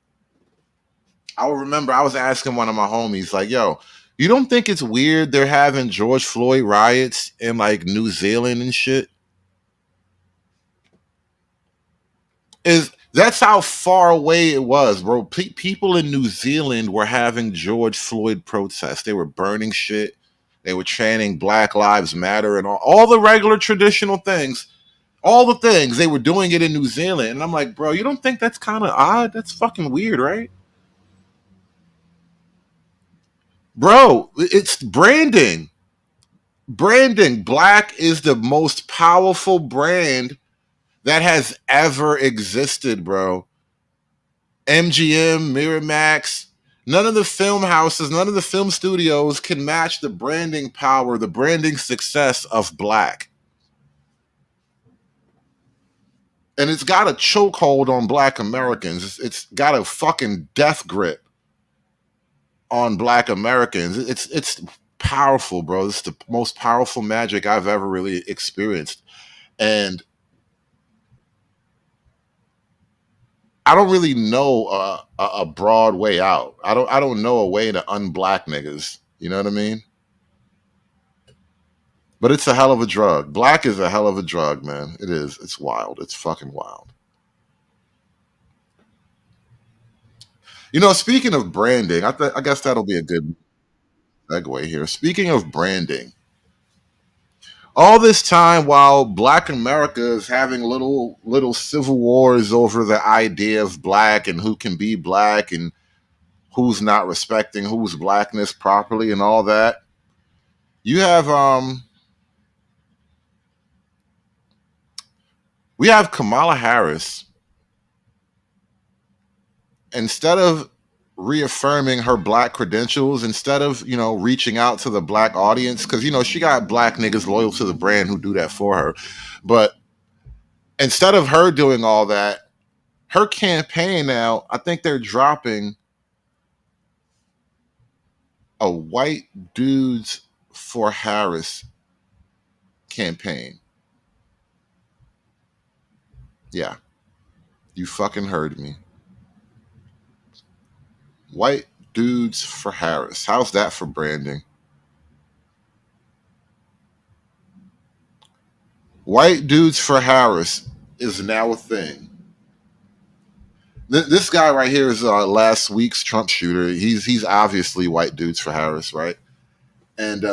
I remember I was asking one of my homies, like, yo, you don't think it's weird they're having George Floyd riots in like New Zealand and shit? That's how far away it was, bro. People in New Zealand were having George Floyd protests. They were burning shit. They were chanting Black Lives Matter and all the regular traditional things. All the things. They were doing it in New Zealand. And I'm like, bro, you don't think that's kind of odd? That's fucking weird, right? Bro, it's branding. Branding. Black is the most powerful brand that has ever existed, bro. MGM, Miramax, none of the film houses, none of the film studios can match the branding power, the branding success of Black. And it's got a chokehold on Black Americans. It's got a fucking death grip on Black Americans. It's powerful, bro. It's the most powerful magic I've ever really experienced. And I don't really know a broad way out. I don't know a way to unblack niggas. You know what I mean? But it's a hell of a drug. Black is a hell of a drug, man. It is. It's wild. It's fucking wild. You know, speaking of branding, I guess that'll be a good segue here. Speaking of branding, all this time while Black America is having little civil wars over the idea of Black and who can be Black and who's not respecting whose Blackness properly and all that, you have we have Kamala Harris. Instead of reaffirming her Black credentials, instead of, you know, reaching out to the Black audience, because, you know, she got Black niggas loyal to the brand who do that for her. But instead of her doing all that, her campaign now, I think they're dropping a White Dudes for Harris campaign. Yeah, you fucking heard me. White Dudes for Harris. How's that for branding? White Dudes for Harris is now a thing. This guy right here is last week's Trump shooter. He's obviously White Dudes for Harris, right? And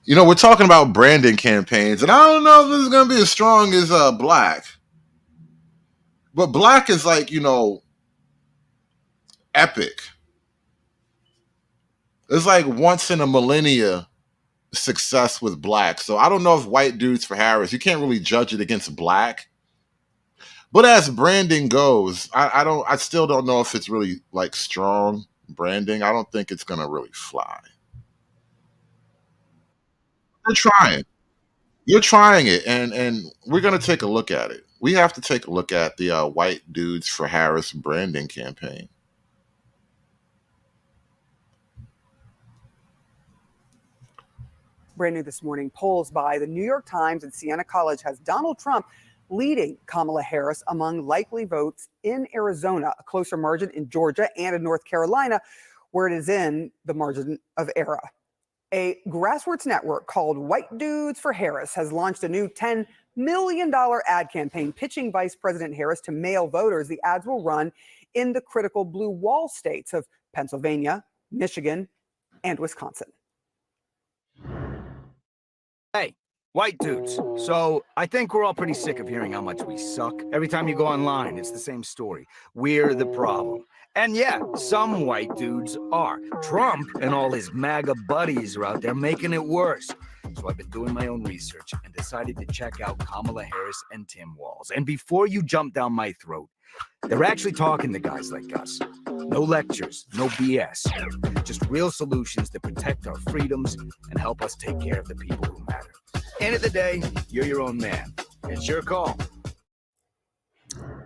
you know, we're talking about branding campaigns, and I don't know if this is gonna be as strong as Black, but Black is like, you know, epic. It's like once in a millennia success with Black. So I don't know if White Dudes for Harris, you can't really judge it against Black. But as branding goes, I still don't know if it's really like strong branding. I don't think it's gonna really fly. They're trying. You're trying it, and we're gonna take a look at it. We have to take a look at the White Dudes for Harris branding campaign. Brand new this morning, polls by the New York Times and Siena College has Donald Trump leading Kamala Harris among likely votes in Arizona, a closer margin in Georgia and in North Carolina, where it is in the margin of error. A grassroots network called White Dudes for Harris has launched a new $10 million ad campaign pitching Vice President Harris to male voters. The ads will run in the critical blue wall states of Pennsylvania, Michigan, and Wisconsin. Hey, white dudes. So I think we're all pretty sick of hearing how much we suck. Every time you go online, it's the same story. We're the problem. And yeah, some white dudes are. Trump and all his MAGA buddies are out there making it worse. So I've been doing my own research and decided to check out Kamala Harris and Tim Walz. And before you jump down my throat, they're actually talking to guys like us. No lectures, no BS. Just real solutions that protect our freedoms and help us take care of the people who matter. End of the day, you're your own man. It's your call.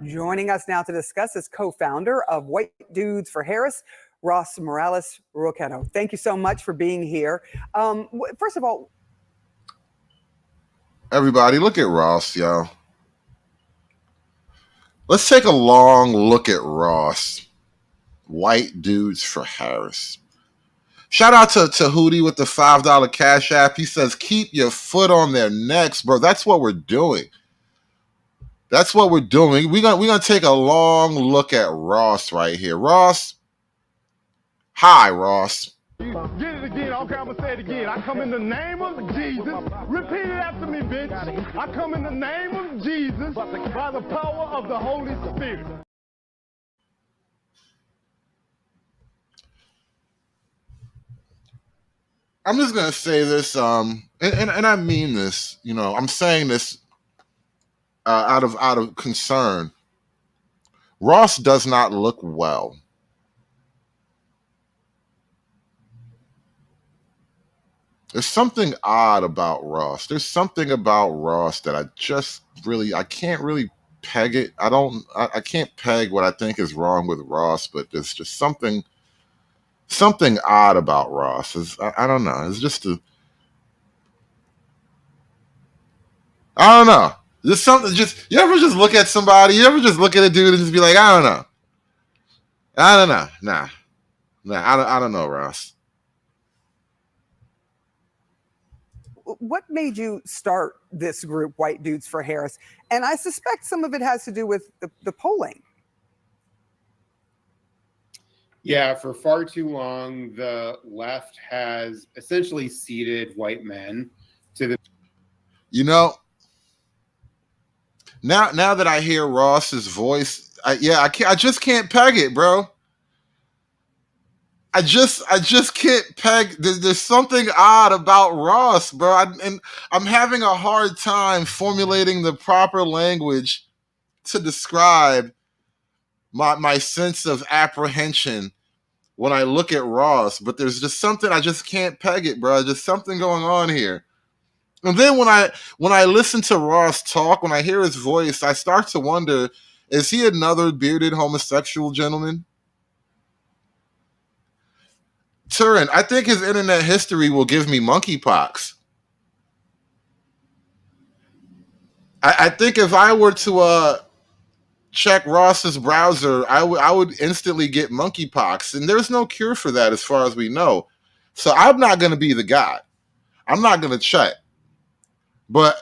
Joining us now to discuss is co-founder of White Dudes for Harris, Ross Morales Roqueto. Thank you so much for being here. First of all, everybody, look at Ross, y'all. Let's take a long look at Ross. White dudes for Harris. Shout out to Hootie with the $5 Cash App. He says, keep your foot on their necks, bro. That's what we're doing. That's what we're doing. We're gonna take a long look at Ross right here. Ross. Hi, Ross. Get it again. Okay, I'm gonna say it again. I come in the name of Jesus. Repeat it after me, bitch. I come in the name of Jesus by the power of the Holy Spirit. I'm just gonna say this, and I mean this. You know, I'm saying this out of concern. Ross does not look well. There's something odd about Ross. There's something about Ross that I can't really peg it. I can't peg what I think is wrong with Ross, but there's just something odd about Ross. I don't know. It's just I don't know. There's something you ever just look at somebody, you ever just look at a dude and just be like, I don't know. Nah, I don't know, Ross. What made you start this group, White Dudes for Harris? And I suspect some of it has to do with the polling. Yeah, for far too long, the left has essentially ceded white men to the. Now that I hear Ross's voice, I just can't peg it, bro. I just can't peg. There's something odd about Ross, bro. And I'm having a hard time formulating the proper language to describe my sense of apprehension when I look at Ross. But there's just something, I just can't peg it, bro. There's something going on here. And then when I listen to Ross talk, when I hear his voice, I start to wonder, is he another bearded homosexual gentleman? Turin, I think his internet history will give me monkeypox. I think if I were to check Ross's browser, I would instantly get monkeypox, and there's no cure for that as far as we know. So I'm not going to be the guy. I'm not going to check. But,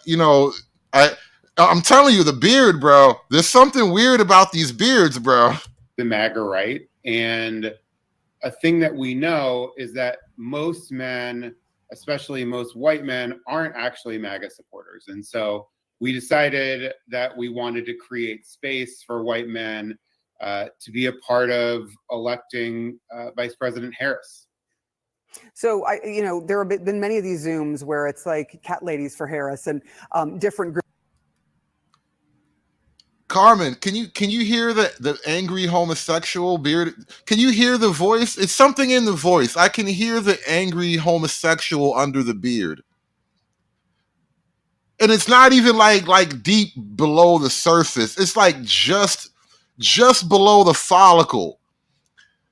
I'm telling you, the beard, bro, there's something weird about these beards, bro. The MAGA right. And a thing that we know is that most men, especially most white men, aren't actually MAGA supporters. And so we decided that we wanted to create space for white men to be a part of electing Vice President Harris. So, there have been many of these Zooms where it's like cat ladies for Harris and different groups. Carmen, can you hear the angry homosexual beard? Can you hear the voice? It's something in the voice. I can hear the angry homosexual under the beard. And it's not even like deep below the surface. It's like just below the follicle.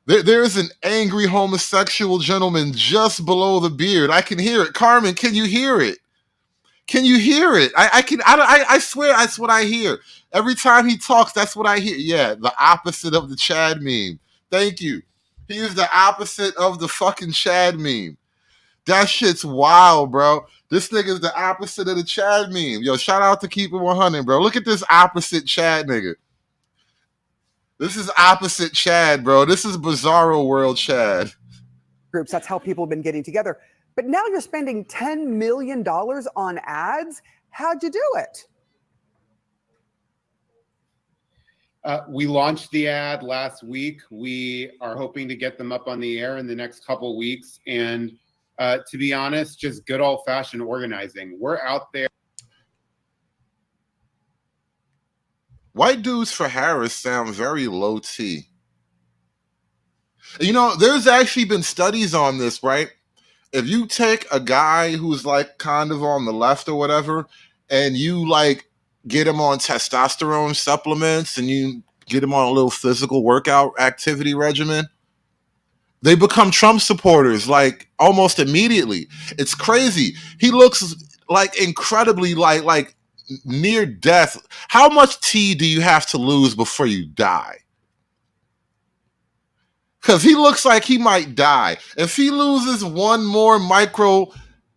There's an angry homosexual gentleman just below the beard. I can hear it. Carmen, can you hear it? Can you hear it? I swear that's what I hear. Every time he talks, that's what I hear. Yeah, the opposite of the Chad meme. Thank you. He is the opposite of the fucking Chad meme. That shit's wild, bro. This nigga's the opposite of the Chad meme. Yo, shout out to Keep It 100, bro. Look at this opposite Chad nigga. This is opposite Chad, bro. This is Bizarro World Chad. Groups, that's how people have been getting together. But now you're spending $10 million on ads. How'd you do it? We launched the ad last week. We are hoping to get them up on the air in the next couple weeks. And to be honest, just good old-fashioned organizing. We're out there. White Dudes for Harris sound very low T. There's actually been studies on this, right? If you take a guy who's like kind of on the left or whatever, and you like get him on testosterone supplements and you get him on a little physical workout activity regimen, they become Trump supporters like almost immediately. It's crazy. He looks like incredibly like near death. How much tea do you have to lose before you die? Because he looks like he might die. If he loses one more micro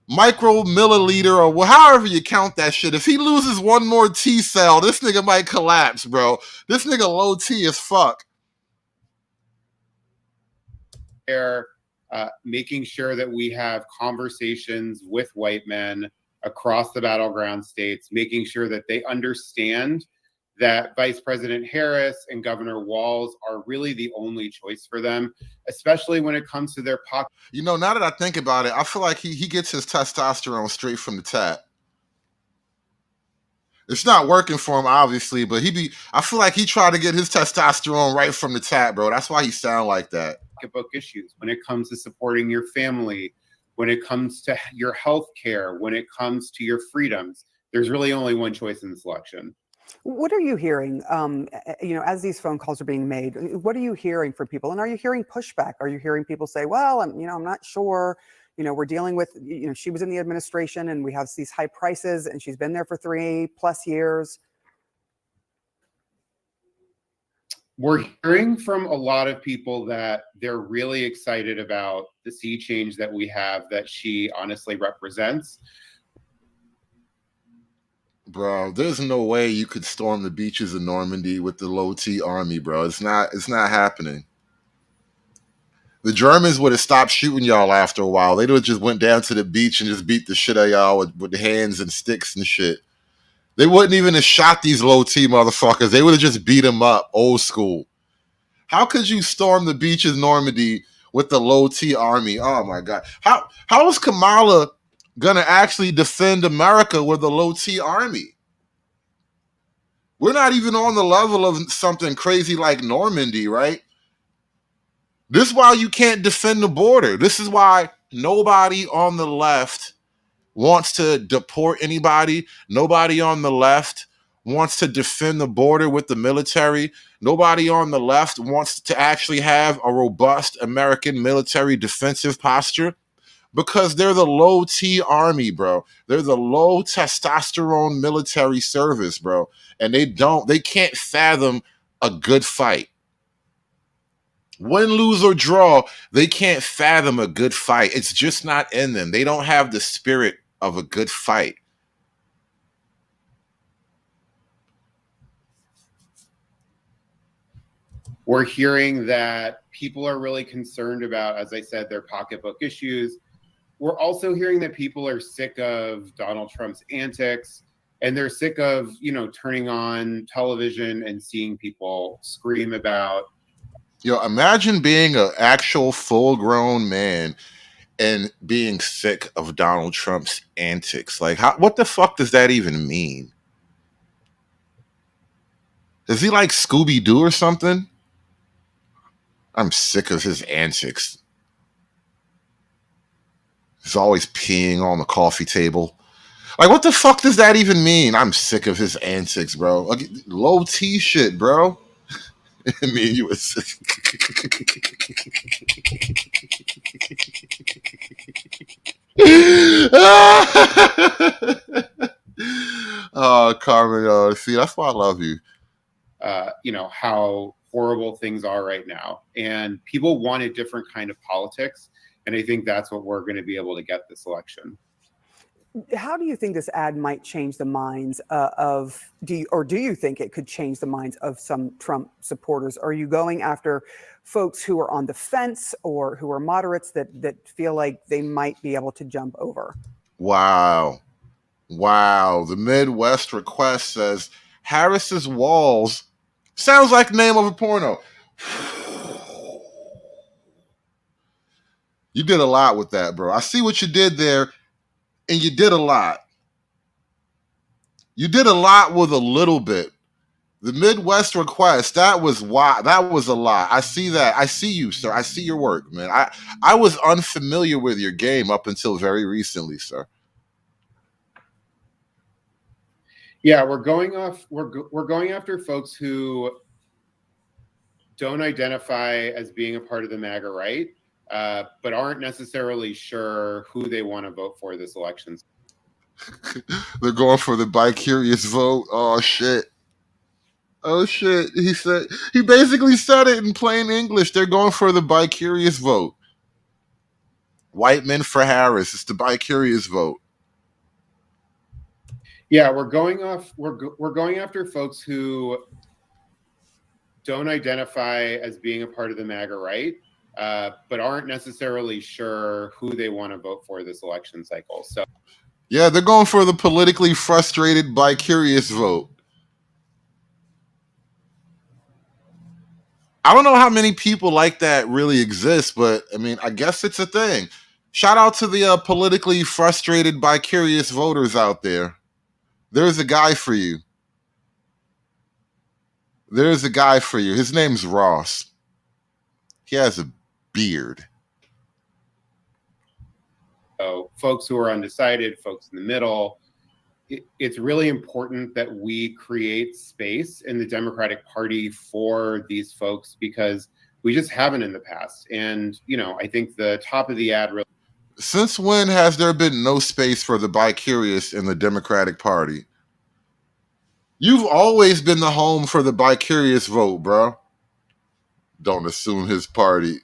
milliliter or however you count that shit, if he loses one more T cell, this nigga might collapse, bro. This nigga low T as fuck. They're making sure that we have conversations with white men across the battleground states, making sure that they understand that Vice President Harris and Governor Walz are really the only choice for them, especially when it comes to their pocket. You know, now that I think about it, I feel like he gets his testosterone straight from the tap. It's not working for him, obviously, but I feel like he tried to get his testosterone right from the tap, bro. That's why he sound like that. Pocketbook issues, when it comes to supporting your family, when it comes to your health care, when it comes to your freedoms, there's really only one choice in this election. What are you hearing, as these phone calls are being made? What are you hearing from people? And are you hearing pushback? Are you hearing people say, well, I'm not sure, we're dealing with, she was in the administration and we have these high prices and she's been there for 3+ years. We're hearing from a lot of people that they're really excited about the sea change that we have, that she honestly represents. Bro, there's no way you could storm the beaches of Normandy with the low T army, bro. It's not happening. The Germans would have stopped shooting y'all after a while. They'd have just went down to the beach and just beat the shit out of y'all with hands and sticks and shit. They wouldn't even have shot these low T motherfuckers. They would have just beat them up, old school. How could you storm the beaches of Normandy with the low T army? Oh my God. How is Kamala gonna actually defend America with a low T army? We're not even on the level of something crazy like Normandy, right? This is why you can't defend the border. This is why nobody on the left wants to deport anybody. Nobody on the left wants to defend the border with the military. Nobody on the left wants to actually have a robust American military defensive posture. Because they're the low T army, bro. They're the low testosterone military service, bro. And they can't fathom a good fight. Win, lose, or draw, they can't fathom a good fight. It's just not in them. They don't have the spirit of a good fight. We're hearing that people are really concerned about, as I said, their pocketbook issues. We're also hearing that people are sick of Donald Trump's antics, and they're sick of, turning on television and seeing people scream about. Yo, imagine being an actual full-grown man and being sick of Donald Trump's antics. Like, what the fuck does that even mean? Is he like Scooby-Doo or something? I'm sick of his antics. He's always peeing on the coffee table. Like, what the fuck does that even mean? I'm sick of his antics, bro. Like, low T shit, bro. Me and you were sick. Oh, Carmen, see, that's why I love you. How horrible things are right now. And people want a different kind of politics. And I think that's what we're going to be able to get this election. How do you think this ad might change the minds do you think it could change the minds of some Trump supporters? Are you going after folks who are on the fence or who are moderates that feel like they might be able to jump over? Wow. The Midwest request says Harris's walls sounds like the name of a porno. You did a lot with that, bro. I see what you did there. And you did a lot. You did a lot with a little bit. The Midwest request, that was a lot. I see that. I see you, sir. I see your work, man. I was unfamiliar with your game up until very recently, sir. Yeah, we're going after folks who don't identify as being a part of the MAGA right, but aren't necessarily sure who they want to vote for this election. They're going for the bi-curious vote. Oh shit. Oh shit. He basically said it in plain English. They're going for the bi-curious vote. White men for Harris. It's the bi-curious vote. Yeah, we're going after folks who don't identify as being a part of the MAGA right, but aren't necessarily sure who they want to vote for this election cycle. So yeah, they're going for the politically frustrated bi-curious vote. I don't know how many people like that really exist, but I mean, I guess it's a thing. Shout out to the politically frustrated bi-curious voters out there. There's a guy for you. There's a guy for you. His name's Ross. He has a beard. So folks who are undecided, folks in the middle, it's really important that we create space in the Democratic Party for these folks because we just haven't in the past. And, you know, I think the top of the ad really. Since when has there been no space for the bi-curious in the Democratic Party? You've always been the home for the bi-curious vote, bro. Don't assume his party.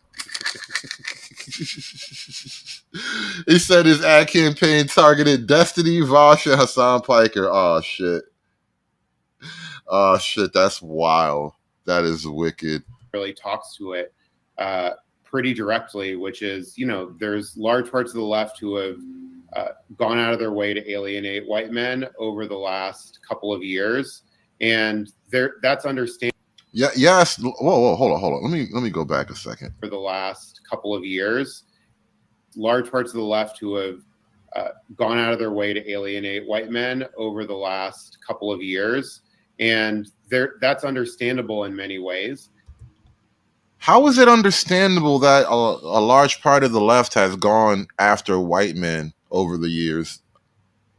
He said his ad campaign targeted Destiny, Vosh, and Hassan Piker. Oh, shit. Oh, shit. That's wild. That is wicked. Really talks to it pretty directly, which is, you know, there's large parts of the left who have gone out of their way to alienate white men over the last couple of years. And that's understandable. Yeah. Yes. Whoa. Hold on. Let me go back a second. For the last couple of years, large parts of the left who have gone out of their way to alienate white men over the last couple of years, and that's understandable in many ways. How is it understandable that a large part of the left has gone after white men over the years?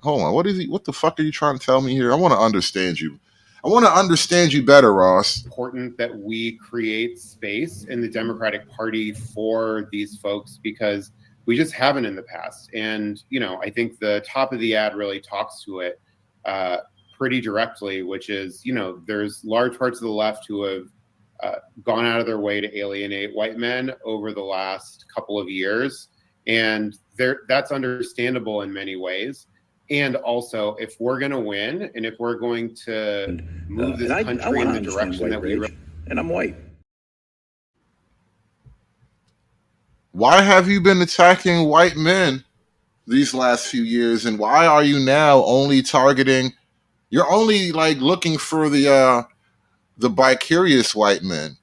Hold on. What the fuck are you trying to tell me here? I want to understand you. I want to understand you better, Ross. Important that we create space in the Democratic Party for these folks because we just haven't in the past. And, you know, I think the top of the ad really talks to it pretty directly, which is, you know, there's large parts of the left who have gone out of their way to alienate white men over the last couple of years. And that's understandable in many ways. And also, if we're going to win and if we're going to move this country in the direction that we... And I'm white. Why have you been attacking white men these last few years? And why are you now only targeting... You're only like looking for the bi-curious white men.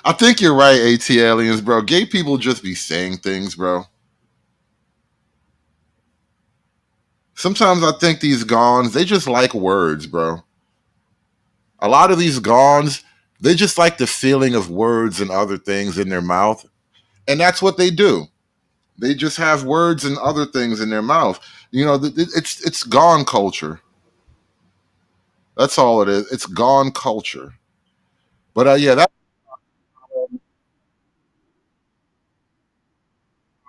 I think you're right, AT aliens, bro. Gay people just be saying things, bro. Sometimes I think these gons, they just like words, bro. A lot of these gons, they just like the feeling of words and other things in their mouth. And that's what they do. They just have words and other things in their mouth. You know, it's gone culture. That's all it is. It's gone culture. But yeah, that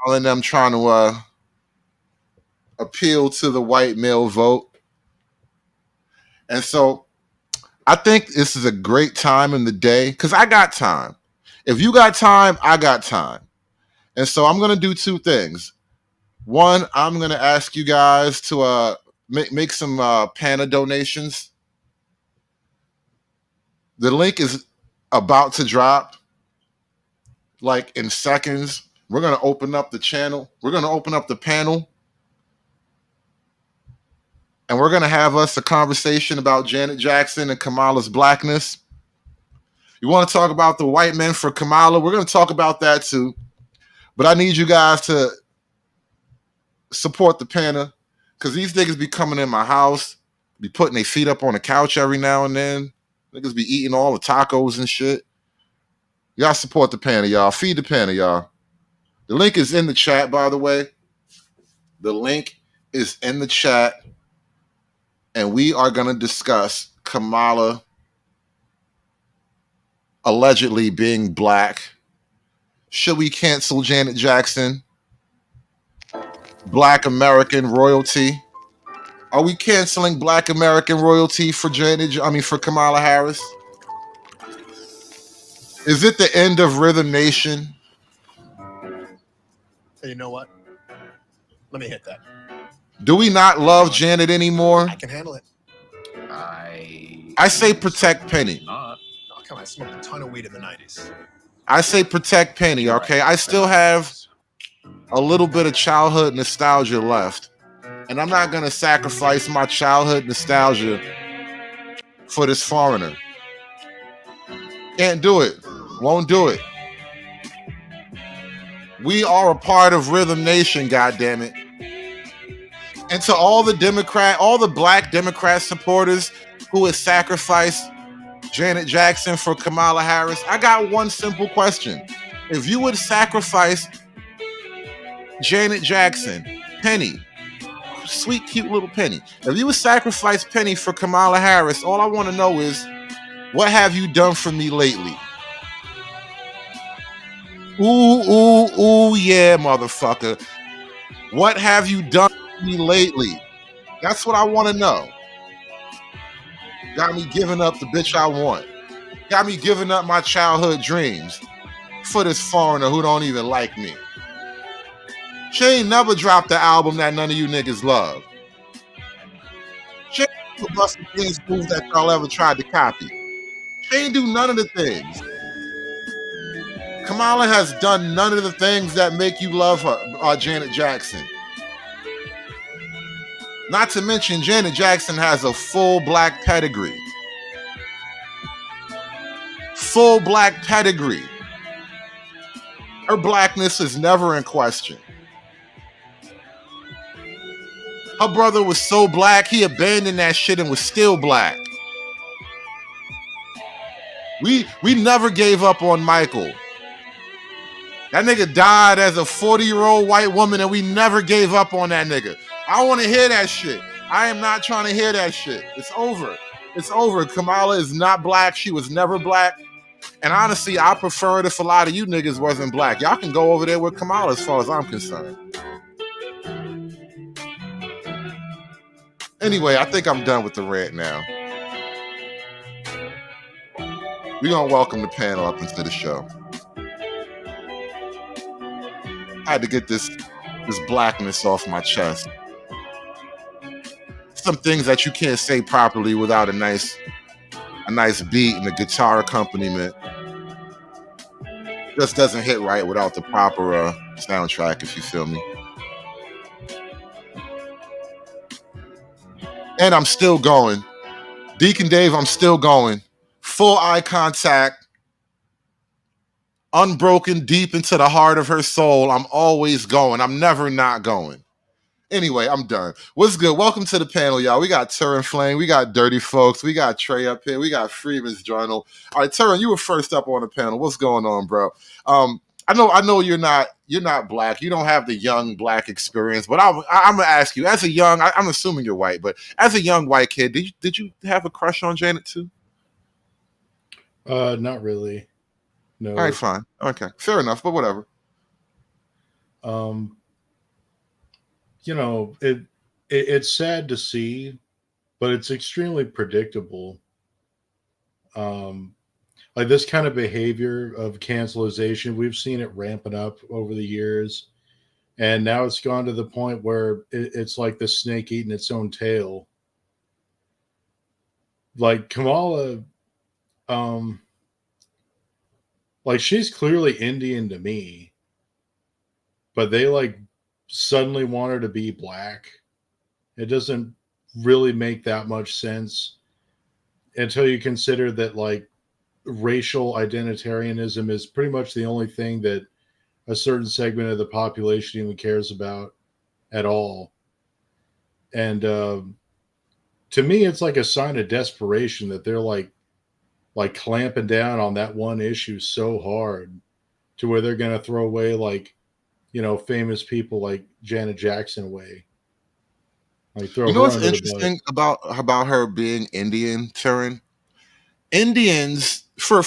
and them trying to appeal to the white male vote. And so I think this is a great time in the day because I got time. If you got time, I got time. And so I'm going to do two things. One, I'm going to ask you guys to make some PANA donations. The link is about to drop like in seconds. We're going to open up the channel. We're going to open up the panel. And we're going to have us a conversation about Janet Jackson and Kamala's blackness. You want to talk about the white men for Kamala? We're going to talk about that too. But I need you guys to support the PANA because these niggas be coming in my house, be putting their feet up on the couch every now and then. Niggas be eating all the tacos and shit. Y'all support the PANA, y'all. Feed the PANA, y'all. The link is in the chat, by the way. The link is in the chat. And we are going to discuss Kamala allegedly being black. Should we cancel Janet Jackson? Black American royalty? Are we canceling Black American royalty for for Kamala Harris? Is it the end of Rhythm Nation? Hey, you know what? Let me hit that. Do we not love Janet anymore? I can handle it. I say protect Penny. Oh, come on. I smoked a ton of weed in the 90s. I say protect Penny, okay? I still have a little bit of childhood nostalgia left. And I'm not going to sacrifice my childhood nostalgia for this foreigner. Can't do it. Won't do it. We are a part of Rhythm Nation, goddammit. And to all the Black Democrat supporters who has sacrificed Janet Jackson for Kamala Harris, I got one simple question. If you would sacrifice Janet Jackson, Penny, sweet, cute little Penny, if you would sacrifice Penny for Kamala Harris, all I want to know is, what have you done for me lately? Ooh, yeah, motherfucker. What have you done for me lately? That's what I want to know. Got me giving up the bitch I want. Got me giving up my childhood dreams for this foreigner who don't even like me. She ain't never dropped the album that none of you niggas love. She ain't the Busta Rhymes move that y'all ever tried to copy. She ain't do none of the things. Kamala has done none of the things that make you love her, Janet Jackson. Not to mention, Janet Jackson has a full Black pedigree. Full Black pedigree. Her Blackness is never in question. Her brother was so Black, he abandoned that shit and was still Black. We never gave up on Michael. That nigga died as a 40-year-old white woman and we never gave up on that nigga. I want to hear that shit. I am not trying to hear that shit. It's over. It's over. Kamala is not Black. She was never Black. And honestly, I prefer it if a lot of you niggas wasn't Black. Y'all can go over there with Kamala as far as I'm concerned. Anyway, I think I'm done with the rant now. We're going to welcome the panel up into the show. I had to get this Blackness off my chest. Some things that you can't say properly without a nice beat and a guitar accompaniment. Just doesn't hit right without the proper soundtrack, if you feel me. And I'm still going. Deacon Dave, I'm still going. Full eye contact. Unbroken deep into the heart of her soul. I'm always going. I'm never not going. Anyway, I'm done. What's good? Welcome to the panel, y'all. We got Turin Flame. We got Dirty Folks. We got Trey up here. We got Freeman's Journal. All right, Turin, you were first up on the panel. What's going on, bro? I know you're not Black. You don't have the young Black experience, but I'm gonna ask you, as a young, I'm assuming you're white, but as a young white kid, did you have a crush on Janet too? Not really. No. All right, fine. Okay, fair enough, but whatever. You know, it's sad to see, but it's extremely predictable. Like this kind of behavior of cancelization, we've seen it ramping up over the years, and now it's gone to the point where it's like the snake eating its own tail. Like Kamala, like she's clearly Indian to me, but they like suddenly want her to be Black. It doesn't really make that much sense until you consider that like racial identitarianism is pretty much the only thing that a certain segment of the population even cares about at all. And to me, it's like a sign of desperation that they're like clamping down on that one issue so hard to where they're going to throw away like, you know, famous people like Janet Jackson away. Like throw you know her what's under the interesting about her being Indian, Turin? Indians, for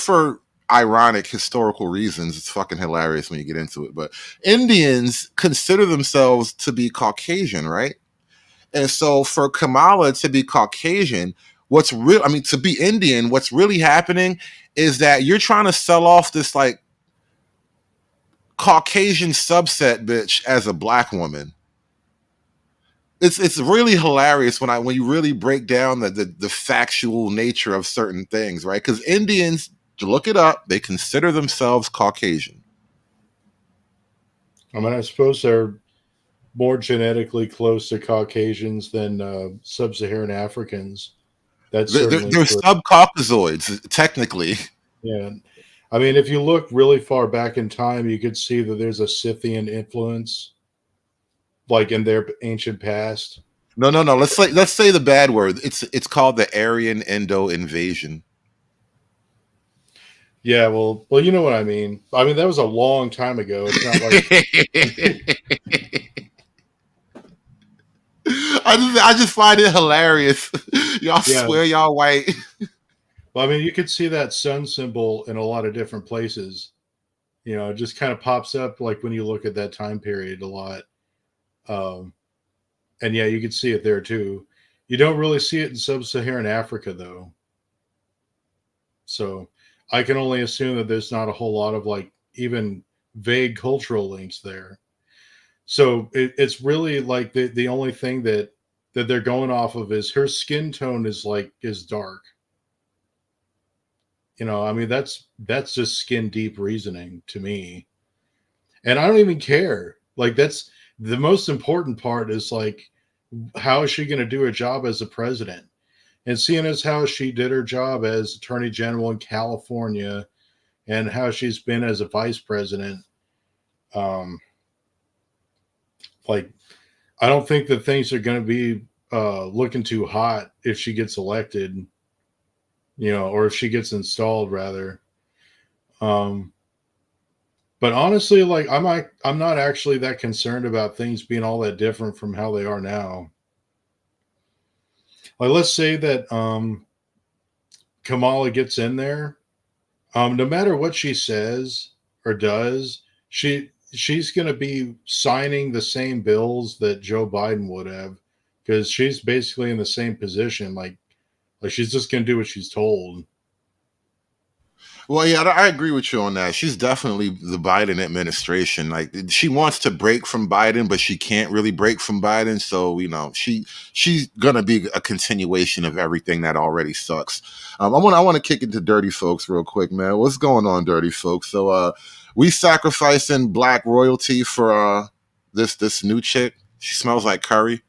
ironic historical reasons. It's fucking hilarious when you get into it. But Indians consider themselves to be Caucasian, right? And so for Kamala to be Caucasian, to be Indian, what's really happening is that you're trying to sell off this like Caucasian subset bitch as a black woman. It's really hilarious when you really break down the factual nature of certain things, right? Because Indians, to look it up, they consider themselves Caucasian. I mean, I suppose they're more genetically close to Caucasians than sub-Saharan Africans. That's They're certainly true. sub-Caucasoids, technically. Yeah. I mean, if you look really far back in time, you could see that there's a Scythian influence, like in their ancient past. No. Let's say the bad word. It's called the Aryan Indo invasion. Yeah, well, you know what I mean. I mean, that was a long time ago. It's not like I just find it hilarious. Y'all swear y'all white. Well, I mean, you could see that sun symbol in a lot of different places. You know, it just kind of pops up like when you look at that time period a lot. And yeah, you can see it there too. You don't really see it in sub-Saharan Africa though. So I can only assume that there's not a whole lot of like even vague cultural links there. So it's really like the only thing that they're going off of is her skin tone is dark. You know, I mean, that's just skin deep reasoning to me. And I don't even care. Like, that's the most important part is like, how is she going to do her job as a president? And seeing as how she did her job as Attorney General in California and how she's been as a vice president, like, I don't think that things are going to be looking too hot if she gets elected, you know, or if she gets installed rather. But honestly, like I'm not actually that concerned about things being all that different from how they are now. Like, let's say that Kamala gets in there. No matter what she says or does, she's going to be signing the same bills that Joe Biden would have, because she's basically in the same position. Like she's just going to do what she's told. Well, yeah, I agree with you on that. She's definitely the Biden administration. Like, she wants to break from Biden, but she can't really break from Biden. So, you know, she's gonna be a continuation of everything that already sucks. I want to kick it to Dirty Folks real quick, man. What's going on, Dirty Folks? So, we sacrificing black royalty for this new chick. She smells like curry.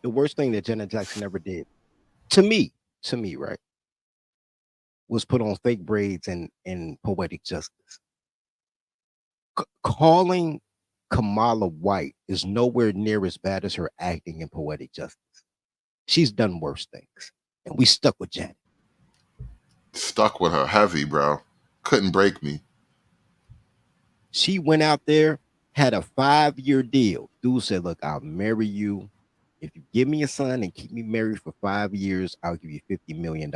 The worst thing that Janet Jackson ever did, to me, right, was put on fake braids and poetic justice. Calling Kamala white is nowhere near as bad as her acting in poetic justice. She's done worse things, and we stuck with Janet. Stuck with her heavy, bro. Couldn't break me. She went out there, had a 5-year deal. Dude said, look, I'll marry you. If you give me a son and keep me married for 5 years, I'll give you $50 million.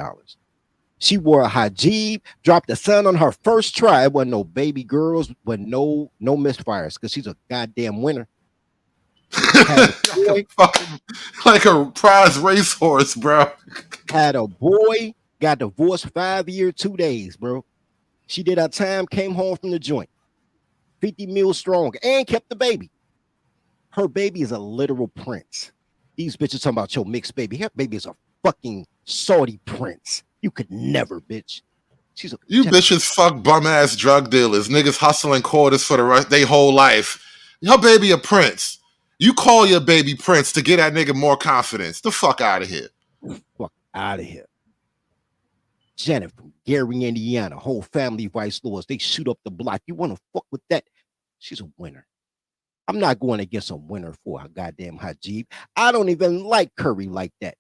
She wore a hijab, dropped a son on her first try. It wasn't no baby girls, but no misfires, because she's a goddamn winner. Like a prize racehorse, bro. Had a boy, got divorced 5 years, 2 days, bro. She did her time, came home from the joint. 50 mil strong, and kept the baby. Her baby is a literal prince. These bitches talking about your mixed baby. Her baby is a fucking Saudi prince. You could never, bitch. You bitches fuck bum ass drug dealers, niggas hustling quarters for the rest their whole life. Your baby a prince. You call your baby prince to get that nigga more confidence. The fuck out of here. Fuck out of here. Janet from Gary, Indiana, whole family vice lords. They shoot up the block. You want to fuck with that? She's a winner. I'm not going against a winner for a goddamn hijab. I don't even like curry like that.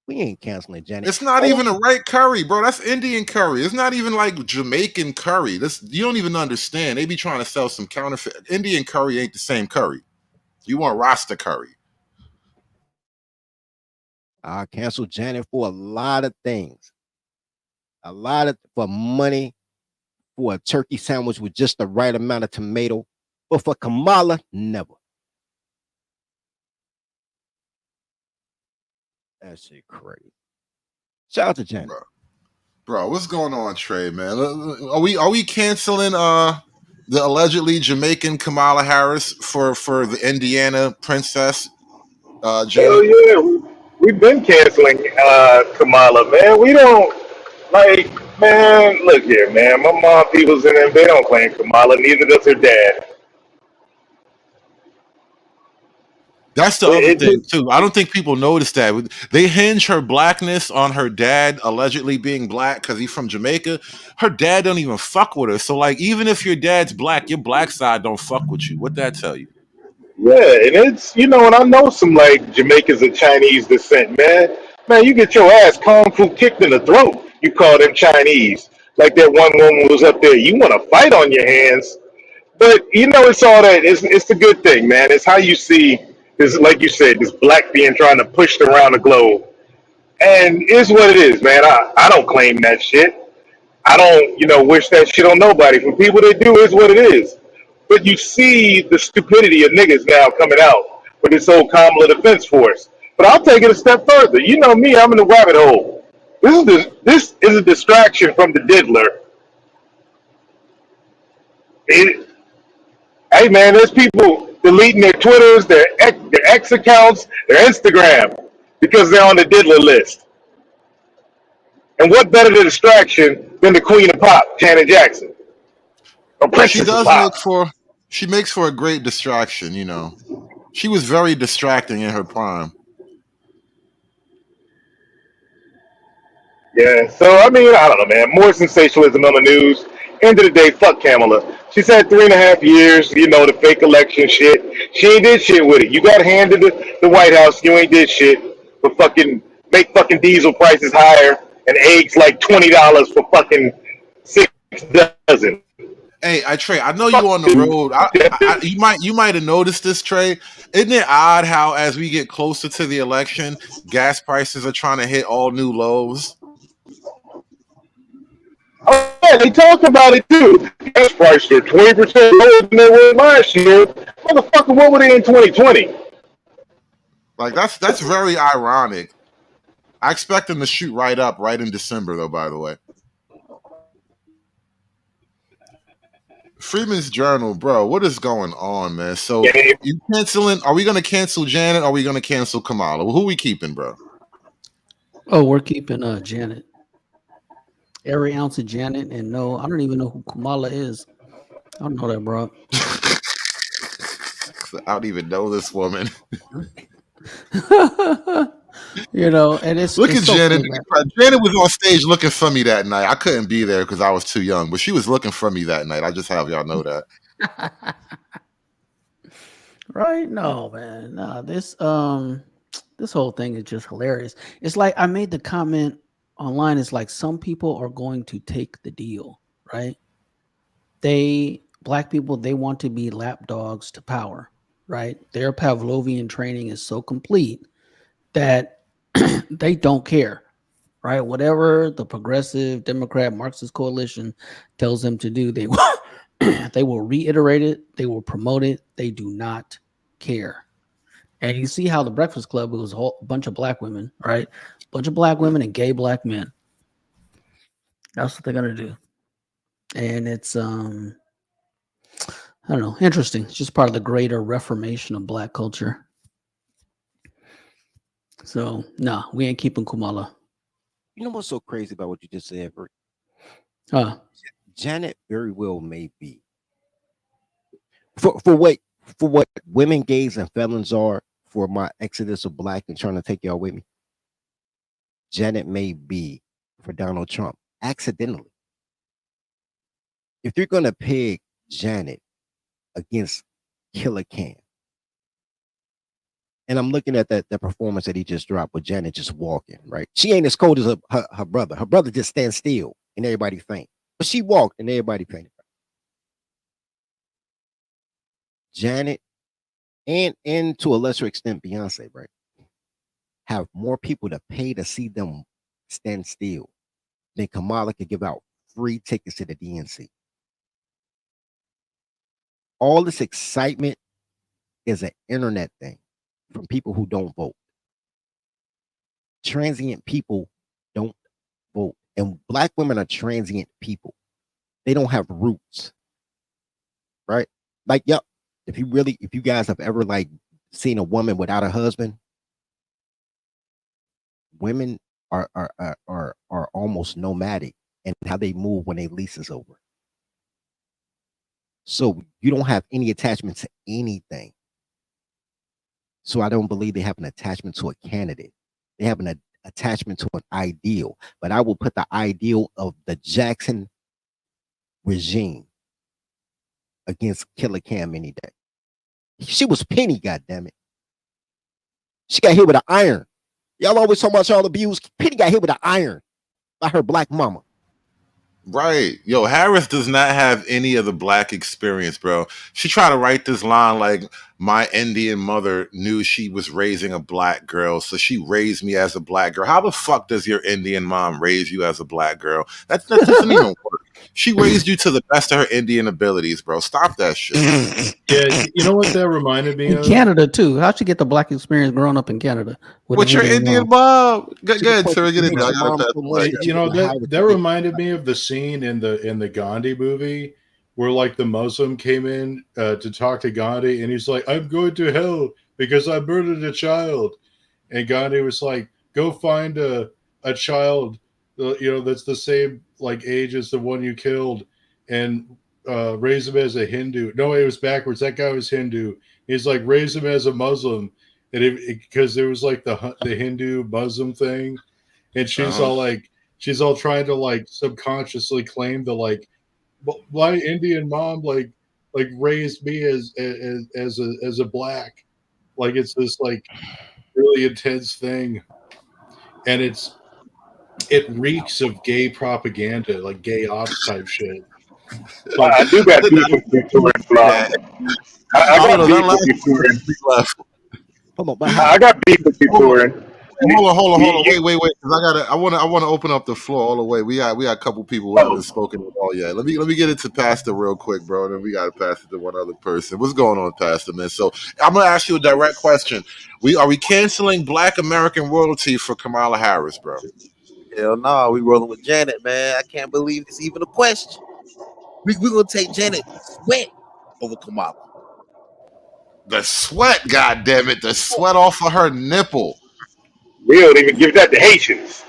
We ain't canceling Janet. It's not even a right curry, bro. That's Indian curry. It's not even like Jamaican curry. You don't even understand. They be trying to sell some counterfeit. Indian curry ain't the same curry. You want Rasta curry. I'll cancel Janet for a lot of things. For money, for a turkey sandwich with just the right amount of tomato. But for Kamala, never. That shit crazy. Shout out to Janet. Bro, what's going on, Trey, man? Are we canceling the allegedly Jamaican Kamala Harris for the Indiana princess? Hell Janet? yeah, we've been canceling Kamala, man. We don't like, man. Look here, man. My mom, people's in them. They don't claim Kamala. Neither does her dad. That's the other It thing just, too. I don't think people notice that they hinge her blackness on her dad allegedly being black because he's from Jamaica. Her dad don't even fuck with her. So like, even if your dad's black, your black side don't fuck with you. What that tell you? yeah, and it's and I know some like Jamaicans of Chinese descent, man. Man, you get your ass kung fu kicked in the throat. You call them Chinese. Like that one woman was up there. You want to fight on your hands. But it's all that. It's the good thing, man. It's how you see this, like you said, this black being trying to push around the globe, and it's what it is, man. I don't claim that shit. I don't, wish that shit on nobody. For people that do, it's what it is. But you see the stupidity of niggas now coming out with this whole Kamala Defense Force. But I'll take it a step further. You know me, I'm in the rabbit hole. This is a distraction from the diddler. It, Hey man, there's people deleting their Twitters, their X accounts, their Instagram because they're on the diddler list. And what better the distraction than the Queen of Pop, Janet Jackson, or She Princess of does Pop? she makes for a great distraction. She was very distracting in her prime. Yeah. So I mean, I don't know, man. More sensationalism on the news. End of the day, fuck Kamala. She's had 3.5 years. The fake election shit. She ain't did shit with it. You got handed the White House. You ain't did shit. But make fucking diesel prices higher and eggs like $20 for fucking 6 dozen. Hey, Trey, I know you on the road. You might have noticed this, Trey. Isn't it odd how as we get closer to the election, gas prices are trying to hit all new lows? Oh yeah, they talk about it too. Gas prices are 20% lower than they were last year. Motherfucker, what were they in 2020? Like that's very ironic. I expect them to shoot right up right in December, though. By the way, Freeman's Journal, bro. What is going on, man? So you canceling? Are we going to cancel Janet? Or are we going to cancel Kamala? Who we keeping, bro? Oh, we're keeping Janet. Every ounce of Janet, and no, I don't even know who Kamala is. I don't know that, bro. I don't even know this woman. And it's look at so Janet. funny, Janet was on stage looking for me that night. I couldn't be there because I was too young, but she was looking for me that night. I just have y'all know that. Right? No, man. No, this whole thing is just hilarious. It's like I made the comment online. It's like some people are going to take the deal, right? Black people, they want to be lapdogs to power, right? Their Pavlovian training is so complete that they don't care, right? Whatever the progressive Democrat Marxist coalition tells them to do, they will they will reiterate it, they will promote it, they do not care. And you see how the Breakfast Club was a bunch of black women, right? A bunch of black women and gay black men. That's what they're gonna do. And it's I don't know, interesting. It's just part of the greater reformation of black culture. So no, we ain't keeping Kamala. You know what's so crazy about what you just said, Bert? Janet very well may be. For what women, gays, and felons are for my exodus of black and trying to take y'all with me. Janet may be for Donald Trump accidentally. If you're gonna peg Janet against Killer Cam, and I'm looking at that performance that he just dropped with Janet just walking, right? She ain't as cold as her brother. Her brother just stands still and everybody faint. But she walked and everybody fainted. Janet and to a lesser extent Beyonce, right? have more people to pay to see them stand still than Kamala could give out free tickets to the DNC. All this excitement is an internet thing from people who don't vote. Transient people don't vote. And black women are transient people. They don't have roots. Right? Like, yep. If you guys have ever like seen a woman without a husband, women are almost nomadic in how they move when their lease is over. So you don't have any attachment to anything. So I don't believe they have an attachment to a candidate. They have an attachment to an ideal. But I will put the ideal of the Jackson regime against Killer Cam any day. She was Penny, goddammit. She got hit with an iron. Y'all always talk about child abuse. Penny got hit with an iron by her black mama. Right. Yo, Harris does not have any of the black experience, bro. She tried to write this line like, my Indian mother knew she was raising a black girl, so she raised me as a black girl. How the fuck does your Indian mom raise you as a black girl? That doesn't even work. She raised you to the best of her Indian abilities, bro. Stop that shit. Yeah, you know what that reminded me In of? Canada too. How'd you get the black experience growing up in Canada? What's your Indian mom? Good, sir. Get it done. You know that reminded me of the scene in the Gandhi movie where like the Muslim came in to talk to Gandhi, and he's like, "I'm going to hell because I murdered a child," and Gandhi was like, "Go find a child, that's the same like age as the one you killed, and raise him as a Hindu." No, it was backwards. That guy was Hindu. He's like, raise him as a Muslim, and because there was like the Hindu Muslim thing, and she's all trying to like subconsciously claim the like, my Indian mom like raised me as a black, like it's this like really intense thing, and it reeks of gay propaganda, like gay ops type shit. Like, I do got beef with Victorian Fly. I got beef with Victorian. I got beef with Victorian. Hold on. Wait. Cause I want to open up the floor all the way. We got a couple people who haven't spoken at all yet. Let me get it to Pastor real quick, bro. And then we got to pass it to one other person. What's going on, Pastor, man? So I'm gonna ask you a direct question. Are we canceling Black American royalty for Kamala Harris, bro? Hell no, we rolling with Janet, man. I can't believe it's even a question. We're gonna take Janet Sweat over Kamala. The sweat, goddammit, the sweat off of her nipple. We don't even give that to Haitians.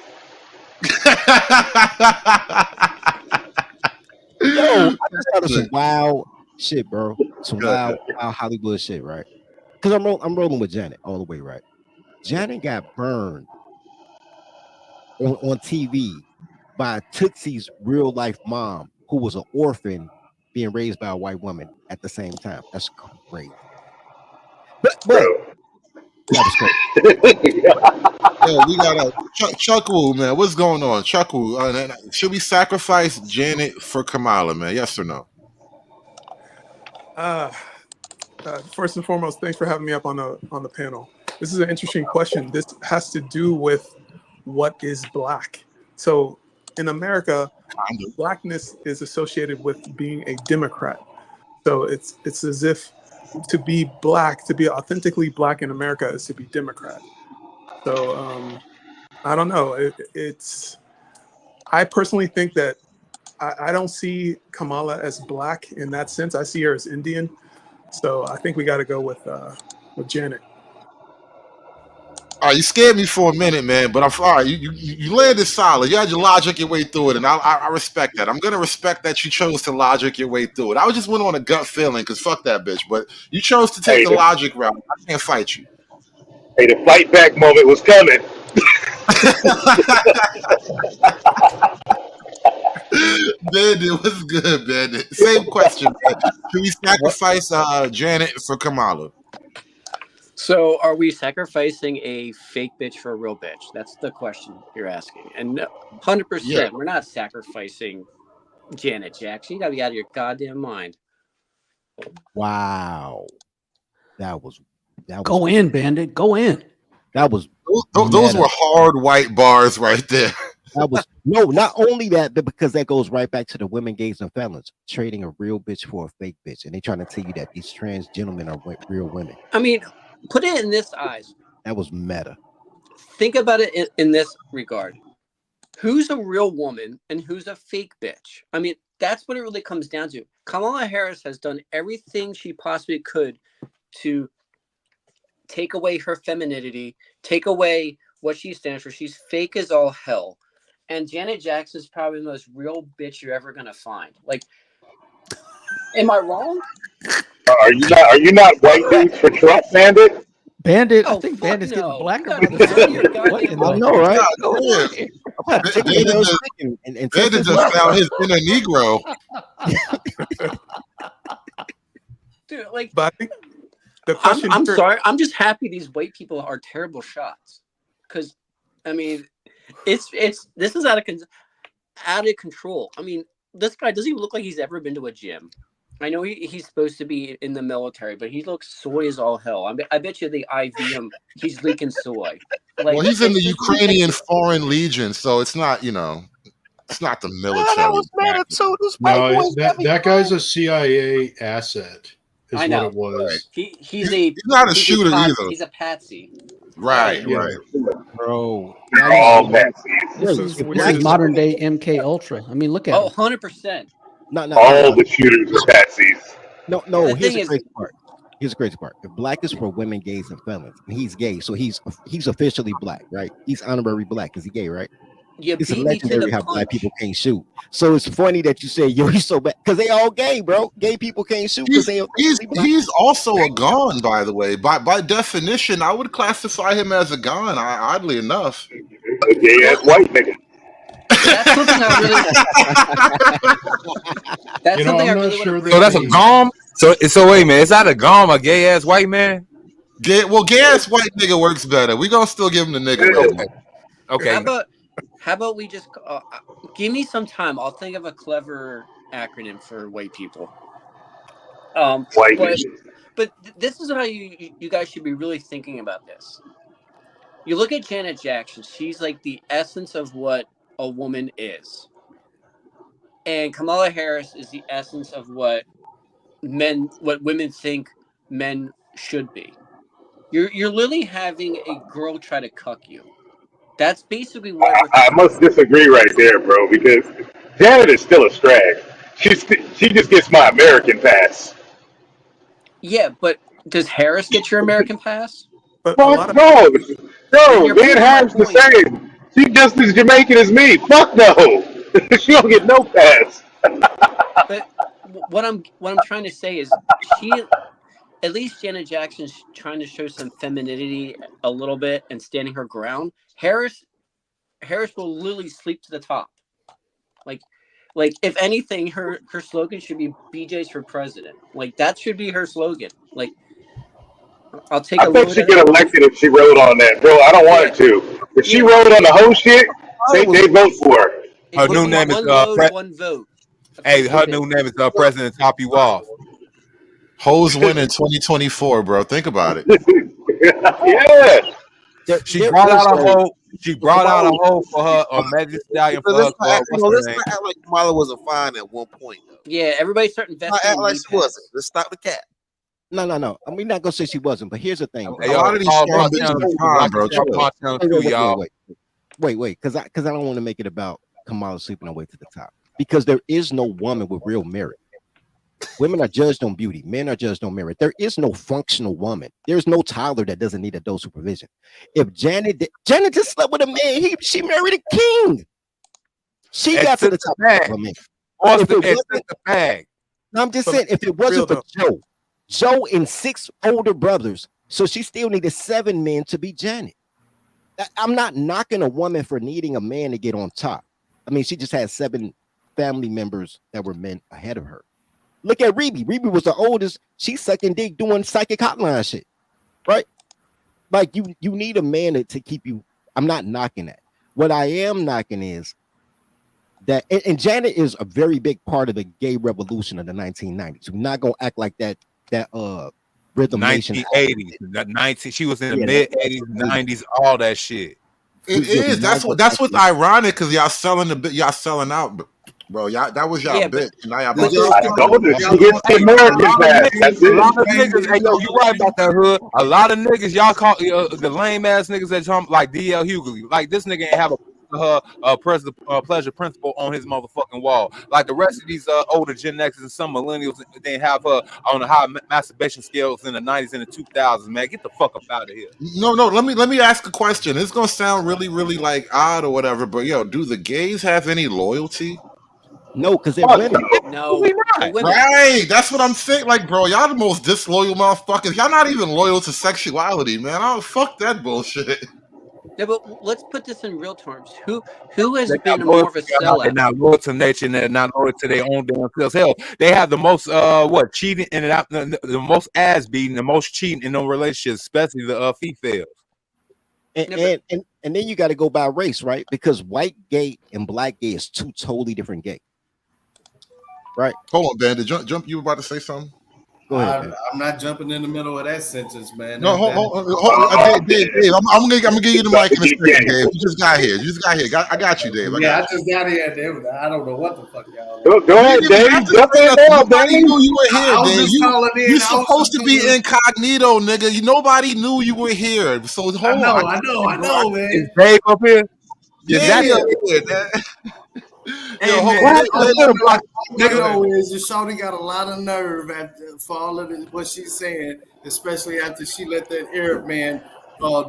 Yo, I just thought of some wild shit, bro. Some wild Hollywood shit, right? Because I'm rolling with Janet all the way, right? Janet got burned on TV by Tootsie's real life mom, who was an orphan being raised by a white woman at the same time. That's crazy. But that was crazy. Yo, we got a Chuckle, man. What's going on, Chuckle? Should we sacrifice Janet for Kamala, man? Yes or no? First and foremost, thanks for having me up on the panel. This is an interesting question. This has to do with what is black. So in America, blackness is associated with being a Democrat. So it's as if to be black, to be authentically black in America is to be Democrat. So I don't know. I personally think that I don't see Kamala as black in that sense. I see her as Indian. So I think we got to go with Janet. All right, you scared me for a minute, man, but I'm all right. You landed solid. You had your logic your way through it, and I respect that. I'm gonna respect that you chose to logic your way through it. I was just went on a gut feeling because fuck that bitch, but you chose to take the logic route. I can't fight you. Hey, the fight back moment was coming. Bandit, what's good, Bandit? Same question, man. Should we sacrifice Janet for Kamala? So are we sacrificing a fake bitch for a real bitch? That's the question you're asking. And 100%, we're not sacrificing Janet Jackson. You gotta be out of your goddamn mind. Wow. That was go in, Bandit. Go in. That was Those meta. were hard white bars right there. That was no, not only that, but because that goes right back to the women, gays, and felons trading a real bitch for a fake bitch, and they trying to tell you that these trans gentlemen are real women. I mean, put it in this eyes. That was meta. Think about it in this regard. Who's a real woman and who's a fake bitch? I mean, that's what it really comes down to. Kamala Harris has done everything she possibly could to take away her femininity, take away what she stands for. She's fake as all hell. And Janet Jackson's probably the most real bitch you're ever gonna find. Like, am I wrong? Are you not white dudes for Trump, Bandit? Bandit, I Oh, think fuck Bandit's getting no. blacker You by got the out of your second. goddamn I mind. know, right? Go ahead. I'm about to take Bandit a just, and test Bandit this just out. found his inner Negro. Dude, like, But I think the question I'm here- sorry. I'm just happy these white people are terrible shots. Because, I mean, this is out of control. I mean, this guy doesn't even look like he's ever been to a gym. I know he's supposed to be in the military, but he looks soy as all hell. I bet you they IV him. He's leaking soy. Like, Well, he's in the it's just Ukrainian ridiculous. Foreign Legion, so it's not, it's not the military. that was meta too. This white No, boy's that guy's a CIA asset. Is I know. what it was. He's not a shooter either. He's a patsy. Right, Yeah. right. Bro. All patsies. This is modern day MK Ultra. I mean, look at Oh, him. 100%. All the shooters are patsies. No, The here's thing the is- crazy part. Here's the crazy part. If black is for women, gays, and felons, and he's gay, so he's officially black, right? He's honorary black because he's gay, right? You It's beat me to legendary the how black punch. people can't shoot. So it's funny that you say, yo, he's so bad because they all gay, bro. Gay people can't shoot because they He's also a Gon, by the way. By definition, I would classify him as a Gon, oddly enough. A gay ass white nigga. That's something I really. That's You know, something I'm I not really sure want that So that's a they- gom. So wait a minute. Is that a gom, a gay ass white man? Gay ass white nigga works better. We gonna still give him the nigga. Okay. Okay. How about we just give me some time? I'll think of a clever acronym for white people. White but this is how you guys should be really thinking about this. You look at Janet Jackson; she's like the essence of what a woman is, and Kamala Harris is the essence of what women think men should be. You're literally having a girl try to cuck you. That's basically what I must disagree right there, bro, because Janet is still a strag. She just gets my American pass. Yeah, but does Harris get your American pass? Fuck no, man, Harris the same. She just as Jamaican as me. Fuck no, she don't get no pass. But what I'm trying to say is at least Janet Jackson's trying to show some femininity a little bit and standing her ground. Harris will literally sleep to the top. Like if anything, her slogan should be BJ's for president. Like that should be her slogan. Like I'll take I a think load she at get elected if she wrote on that, bro. I don't want her to. If she wrote on the whole shit, they vote for her. Her new name is one vote. Hey, her new name is President Top You Off. Hoes win in 2024, bro. Think about it. Yeah. She brought out a hoe. She brought out a hoe for her Megan Stallion for her. Let's not act like Kamala wasn't fine at one point, though. Yeah, everybody start investing. Not act in like knee she pads. wasn't. Let's stop the cap. No. I'm not gonna say she wasn't, but here's the thing. Hey, yo, Wait, because I don't want to make it about Kamala sleeping her way to the top. Because there is no woman with real merit. Women are judged on beauty. Men are judged on merit. There is no functional woman. There's no toddler that doesn't need adult supervision. If Janet just slept with a man, she married a king. She got to the top of a man. If it wasn't the bag. I'm just saying, if it wasn't for Joe and 6 older brothers, so she still needed 7 men to be Janet. I'm not knocking a woman for needing a man to get on top. I mean, she just had 7 family members that were men ahead of her. Look at Rebe. Rebe was the oldest. She's sucking dick doing psychic hotline shit, right? Like you need a man to keep you. I'm not knocking that. What I am knocking is that, and Janet is a very big part of the gay revolution of the 1990s. We're not gonna act like that Rhythm Nation. 1980s, that 19. She was in the Yeah, mid 80s, 90s, all that shit. It is. That's what's ironic because y'all selling out, bro. Y'all that was y'all Yeah, bitch. And now y'all but about I told her she gets Hey, America's ass. That's a lot of it. niggas. Hey, yo, you right about that hood. A lot of niggas, y'all call the lame ass niggas that talk like DL Hughley. Like this nigga ain't have a pleasure principle on his motherfucking wall. Like the rest of these older Gen X's and some millennials, they have her on the high masturbation scales in the 90s and the 2000s. Man, get the fuck up out of here. No. Let me ask a question. It's gonna sound really, really like odd or whatever, but yo, do the gays have any loyalty? No, because they're women. No, they're women. Right. That's what I'm saying. Like, bro, y'all the most disloyal motherfuckers. Y'all not even loyal to sexuality, man. Oh, fuck that bullshit. Yeah, but let's put this in real terms. Who has They're been not more loyal of a to God. They're sellout? not loyal to nature. And they're not loyal to their own damn selves. Hell, they have the most cheating and the most ass beating, the most cheating in no relationships, especially the females. And then you got to go by race, right? Because white gay and black gay is two totally different gay. Right. Hold on, Bandit. Jump. You were about to say something? Go ahead. I'm not jumping in the middle of that sentence, man. No, hold on. Dave, I'm gonna give you the mic in a second, Dave. You just got here. I got you, Dave. I just got here. I don't know what the fuck y'all. Go ahead, Dave. Jump in now, Nobody knew you were here, I was Dave. just calling in. You're supposed to be incognito, nigga. Nobody knew you were here. So hold on. I know, man. Is Dave up here? Yeah, Is What I know is that Shawty got a lot of nerve for all of what she's saying, especially after she let that Arab man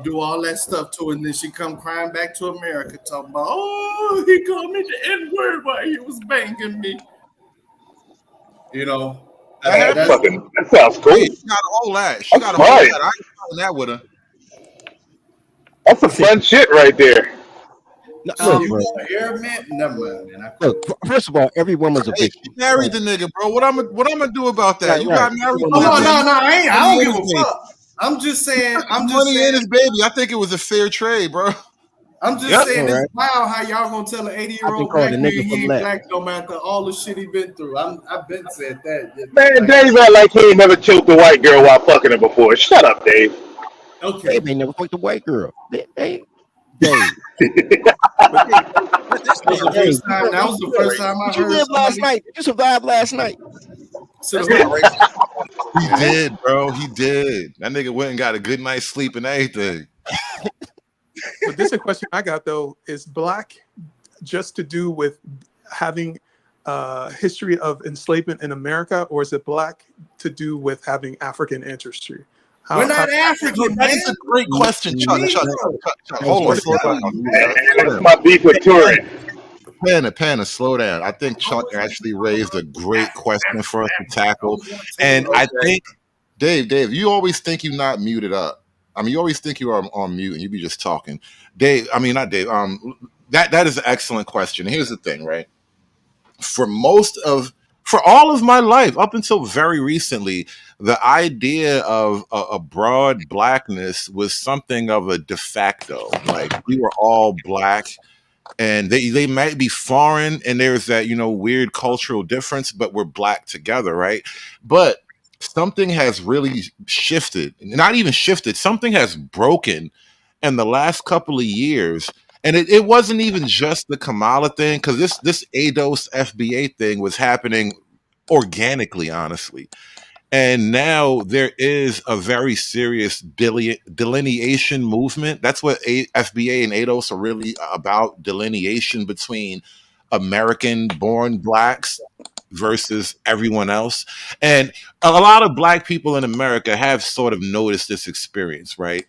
do all that stuff to her, and then she come crying back to America talking about, oh, he called me the N-word while he was banging me. You know. That sounds cool. Hey, she got all that. She got all right. that. I ain't talking that with her. That's some fun shit right there. Look, bro. Arab man? Never mind, man. Look, first of all, every woman's a Hey, victim. she married the nigga, bro. What I'm gonna do about that? Right, You right. got married. Oh, no, I don't give a fuck. I'm just saying. Money in his baby. I think it was a fair trade, bro. I'm just saying, All it's wild how y'all gonna tell an 80-year-old called black a man nigga he for ain't less. black no matter all the shit he been through. I've been said that. Man, Dave act like he ain't never choked a white girl while fucking her before. Shut up, Dave. Okay. They never fucked a white girl. Dave. That was the first time I Did you heard live last somebody. night? Did you survive last night? That's not racist. He did, bro. He did. That nigga went and got a good night's sleep and everything. But this is a question I got though: is black just to do with having history of enslavement in America, or is it black to do with having African ancestry? We're not African, That man. is a great question, Chuck. Hold on, slow down. That's my beef with Turin. Panda, slow down. I think Chuck actually raised a great question for us to tackle. And I think, Dave, you always think you're not muted up. I mean, you always think you are on mute and you be just talking. Dave, I mean, not Dave. That is an excellent question. Here's the thing, right? For all of my life, up until very recently, the idea of a broad blackness was something of a de facto. Like, we were all black. And they might be foreign, and there's that, weird cultural difference, but we're black together, right? But something has really shifted. Not even shifted, something has broken in the last couple of years. And it wasn't even just the Kamala thing, because this ADOS FBA thing was happening organically, honestly. And now there is a very serious delineation movement. That's what FBA and ADOS are really about, delineation between American-born blacks versus everyone else. And a lot of black people in America have sort of noticed this experience, right?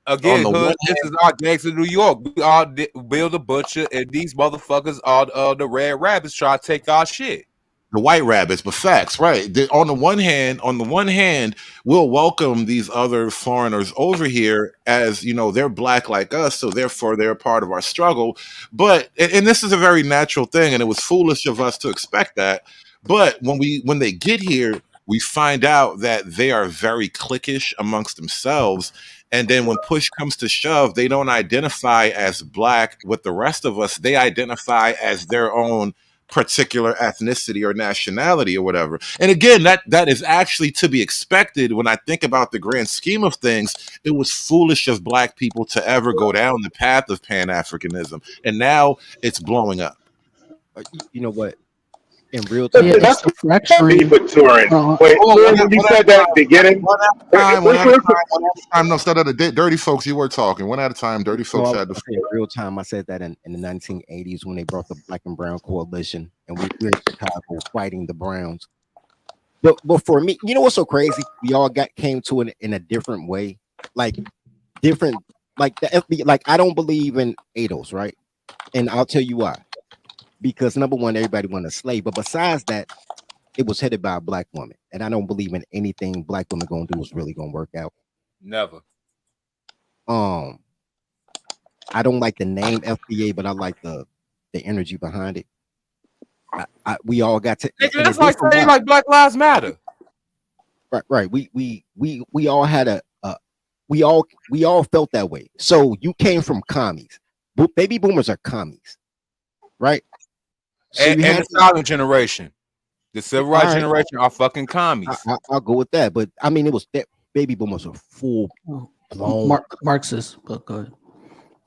Again, hood, this is our gangs in New York. We are Bill the Butcher, and these motherfuckers are the Red Rabbits trying to take our shit. The white rabbits, but facts, right? On the one hand, we'll welcome these other foreigners over here as, they're black like us, so therefore they're a part of our struggle. But, and this is a very natural thing, and it was foolish of us to expect that. But when they get here, we find out that they are very cliquish amongst themselves. And then when push comes to shove, they don't identify as black with the rest of us. They identify as their own particular ethnicity or nationality or whatever. And again, that is actually to be expected. When I think about the grand scheme of things, it was foolish of black people to ever go down the path of Pan-Africanism, and now it's blowing up. You know what? In real time, That's beef with touring. Wait, when you said that at the beginning, one at a time. No, instead of the dirty folks, you were talking one at a time. Dirty folks had the in real time. I said that in the 1980s when they brought the Black and Brown Coalition, and we're in Chicago fighting the Browns. But for me, you know what's so crazy? We all came to it in a different way, like different, like the FBI. Like I don't believe in ADOS, right? And I'll tell you why. Because number one, everybody wanted a slave, but besides that, it was headed by a black woman, and I don't believe in anything black women gonna do is really gonna work out. Never. I don't like the name FBA, but I like the energy behind it. We all got to. Nigga, that's like saying like Black Lives Matter. Right. We all had we all felt that way. So you came from commies. Baby boomers are commies, right? So and the silent generation, the civil rights generation are fucking commies. I'll go with that, but I mean, it was that baby boomers are full blown Marxist, but go ahead.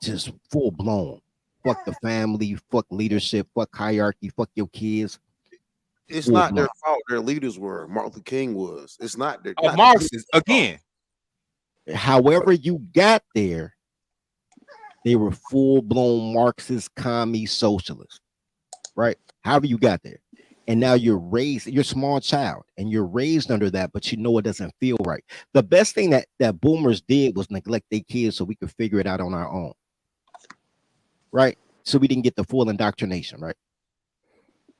Just full blown. Fuck the family, fuck leadership, fuck hierarchy, fuck your kids. It's not their fault. Their leaders were. Martin Luther King was. It's not their. Marxists again. However you got there, they were full blown Marxist, commie, socialists. Right? However you got there. And now you're a small child and you're raised under that, but you know it doesn't feel right. The best thing that boomers did was neglect their kids so we could figure it out on our own. Right? So we didn't get the full indoctrination, right?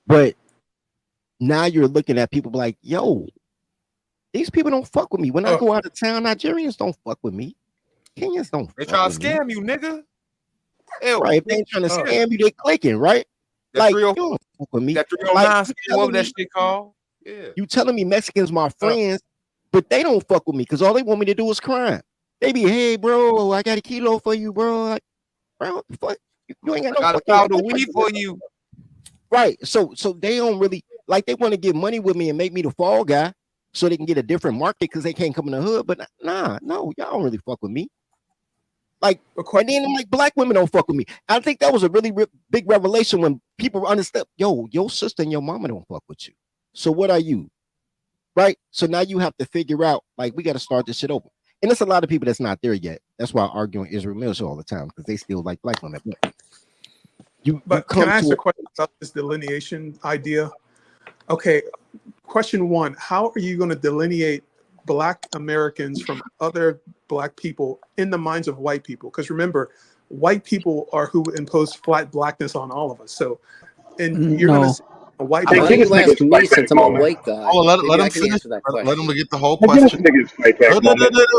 But now you're looking at people like, yo, these people don't fuck with me. When I go out of town, Nigerians don't fuck with me. Kenyans don't. They try to scam you, nigga. Ew. Right? If they ain't trying to scam you, they clicking, right? Like, you don't fuck with me. That 309 scam, what that shit called? Yeah. You telling me Mexicans my friends, but they don't fuck with me because all they want me to do is crime. They be, hey, bro, I got a kilo for you, bro. Like, bro, what the fuck? You ain't got no fucking the weed for you. Right. So they don't really like they want to get money with me and make me the fall guy so they can get a different market because they can't come in the hood. But no, y'all don't really fuck with me. Like, and then like black women don't fuck with me. I think that was a really big revelation when people understood, yo, your sister and your mama don't fuck with you. So what are you? Right? So now you have to figure out, like, we got to start this shit over. And there's a lot of people that's not there yet. That's why I argue in Israel Mills all the time, because they still like black women. But can I ask a question about this delineation idea? Okay, question one, how are you going to delineate Black Americans from other Black people in the minds of white people? Because remember, white people are who impose flat blackness on all of us. So, and you're going to say a white Why don't you ask me since I'm a white guy? Oh, let him finish. Let him get the whole question.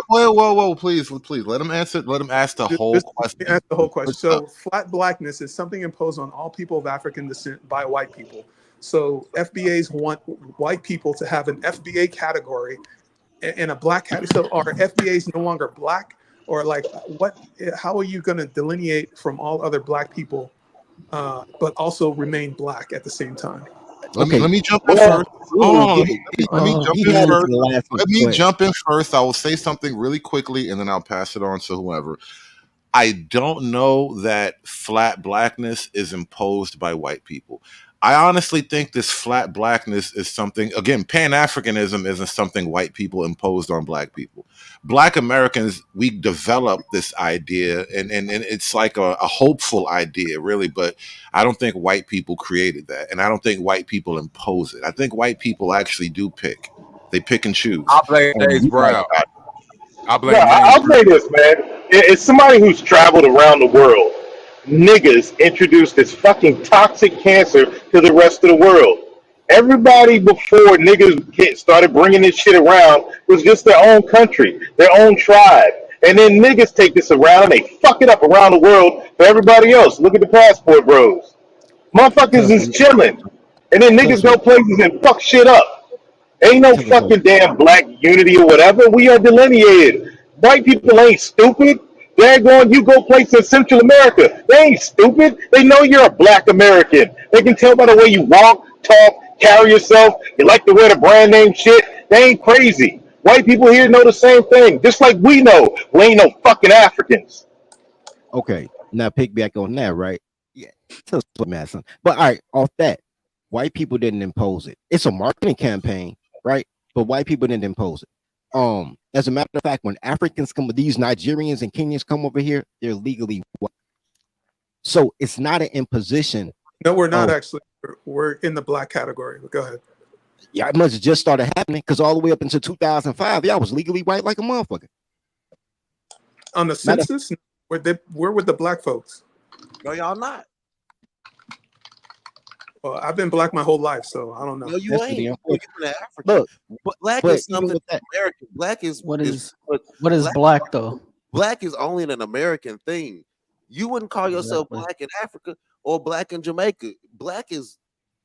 Whoa, please. Let him answer. Let him ask the whole question. Ask the whole question. So, flat blackness is something imposed on all people of African descent by white people. So, FBAs want white people to have an FBA category and a black category. So, are FBAs no longer black, or like what? How are you going to delineate from all other black people, but also remain black at the same time? Let me jump in first. Hold on. Let me jump in first. I will say something really quickly, and then I'll pass it on to whoever. I don't know that flat blackness is imposed by white people. I honestly think this flat blackness is something, again, Pan-Africanism isn't something white people imposed on black people. Black Americans, we developed this idea, and it's like a hopeful idea, really, but I don't think white people created that, and I don't think white people impose it. I think white people actually do pick. They pick and choose. I blame Dave Brown. I'll say this, man. It's somebody who's traveled around the world. Niggas introduced this fucking toxic cancer to the rest of the world. Everybody before niggas started bringing this shit around was just their own country, their own tribe. And then niggas take this around and they fuck it up around the world for everybody else. Look at the passport bros. Motherfuckers is chilling. And then niggas go places and fuck shit up. Ain't no fucking damn black unity or whatever. We are delineated. White people ain't stupid. Daggone, you go places in Central America. They ain't stupid. They know you're a black American. They can tell by the way you walk, talk, carry yourself. You like to wear the brand name shit. They ain't crazy. White people here know the same thing, just like we know. We ain't no fucking Africans. Okay, now pick back on that, right? Yeah, so son. But all right, off that, white people didn't impose it. It's a marketing campaign, right? But white people didn't impose it. As a matter of fact, when Africans come, these Nigerians and Kenyans come over here, they're legally white. So it's not an imposition. No, we're not actually. We're in the black category. But go ahead. Yeah, it must have just started happening because all the way up until 2005, y'all was legally white like a motherfucker. On the census, we're with the black folks. No, y'all not. Well, I've been black my whole life, so I don't know. No, you ain't. You're from Africa. Look, but black but is something American. Black is what is black though? Black is only an American thing. You wouldn't call yourself black in Africa or black in Jamaica. Black is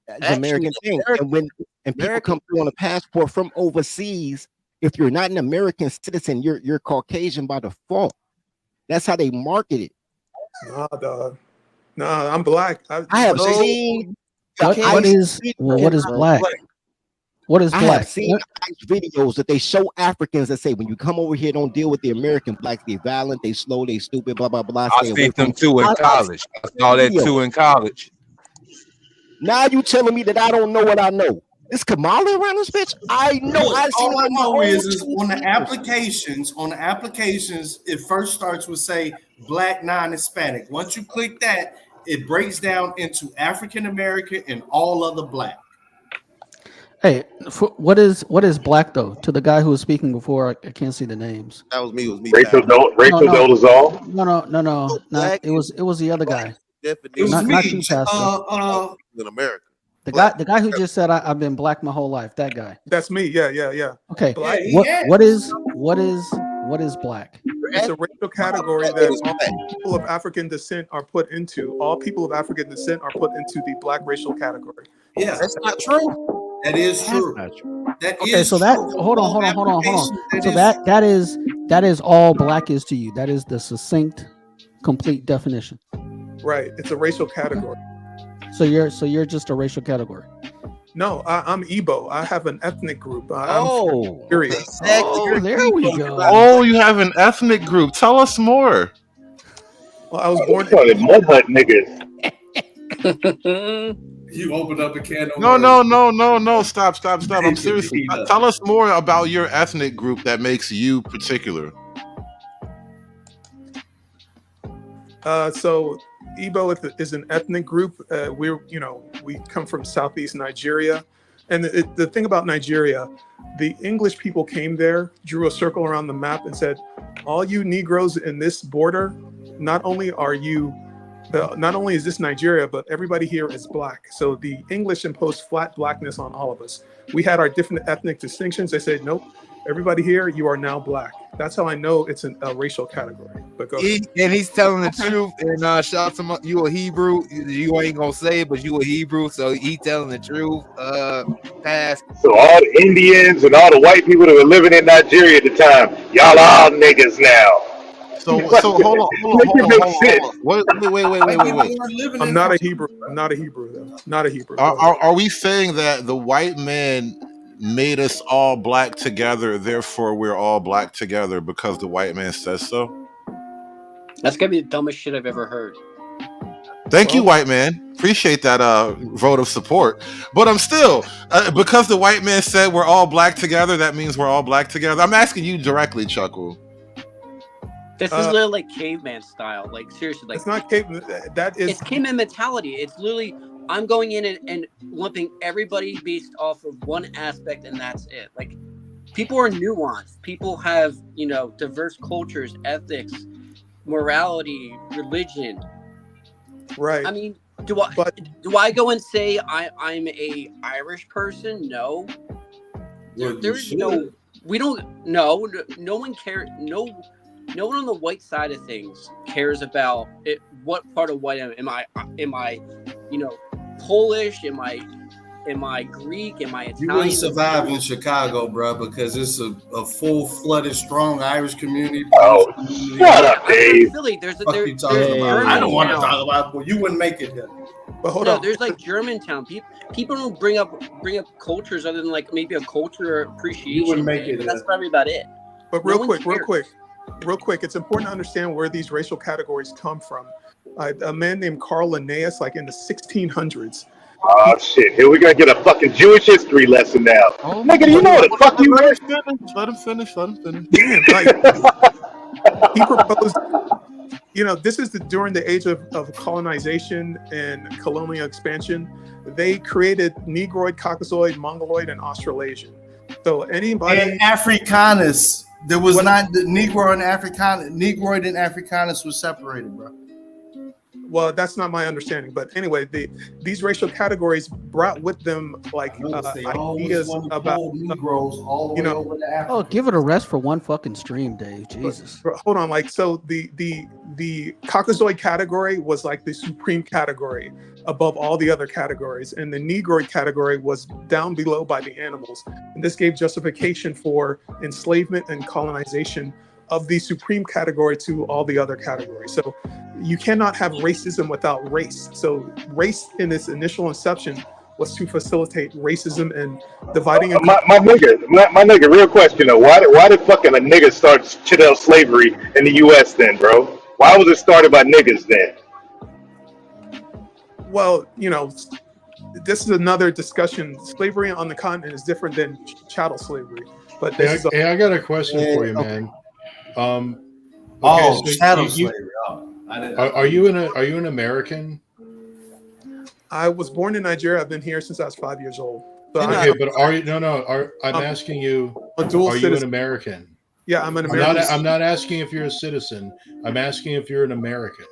an American thing. And when people come through on a passport from overseas, if you're not an American citizen, you're Caucasian by default. That's how they market it. Nah, dog. Nah, I'm black. I have seen. What is black? What is I black? have seen videos that they show Africans that say, when you come over here, don't deal with the American blacks. They're violent, they slow, they stupid, blah, blah, blah. I seen them too in college. I saw that too in college. Now you telling me that I don't know what I know. Is Kamala around this bitch? I know. All I know is on the applications, it first starts with say black non-Hispanic. Once you click that, it breaks down into African American and all other black. Hey, what is black though? To the guy who was speaking before, I can't see the names. That was me. It was me. Rachel Dolezal. No. It was the other guy. It was not me. you, Pastor. In America. The guy who just said I've been black my whole life. That guy. That's me. Yeah. Okay. Black. What is black? It's a racial category that all people of African descent are put into. All people of African descent are put into the black racial category. Yeah, that's not true. That is true. Okay, so that hold on. So that is all black is to you. That is the succinct, complete definition. Right. It's a racial category. So you're just a racial category. No, I'm Igbo. I have an ethnic group. Oh, exactly. There we go. Oh, you have an ethnic group. Tell us more. Well, I was born in mud hut niggas. You opened up a can of No. Stop. I'm serious. Tell us more about your ethnic group that makes you particular. So Igbo is an ethnic group. We come from Southeast Nigeria. And the thing about Nigeria, the English people came there, drew a circle around the map and said, all you Negroes in this border, not only is this Nigeria, but everybody here is black. So the English imposed flat blackness on all of us. We had our different ethnic distinctions. They said, nope, everybody here, you are now black. That's how I know it's a racial category. But go ahead. And he's telling the truth. And shout to you a Hebrew. You ain't gonna say it, but you a Hebrew, so he telling the truth. Pass. So all the Indians and all the white people that were living in Nigeria at the time, y'all all niggas now. So hold on. Wait. I'm not a Hebrew. Though. Not a Hebrew. Are we saying that the white man made us all black together, therefore we're all black together because the white man says so? That's gonna be the dumbest shit I've ever heard. Thank you, white man. Appreciate that vote of support. But I'm still, because the white man said we're all black together, that means we're all black together. I'm asking you directly, Chuckle. This is literally like caveman style. Like seriously, like it's not caveman. It's caveman mentality. It's literally I'm going in and lumping everybody based off of one aspect, and that's it. Like people are nuanced. People have diverse cultures, ethics, morality, religion. Right. I mean, do I go and say I'm a Irish person? No. There's no. We don't. No. No one cares. No one on the white side of things cares about it. What part of white am I? Polish? Am I Am I Greek? Am I You Italian? wouldn't survive in Chicago, bro, because it's a full-flooded, strong Irish community. Oh, shut up, I'm from Dave. Philly. There's a Fuck there's you talking about? I don't want to Germantown. talk about. Well, you wouldn't make it here. But hold No, on. there's like Germantown. People don't bring up cultures other than like maybe a culture appreciation. You wouldn't make it. That's probably about it. Oh, But real quick, it's important to understand where these racial categories come from. A man named Carl Linnaeus, like in the 1600s. Oh shit! Here we're gonna get a fucking Jewish history lesson now. Nigga, do you know what the fuck you read? Let him finish. Man, like, he proposed, this is during the age of colonization and colonial expansion. They created Negroid, Caucasoid, Mongoloid, and Australasian. So anybody... And Africanus. There was not the Negro and Africanus. Negroid and Africanus was separated, bro. Well, that's not my understanding, but anyway, these racial categories brought with them like ideas about Negroes all the way over to Africa. Oh, give it a rest for one fucking stream, Dave. Jesus. But hold on, like, so the Caucasoid category was like the supreme category above all the other categories, and the Negroid category was down below by the animals, and this gave justification for enslavement and colonization of the supreme category to all the other categories. So you cannot have racism without race. So race in its initial inception was to facilitate racism and dividing. My nigga, real question though. Why did fucking a nigga start chattel slavery in the U.S. then, bro? Why was it started by niggas then? Well, this is another discussion. Slavery on the continent is different than chattel slavery. But this Hey, I got a question for you, man. Chattel slavery. Are you an American? I was born in Nigeria. I've been here since I was 5 years old. So Okay, but are you? I'm asking you. A dual are you citizen. an American? Yeah, I'm an American. I'm not asking if you're a citizen. I'm asking if you're an American.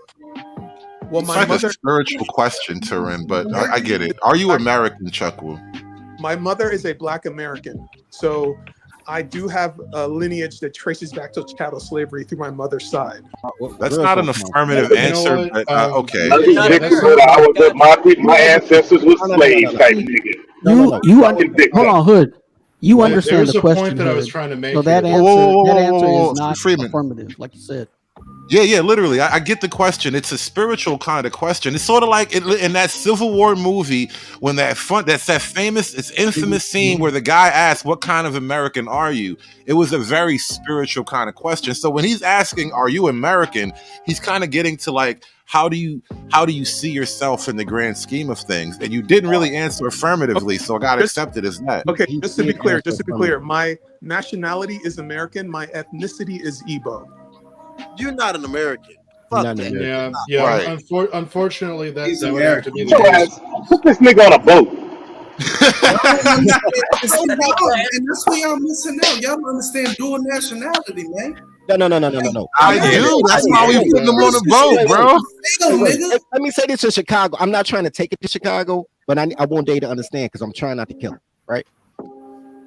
Well, It's like a spiritual question, Turin, but I get it. Are you American, Chuckwu? My mother is a Black American, so I do have a lineage that traces back to chattel slavery through my mother's side. That's not an affirmative answer, but okay. My ancestors were slaves type nigga. Hold on, Hood. You Well, understand there's the a question. point that I was Hood. trying to make So that here. answer is not Freeman. affirmative, like you said. Yeah, literally. I get the question. It's a spiritual kind of question. It's sort of like in that Civil War movie when that's that famous, it's infamous scene where the guy asked, "What kind of American are you?" It was a very spiritual kind of question. So when he's asking, "Are you American?" he's kind of getting to like, how do you see yourself in the grand scheme of things? And you didn't really answer affirmatively, so I got accepted as that. Okay, just to be clear, my nationality is American. My ethnicity is Igbo. You're not an American. Fuck that. Yeah. Right. Unfortunately, that He's would have to be the Your case. ass, put this nigga on a boat. And that's why y'all missing out. Y'all don't understand dual nationality, man. No. I do. That's why we put them on the boat, bro. Let me say this in Chicago. I'm not trying to take it to Chicago, but I want Dave to understand because I'm trying not to kill him, right?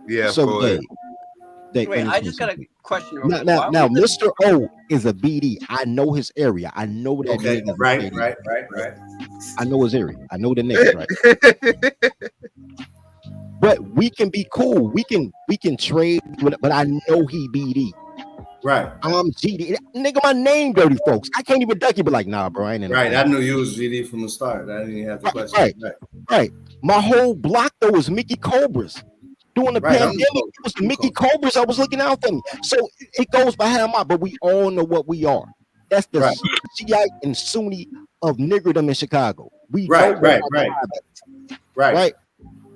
Yeah. So Dave, Wait, I just got a question. Now, Mr. O is a BD. I know his area. I know that. Okay, nigga. right. I know his area. I know the niggas, right? But we can be cool. We can trade, but I know he BD. Right. I'm GD. Nigga, my name dirty, folks. I can't even duck you, but like, nah, bro, I ain't in Right. that. I knew you was GD from the start. I didn't even have the question. Right. My whole block though was Mickey Cobras. During the pandemic, it was the Mickey Cobras I was looking out for me. So it goes behind my, but we all know what we are. That's the Shiite and Sunni of niggerdom in Chicago. We Right.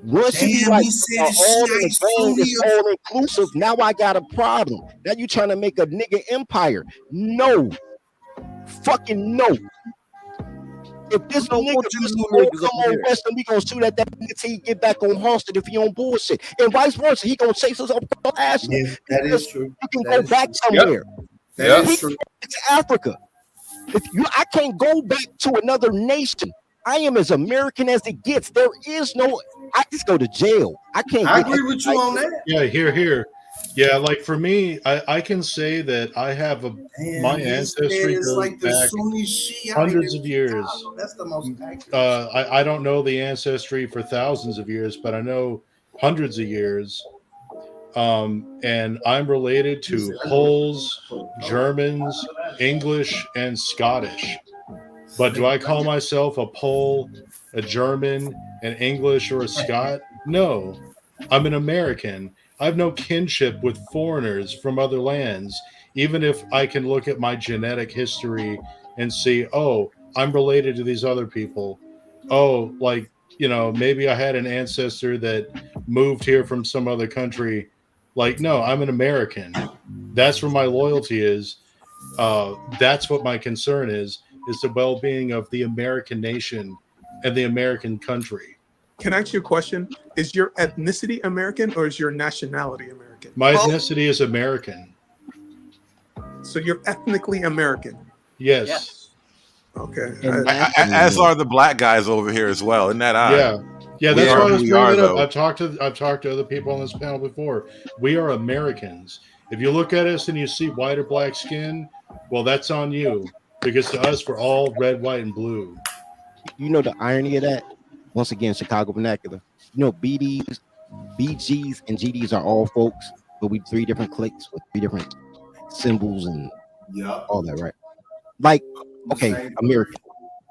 Once you like all in the game, it's all inclusive. Now I got a problem. Now you trying to make a nigga empire. No. Fucking no. If this nigga just come on West and we gonna shoot at that nigga till he get back on Halsted if he on bullshit. And vice versa, he gonna chase us up ass. Yeah, that is true. You can go back somewhere. That is true. It's Africa. I can't go back to another nation. I am as American as it gets. There is no. I just go to jail. I can't. I agree with you on that. Yeah, here. Yeah, like for me, I can say that I have my ancestry it's goes like the back Sunni Shiite hundreds in of years. Chicago. That's the most accurate. I don't know the ancestry for thousands of years, but I know hundreds of years. And I'm related to Poles, Germans, English, and Scottish. But do I call myself a Pole, a German, an English, or a Scot? No. I'm an American. I have no kinship with foreigners from other lands, even if I can look at my genetic history and see, oh, I'm related to these other people. Oh, like, maybe I had an ancestor that moved here from some other country. Like, no, I'm an American. That's where my loyalty is. That's what my concern is the well-being of the American nation and the American country. Can I ask you a question? Is your ethnicity American or is your nationality American? My ethnicity is American. So you're ethnically American. Yes. Okay. As are the black guys over here as well. Isn't that odd? Yeah, that's why I was we bringing are, it up. though. I've talked to other people on this panel before. We are Americans. If you look at us and you see white or black skin, well, that's on you. Because to us, we're all red, white, and blue. You know the irony of that? Once again, Chicago vernacular. You know, BDs, BGs, and GDs are all folks, but we 3 different cliques with 3 different symbols and all that, right? Like, okay, American.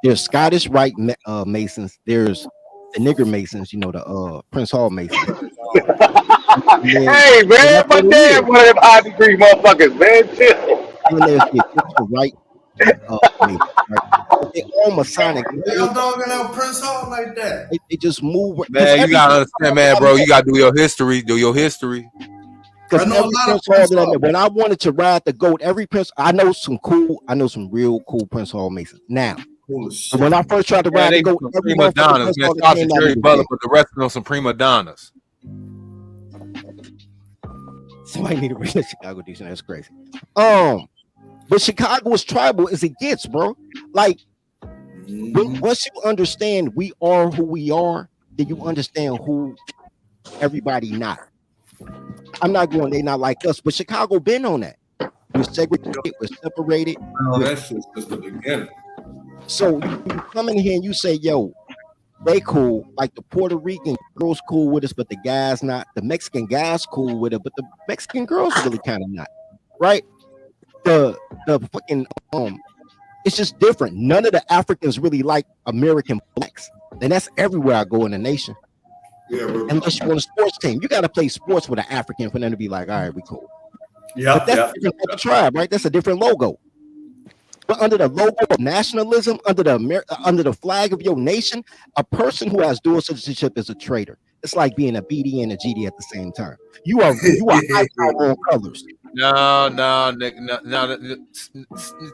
There's Scottish Rite Masons. There's the nigger Masons. The Prince Hall Masons. Hey, man, my dad one of them high degree motherfuckers, man. Chill. And there's the official Rite Masons, right? They're all Masonic. Y'all dogging out Prince Hall like that? They just move. Man, you gotta understand, man, bro. You gotta do your history. Do your history. Because when I wanted to ride the goat, every Prince, I know some real cool Prince Hall Masons. Now, when I first tried to ride the goat, every prima donnas, man. Shout out to Jerry Butler, but the rest of them some prima donnas. Somebody need to read a Chicago decent. That's crazy. But Chicago is tribal as it gets, bro. Like, once you understand we are who we are, then you understand who everybody not. I'm not going, they not like us, but Chicago been on that. We're segregated, we're separated. No, that's just the beginning. So you come in here and you say, yo, they cool. Like the Puerto Rican girls cool with us, but the guys not. The Mexican guys cool with it, but the Mexican girls really kind of not. Right? The fucking it's just different. None of the Africans really like American blacks. And that's everywhere I go in the nation. Yeah, unless you want a sports team. You gotta play sports with an African for them to be like, all right, we cool. Yeah, but that's different type of tribe, right? That's a different logo. But under the logo of nationalism, under the flag of your nation, a person who has dual citizenship is a traitor. It's like being a BD and a GD at the same time. You are high power on colors. No,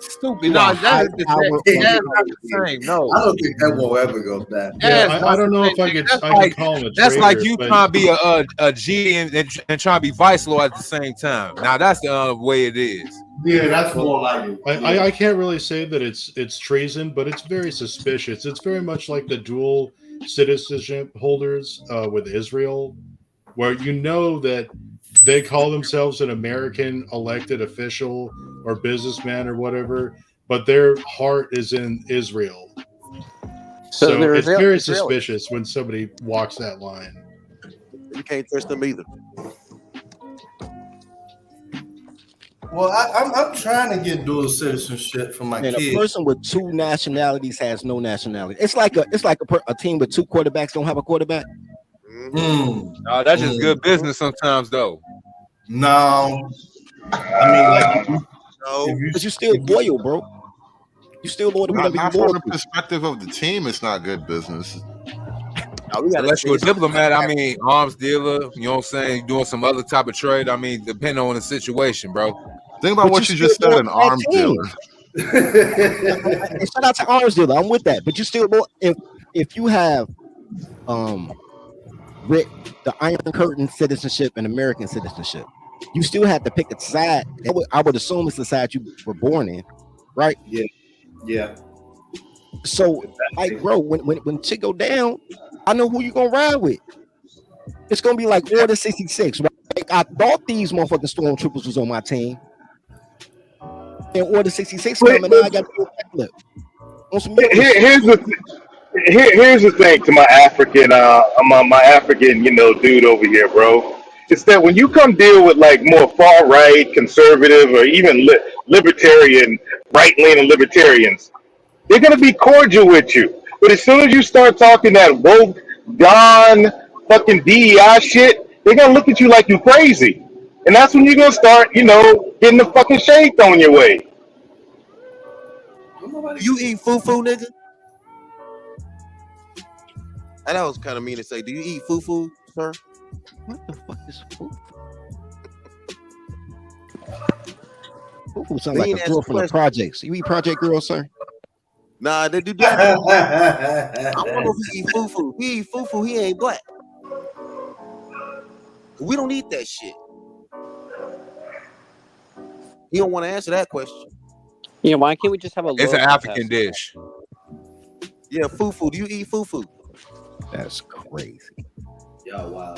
stupid. No, that's not the same. No, I don't think that will ever go back. Yeah, I don't know if I could call him a traitor. That's like you trying to be a G and trying to be vice lord at the same time. Now that's the way it is. Yeah, that's more like it. I can't really say that it's treason, but it's very suspicious. It's very much like the dual citizenship holders with Israel, where you know that they call themselves an American elected official or businessman or whatever, but their heart is in Israel. So it's very suspicious when somebody walks that line. You can't trust them either. Well, I'm trying to get dual citizenship for my kids. A person with 2 nationalities has no nationality. It's like a team with 2 quarterbacks don't have a quarterback. That's just good business sometimes, though. No, I mean, but you still loyal, bro. You still loyal. Not from the perspective of the team, it's not good business. Unless you're a diplomat, I mean, arms dealer, you know what I'm saying? Doing some other type of trade. I mean, depending on the situation, bro. Think about what you just said, an arms dealer. Shout out to arms dealer. I'm with that. But you still, if you have the Iron Curtain citizenship and American citizenship, you still have to pick a side. I would assume it's the side you were born in, right? Yeah. So, like, bro, when shit go down, I know who you gonna ride with. It's gonna be like Order 66, right? Look, I thought these motherfucking stormtroopers was on my team. And Order 66 coming, now I got to do a backflip on some Yoda shit. Here's the thing to my African my African dude over here, bro. It's that when you come deal with like more far right, conservative, or even libertarian, right leaning libertarians, they're gonna be cordial with you. But as soon as you start talking that woke, Don, fucking DEI shit, they're gonna look at you like you crazy, and that's when you're gonna start, getting the fucking shade thrown your way. You eat fufu, nigga? And that was kind of mean to say. Do you eat fufu, sir? What the fuck is fufu? Fufu sounds like a girl from the projects. You eat Project Girl, sir? Nah, they do that. I don't know if he eat fufu. He eat fufu. He ain't black. We don't eat that shit. He don't want to answer that question. Yeah, why can't we just have a? It's an African dish. Yeah, fufu. Do you eat fufu? That's crazy. Yo, wow.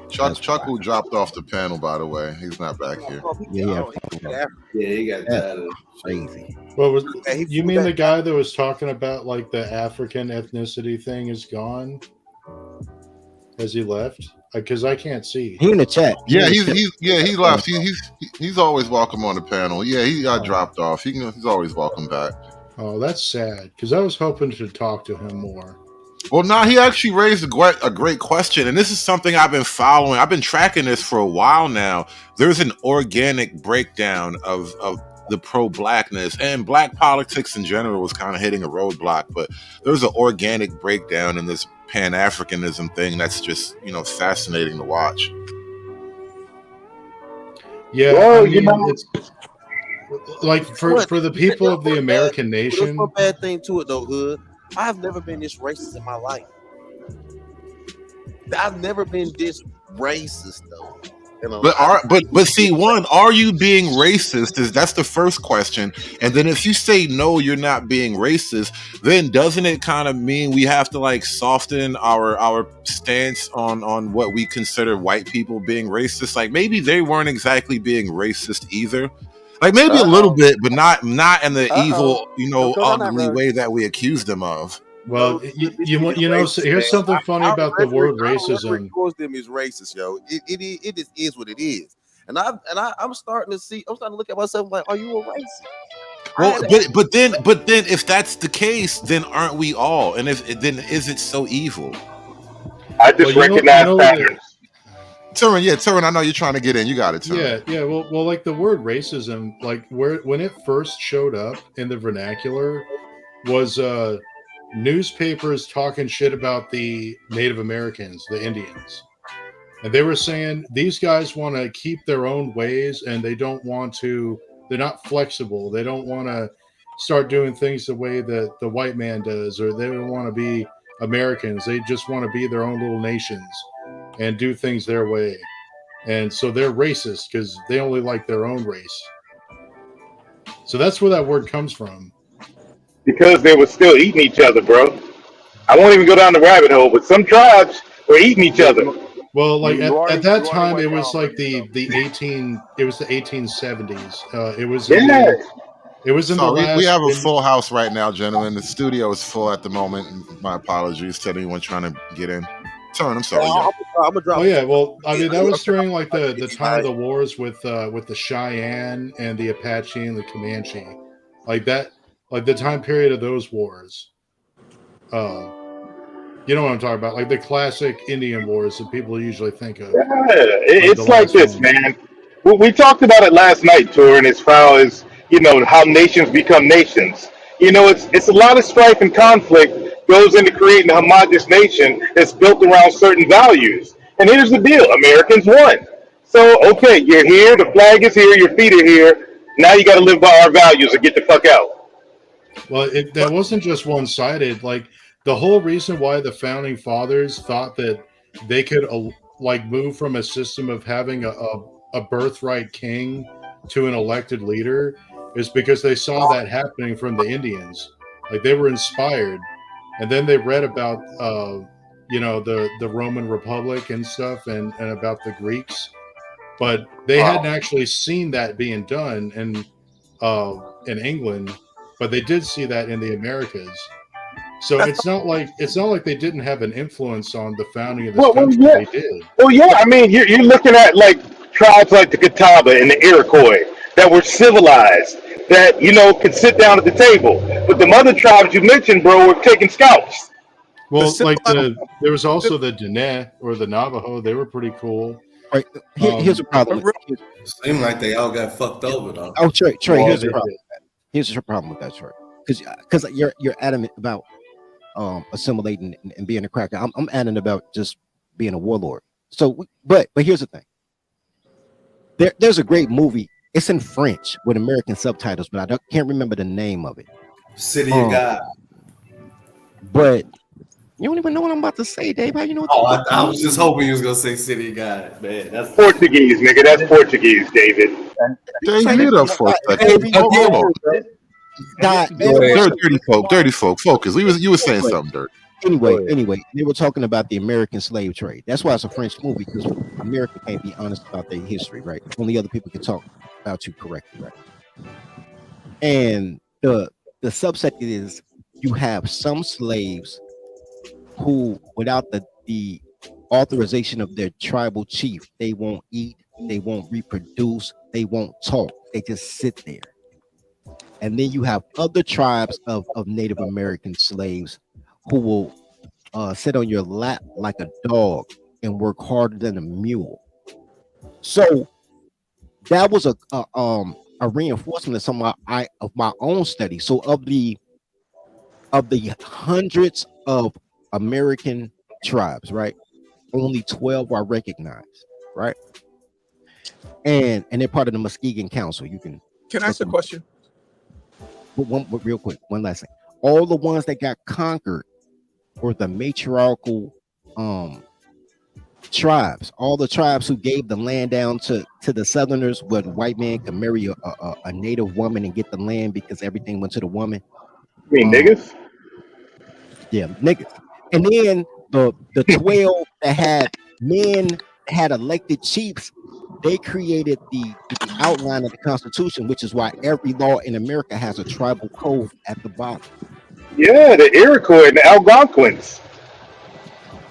Chuck who dropped off the panel, by the way. He's not back here. Yeah, he got tired of crazy. What was you mean the guy that was talking about like the African ethnicity thing is gone? Has he left? Because I can't see. He in the chat. Yeah, he left. He's always welcome on the panel. Yeah, he got dropped off. He's always welcome back. Oh, that's sad. Because I was hoping to talk to him more. Well, now he actually raised a great question, and this is something I've been following. I've been tracking this for a while now. There's an organic breakdown of the pro-blackness, and black politics in general was kind of hitting a roadblock, but there's an organic breakdown in this Pan-Africanism thing that's just, fascinating to watch. Yeah, well, I mean, it's like for the people of the American nation. There's one bad thing to it, though, Hood. I've never been this racist in my life. I've never been this racist, though. But see, are you being racist? That's the first question. And then if you say no, you're not being racist, then doesn't it kind of mean we have to like soften our stance on what we consider white people being racist? Like maybe they weren't exactly being racist either. Like maybe a little bit, but not in the evil, ugly way that we accuse them of. Well, here's something funny about the word racism. Them is racist, yo. It just is what it is, and I'm starting to look at myself like, are you a racist? Well, but then if that's the case, then aren't we all? And then is it so evil? I just recognize patterns. Turin, I know you're trying to get in. You got it, Turin. Yeah. Well, like the word racism, like when it first showed up in the vernacular, was newspapers talking shit about the Native Americans, the Indians, and they were saying these guys want to keep their own ways, and they don't want to. They're not flexible. They don't want to start doing things the way that the white man does, or they don't want to be Americans. They just want to be their own little nations and do things their way. And so they're racist because they only like their own race. So that's where that word comes from. Because they were still eating each other, bro. I won't even go down the rabbit hole, but some tribes were eating each other. Well, like at that time, it was like the 1870s. It was in the last. We have a full house right now, gentlemen. The studio is full at the moment. My apologies to anyone trying to get in. Turn, I'm sorry. Oh yeah, well, I mean that was during like the time of the wars with the Cheyenne and the Apache and the Comanche, like that, like the time period of those wars. You know what I'm talking about, like the classic Indian wars that people usually think of. Yeah, it's like this, man. We talked about it last night, Turin, as far as how nations become nations. It's a lot of strife and conflict goes into creating a homogenous nation that's built around certain values. And here's the deal: Americans won. So, okay, you're here, the flag is here, your feet are here. Now you got to live by our values or get the fuck out. Well, that wasn't just one-sided. Like the whole reason why the founding fathers thought that they could move from a system of having a birthright king to an elected leader is because they saw that happening from the Indians. Like they were inspired. And then they read about, the Roman Republic and stuff and about the Greeks. but they hadn't actually seen that being done in England, but they did see that in the Americas. So it's not like they didn't have an influence on the founding of this country. Yeah. They did. Well, yeah, I mean, you're looking at like tribes like the Catawba and the Iroquois that were civilized, that could sit down at the table. But the other tribes you mentioned, bro, were taking scalps. Well, there was also the Diné or the Navajo. They were pretty cool. Right. Here's a problem. Seemed like they all got fucked over though. Oh, Trey, here's the problem. Here's your problem with that, Trey. Because you're adamant about assimilating and being a cracker. I'm adamant about just being a warlord. So, but here's the thing. There's a great movie. It's in French with American subtitles, but I can't remember the name of it. City of God. But you don't even know what I'm about to say, Dave. How you know? I was just hoping you was gonna say City of God, man. That's Portuguese, nigga. That's Portuguese, David. David, dirty folk, focus. You were saying something, Dirt. Anyway, they were talking about the American slave trade. That's why it's a French movie, because America can't be honest about their history, right? Only other people can talk about you correctly, right? And the subset is you have some slaves who, without the authorization of their tribal chief, they won't eat, they won't reproduce, they won't talk. They just sit there. And then you have other tribes of Native American slaves who will sit on your lap like a dog and work harder than a mule. So that was a reinforcement of some of my own study. So of the hundreds of American tribes, right, only 12 are recognized, right? And they're part of the Muskegon Council. Can I ask a question? Real quick, one last thing. All the ones that got conquered were the matriarchal tribes. All the tribes who gave the land down to the Southerners, where the white man could marry a native woman and get the land because everything went to the woman. You mean niggas? Yeah, niggas. And then the 12 that had men had elected chiefs, they created the outline of the Constitution, which is why every law in America has a tribal code at the bottom. Yeah, the Iroquois and the Algonquins.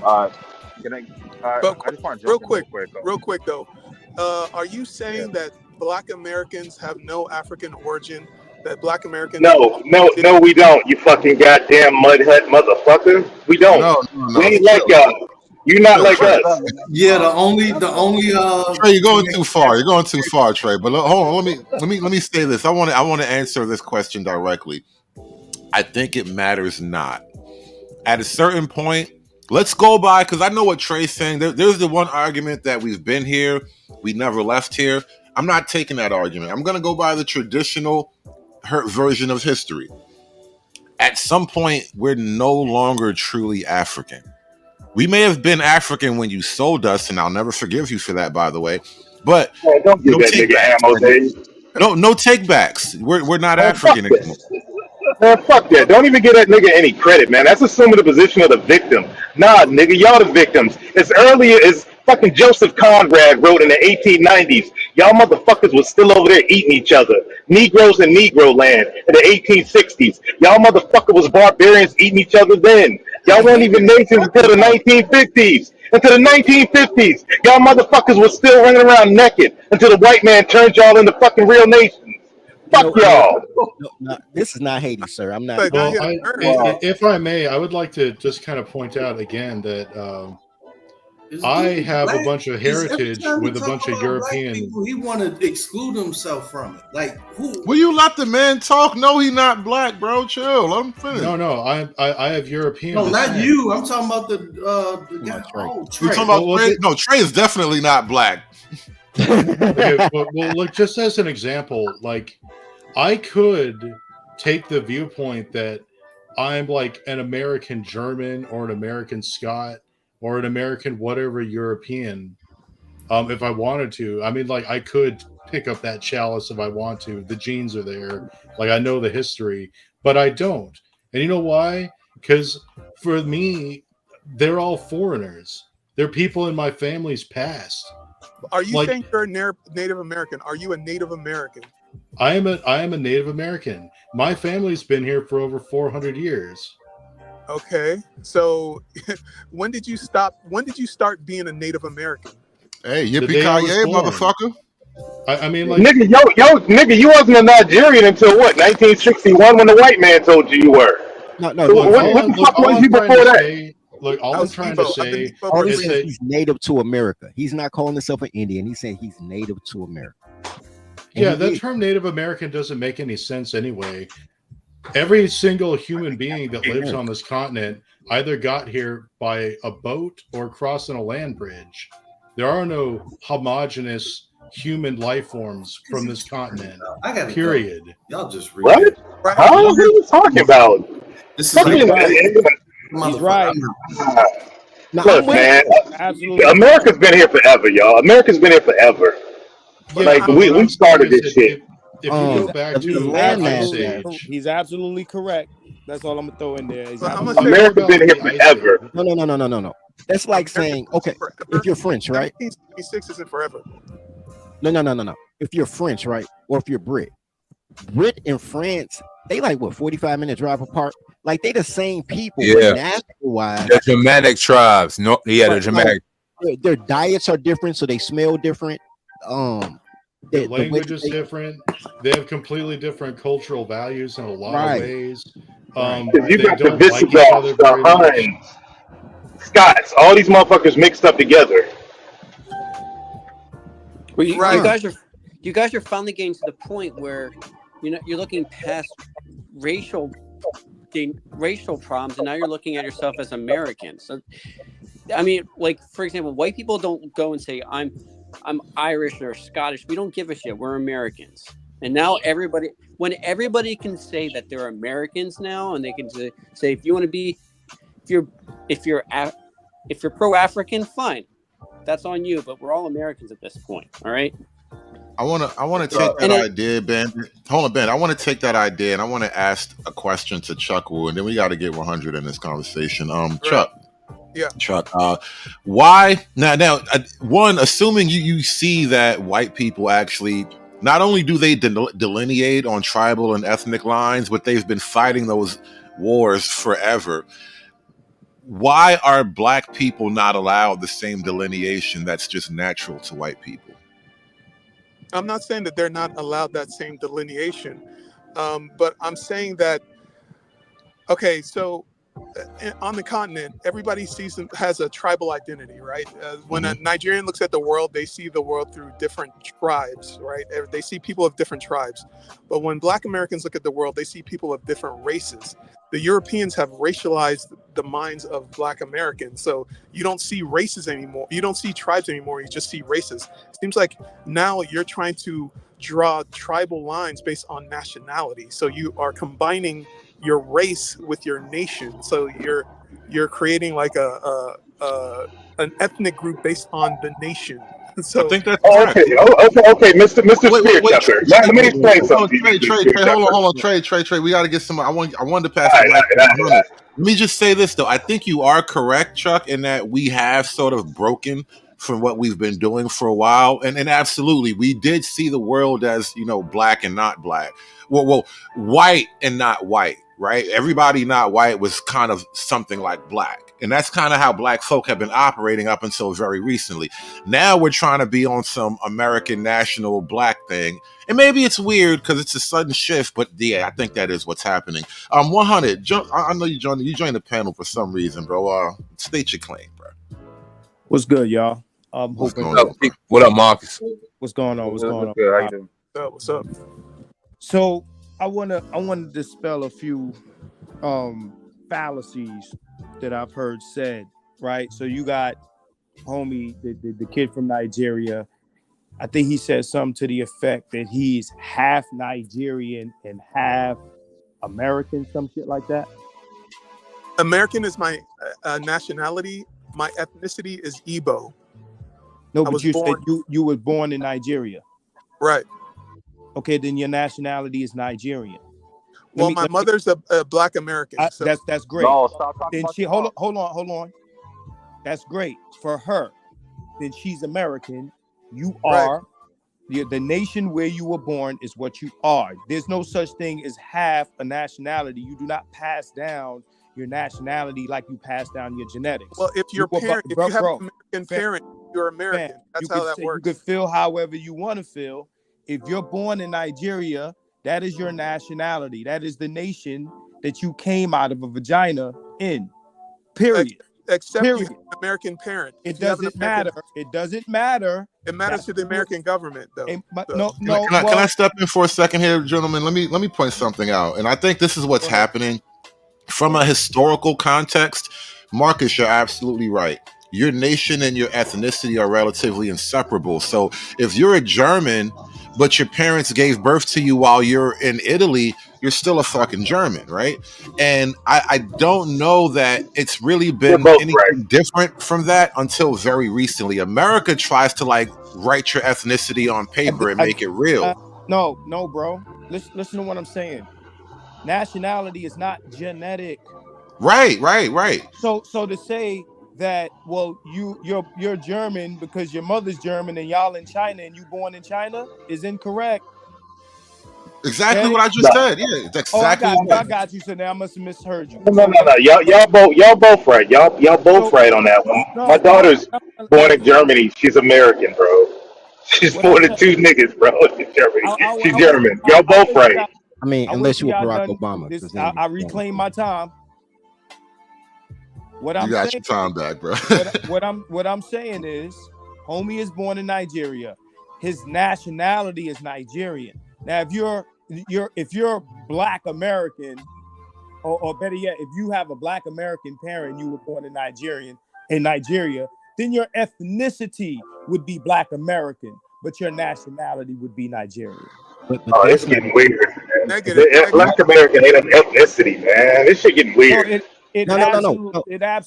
I just want to real quick though. Are you saying that Black Americans have no African origin? That Black Americans? No, we don't. You fucking goddamn mud hut motherfucker. We don't. No. We ain't like y'all. You're not like us. Yeah, the only. Trey, you're going too far. You're going too far, Trey. But hold on. Let me say this. I want to answer this question directly. I think it matters not. At a certain point, let's go by, because I know what Trey's saying. There's the one argument that we've been here, we never left here. I'm not taking that argument. I'm going to go by the traditional version of history. At some point, we're no longer truly African. We may have been African when you sold us, and I'll never forgive you for that, by the way. But don't give that nigga ammo, Dave. No take backs. We're not African anymore. Man, fuck that. Don't even give that nigga any credit, man. That's assuming the position of the victim. Nah, nigga, y'all the victims. As early as fucking Joseph Conrad wrote in the 1890s, y'all motherfuckers was still over there eating each other. Negroes in Negro land in the 1860s. Y'all motherfucker was barbarians eating each other then. Y'all weren't even nations until the 1950s. Until the 1950s, y'all motherfuckers was still running around naked until the white man turned y'all into fucking real nations. Fuck y'all. No, this is not Haiti, sir. I'm not. If I may, I would like to just kind of point out again that I have a bunch of heritage with a bunch of European. He want to exclude himself from it. Like, who? Will you let the man talk? No, he not black, bro. Chill. Let him finish. No. I have European. No, not you. I'm talking about the guy. Trey. You talking about Trey? No, Trey is definitely not black. Okay, well, look, just as an example, like, I could take the viewpoint that I'm like an American German or an American Scot or an American whatever European, if I wanted to. I mean, like, I could pick up that chalice if I want to. The genes are there. Like, I know the history, but I don't. And you know why? Because for me, they're all foreigners. They're people in my family's past. Are you Like- saying you're a Native American? Are you a Native American? I am a Native American. My family's been here for over 400 years. Okay, so when did you stop? When did you start being a Native American? Hey, The yippee day I was ki born. motherfucker. I mean, like, Nigga, nigga, you wasn't a Nigerian until what? 1961 when the white man told you were. No, look, What the fuck was you before that? All I'm trying to say all is he's saying that he's native to America. He's not calling himself an Indian. He's saying he's native to America. And yeah, he that is. term Native American doesn't make any sense anyway. Every single human being that lives on this continent either got here by a boat or crossing a land bridge. There are no homogenous human life forms from this continent. I gotta Period. go. Y'all just read What? it. Huh? What are you talking about? This is Fucking- like He's right. Look, man, Absolutely. America's been here forever, y'all. America's been here forever. Like but we what I'm started saying this is that shit. If you go back to the the land Ice mass- Age, He's absolutely correct. That's all I'm gonna throw in there. He's America's been here forever. No. That's like saying, okay, if you're French, right? 1976 isn't forever. No. If you're French, right, or if you're Brit and France, they like what 45-minute drive apart. Like they the same people. Yeah. National-wise, The Germanic tribes. No, yeah, the Germanic. their diets are different, so they smell different. the language is different. They have completely different cultural values in a lot of ways. You They got the don't like each other Visigoths, the very much. Huns, Scots, all these motherfuckers mixed up together. Well, you guys are finally getting to the point where you're looking past racial problems, and now you're looking at yourself as Americans. So, I mean, like for example, white people don't go and say I'm Irish or Scottish. We don't give a shit. We're Americans. And now when everybody can say that they're Americans now, and they can say if you want to be, if you're pro-African, fine, that's on you. But we're all Americans at this point. All right. I want to take that idea, Ben. Hold on, Ben. I want to take that idea and I want to ask a question to Chuck Wu, and then we got to get 100 in this conversation. Chuck. Yeah. Chuck. Why now? One, assuming you see that white people actually not only do they delineate on tribal and ethnic lines, but they've been fighting those wars forever. Why are black people not allowed the same delineation that's just natural to white people? I'm not saying that they're not allowed that same delineation, but I'm saying that, okay, so on the continent, everybody has a tribal identity, right? When a Nigerian looks at the world, they see the world through different tribes, right? They see people of different tribes. But when Black Americans look at the world, they see people of different races. The Europeans have racialized the minds of Black Americans. So you don't see races anymore. You don't see tribes anymore. You just see races. It seems like now you're trying to draw tribal lines based on nationality. So you are combining your race with your nation. So you're creating like an ethnic group based on the nation. So I think that's okay, Mr. Spearchucker. Let me explain something. Trey, hold on, Trey. We got to get some. I wanted to pass the mic to 100. Let me just say this though. I think you are correct, Chuck, in that we have sort of broken from what we've been doing for a while, and absolutely, we did see the world as black and not black. Well, white and not white. Right? Everybody not white was kind of something like black. And that's kind of how black folk have been operating up until very recently. Now we're trying to be on some American national black thing. And maybe it's weird because it's a sudden shift, but yeah, I think that is what's happening. 100, I know you joined the panel for some reason, bro. State your claim, bro. What's good, y'all? What up, Marcus? What's going on? What's going on? Good. How you doing? What's up? So I want to dispel a few fallacies that I've heard said, right? So you got homie, the kid from Nigeria. I think he said something to the effect that he's half Nigerian and half American, some shit like that. American is my nationality. My ethnicity is Igbo. No, but you said you were born in Nigeria. Right. Okay, then your nationality is Nigerian. Well, my mother's a Black American. So. That's great. No, stop talking then about she hold on. That's great for her. Then she's American, You are the nation where you were born is what you are. There's no such thing as half a nationality. You do not pass down your nationality like you pass down your genetics. Well, if your parent, if you have an American parent, you're American. That's how that works. You could feel however you want to feel. If you're born in Nigeria, that is your nationality. That is the nation that you came out of a vagina in. Period. Except Period. you have an American parent. It doesn't matter. It doesn't matter. It matters to the American government, though. No. Can I step in for a second here, gentlemen? Let me point something out, and I think this is what's happening from a historical context. Marcus, you're absolutely right. Your nation and your ethnicity are relatively inseparable. So if you're a German, but your parents gave birth to you while you're in Italy, you're still a fucking German, right? And I don't know that it's really been anything different from that until very recently. America tries to like write your ethnicity on paper and make it real. No, bro. Listen to what I'm saying. Nationality is not genetic. Right. So to say that, well, you're German because your mother's German and y'all in China and you born in China is incorrect. Exactly what I just said. Yeah, it's exactly. I got you. So now I must have misheard you. No. Y'all both right. Y'all both right on that one. My daughter's born in Germany. She's American, bro. She's born to two niggas, bro. In Germany. She's German. Y'all both right. I mean, unless you were Barack Obama. I reclaim my time. You got your time back, bro. what I'm saying is, homie is born in Nigeria. His nationality is Nigerian. Now, if you're Black American, or better yet, if you have a Black American parent and you were born in Nigeria, then your ethnicity would be Black American, but your nationality would be Nigerian. But it's getting weird, man. Black American ain't an ethnicity, man. This shit getting weird. No.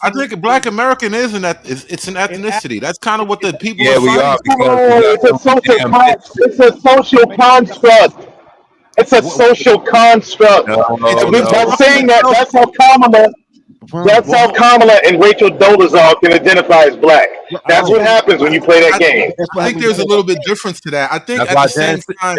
I think Black American it's an ethnicity. That's kind of what the people. Yeah, we are. It's a social construct. It's a social construct. By saying that, that's how Kamala and Rachel Dolezal can identify as Black. That's what happens when you play that game. I think there's a little bit difference to that. I think at the same time,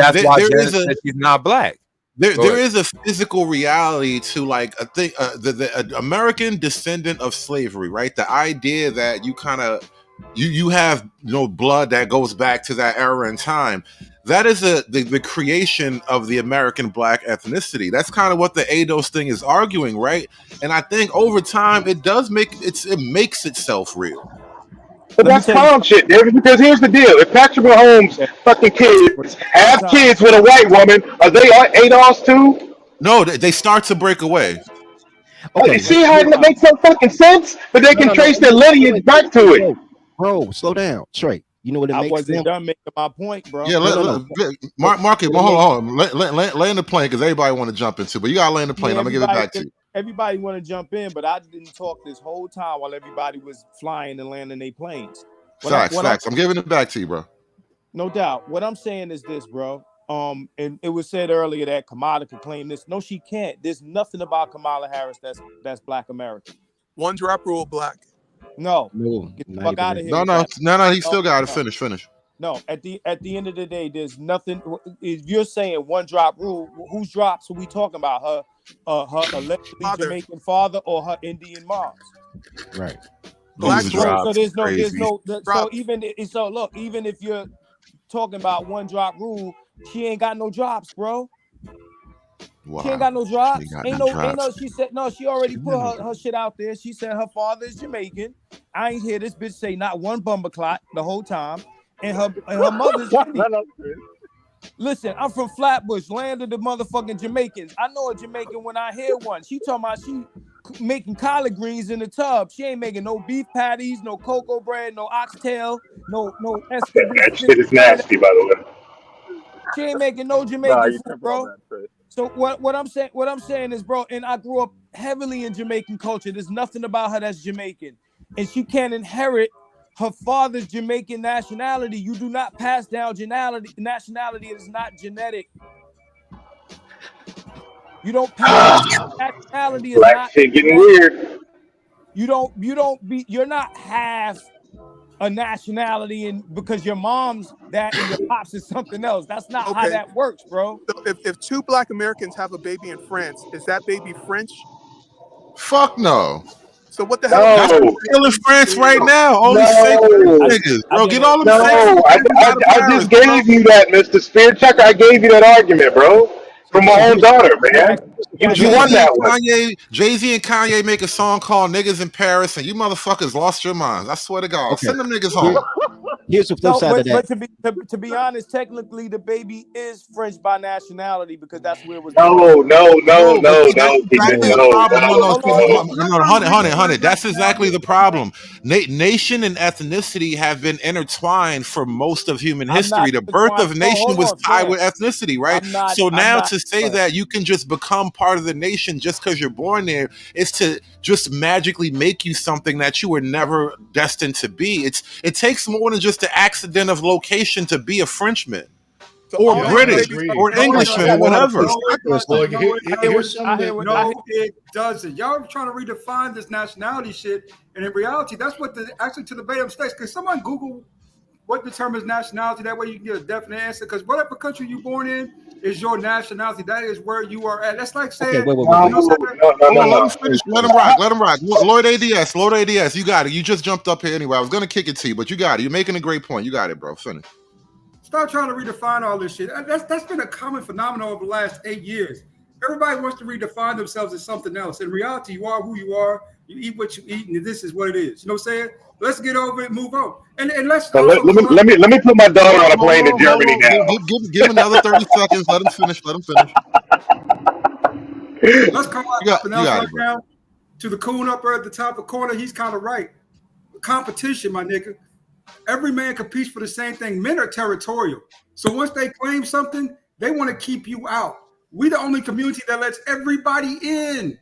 she's not Black. There is a physical reality to like a thing, the American descendant of slavery, right? The idea that you kind of you have blood that goes back to that era in time. That is the creation of the American Black ethnicity. That's kind of what the ADOS thing is arguing, right? And I think over time it makes itself real. But that's calm shit, David, because here's the deal. If Patrick Mahomes' fucking kids have kids with a white woman, are they ADOS too? No, they start to break away. Okay, see how it makes no fucking sense? But they can trace their lineage back to it. Bro, slow down. Straight. You know what it makes I wasn't done making my point, bro. Yeah, Mark it. Hold on. Land the plane because everybody want to jump into, but you gotta land the plane. I'm gonna give it back to you. Everybody want to jump in, but I didn't talk this whole time while everybody was flying and landing their planes. Facts. I'm giving it back to you, bro. No doubt. What I'm saying is this, bro. And it was said earlier that Kamala could claim this. No, she can't. There's nothing about Kamala Harris that's Black American. One drop rule, Black. No. Get the fuck out of here. No. He still got to finish. No, at the end of the day, there's nothing. If you're saying one drop rule, whose drops are we talking about? Her allegedly Jamaican father or her Indian moms? Right. Black drops. So there's no. So even if you're talking about one drop rule, she ain't got no drops, bro. Wow. She ain't got no drops. Ain't no. She said no. She already put her shit out there. She said her father is Jamaican. I ain't hear this bitch say not one bumper clot the whole time. And her mother's. Listen, I'm from Flatbush, land of the motherfucking Jamaicans. I know a Jamaican when I hear one. She talking about she making collard greens in the tub. She ain't making no beef patties, no cocoa bread, no oxtail, no That shit is nasty, by the way. She ain't making no Jamaican food, bro. So what I'm saying is, bro, and I grew up heavily in Jamaican culture. There's nothing about her that's Jamaican, and she can't inherit her father's Jamaican nationality. You do not pass down nationality. It is not genetic. You don't pass nationality. Is Black not shit getting weird. You're not half a nationality and because your mom's that and your pops is something else. That's not how that works, bro. So if two Black Americans have a baby in France, is that baby French? Fuck no. So what the hell? No, That's what's killing France right now. Only fake no, niggas, bro. Get all them no. fake niggas out of I Paris, just bro. gave you that, Mr. Spear Chucker. I gave you that argument, bro, from my own daughter, man. You won that one. Jay-Z and Kanye make a song called "Niggas in Paris," and you motherfuckers lost your minds. I swear to God, Okay. send them niggas home. Here's the flip side of that. But to be honest, technically the baby is French by nationality because that's where it was. No. Honey. That's exactly the problem. Nation and ethnicity have been intertwined for most of human history. The birth of nation was tied with ethnicity, right? So now to say that you can just become part of the nation just because you're born there is to just magically make you something that you were never destined to be. It takes more than just the accident of location to be a Frenchman. Or British, or Englishman, or whatever. No, it doesn't. Y'all are trying to redefine this nationality shit, and in reality, that's what actually to the verbatim states. Can someone Google what determines nationality? That way you can get a definite answer. Because whatever country you're born in is your nationality. That is where you are at. That's like saying, No. Let him finish. Let him rock. Lloyd ADS, you got it. You just jumped up here anyway. I was gonna kick it to you, but you got it. You're making a great point. You got it, bro. Finish. Stop trying to redefine all this shit. That's been a common phenomenon over the last 8 years. Everybody wants to redefine themselves as something else. In reality, you are who you are. You eat what you eat, and this is what it is. You know what I'm saying? Let's get over it, move on, and let's. So let me put my daughter on a plane to Germany now. Give him another 30 seconds. Let him finish. Let's come out something else right now. To the coon up there at the top of the corner, he's kind of right. Competition, my nigga. Every man competes for the same thing. Men are territorial. So once they claim something, they want to keep you out. We the only community that lets everybody in.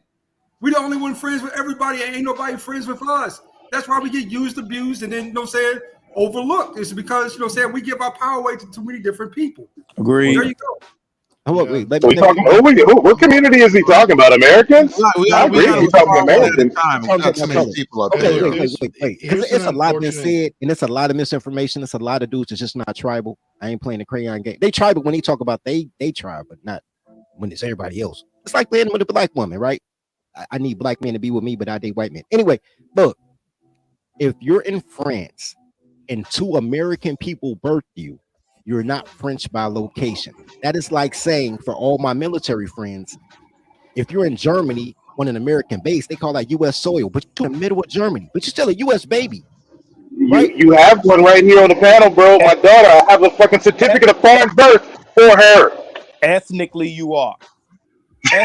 We the only one friends with everybody, and ain't nobody friends with us. That's why we get used, abused, and then, you know what I'm saying, overlooked. It's because, you know what I'm saying, we give our power away to too many different people. Agreed. There you go. What community is he talking about? Americans? We He's talking Americans. Wait. It's a lot been said, and it's a lot of misinformation. It's a lot of dudes that's just not tribal. I ain't playing the crayon game. They tribal when they talk about they tribe, but not when it's everybody else. It's like playing with a black woman, right? I need black men to be with me, but I date white men. Anyway, look, if you're in France and two American people birth you, you're not French by location. That is like saying, for all my military friends, if you're in Germany on an American base, they call that U.S. soil, but you're in the middle of Germany, but you're still a U.S. baby. Right? You have one right here on the panel, bro. My daughter, I have a fucking certificate of foreign birth for her. Ethnically, you are. How?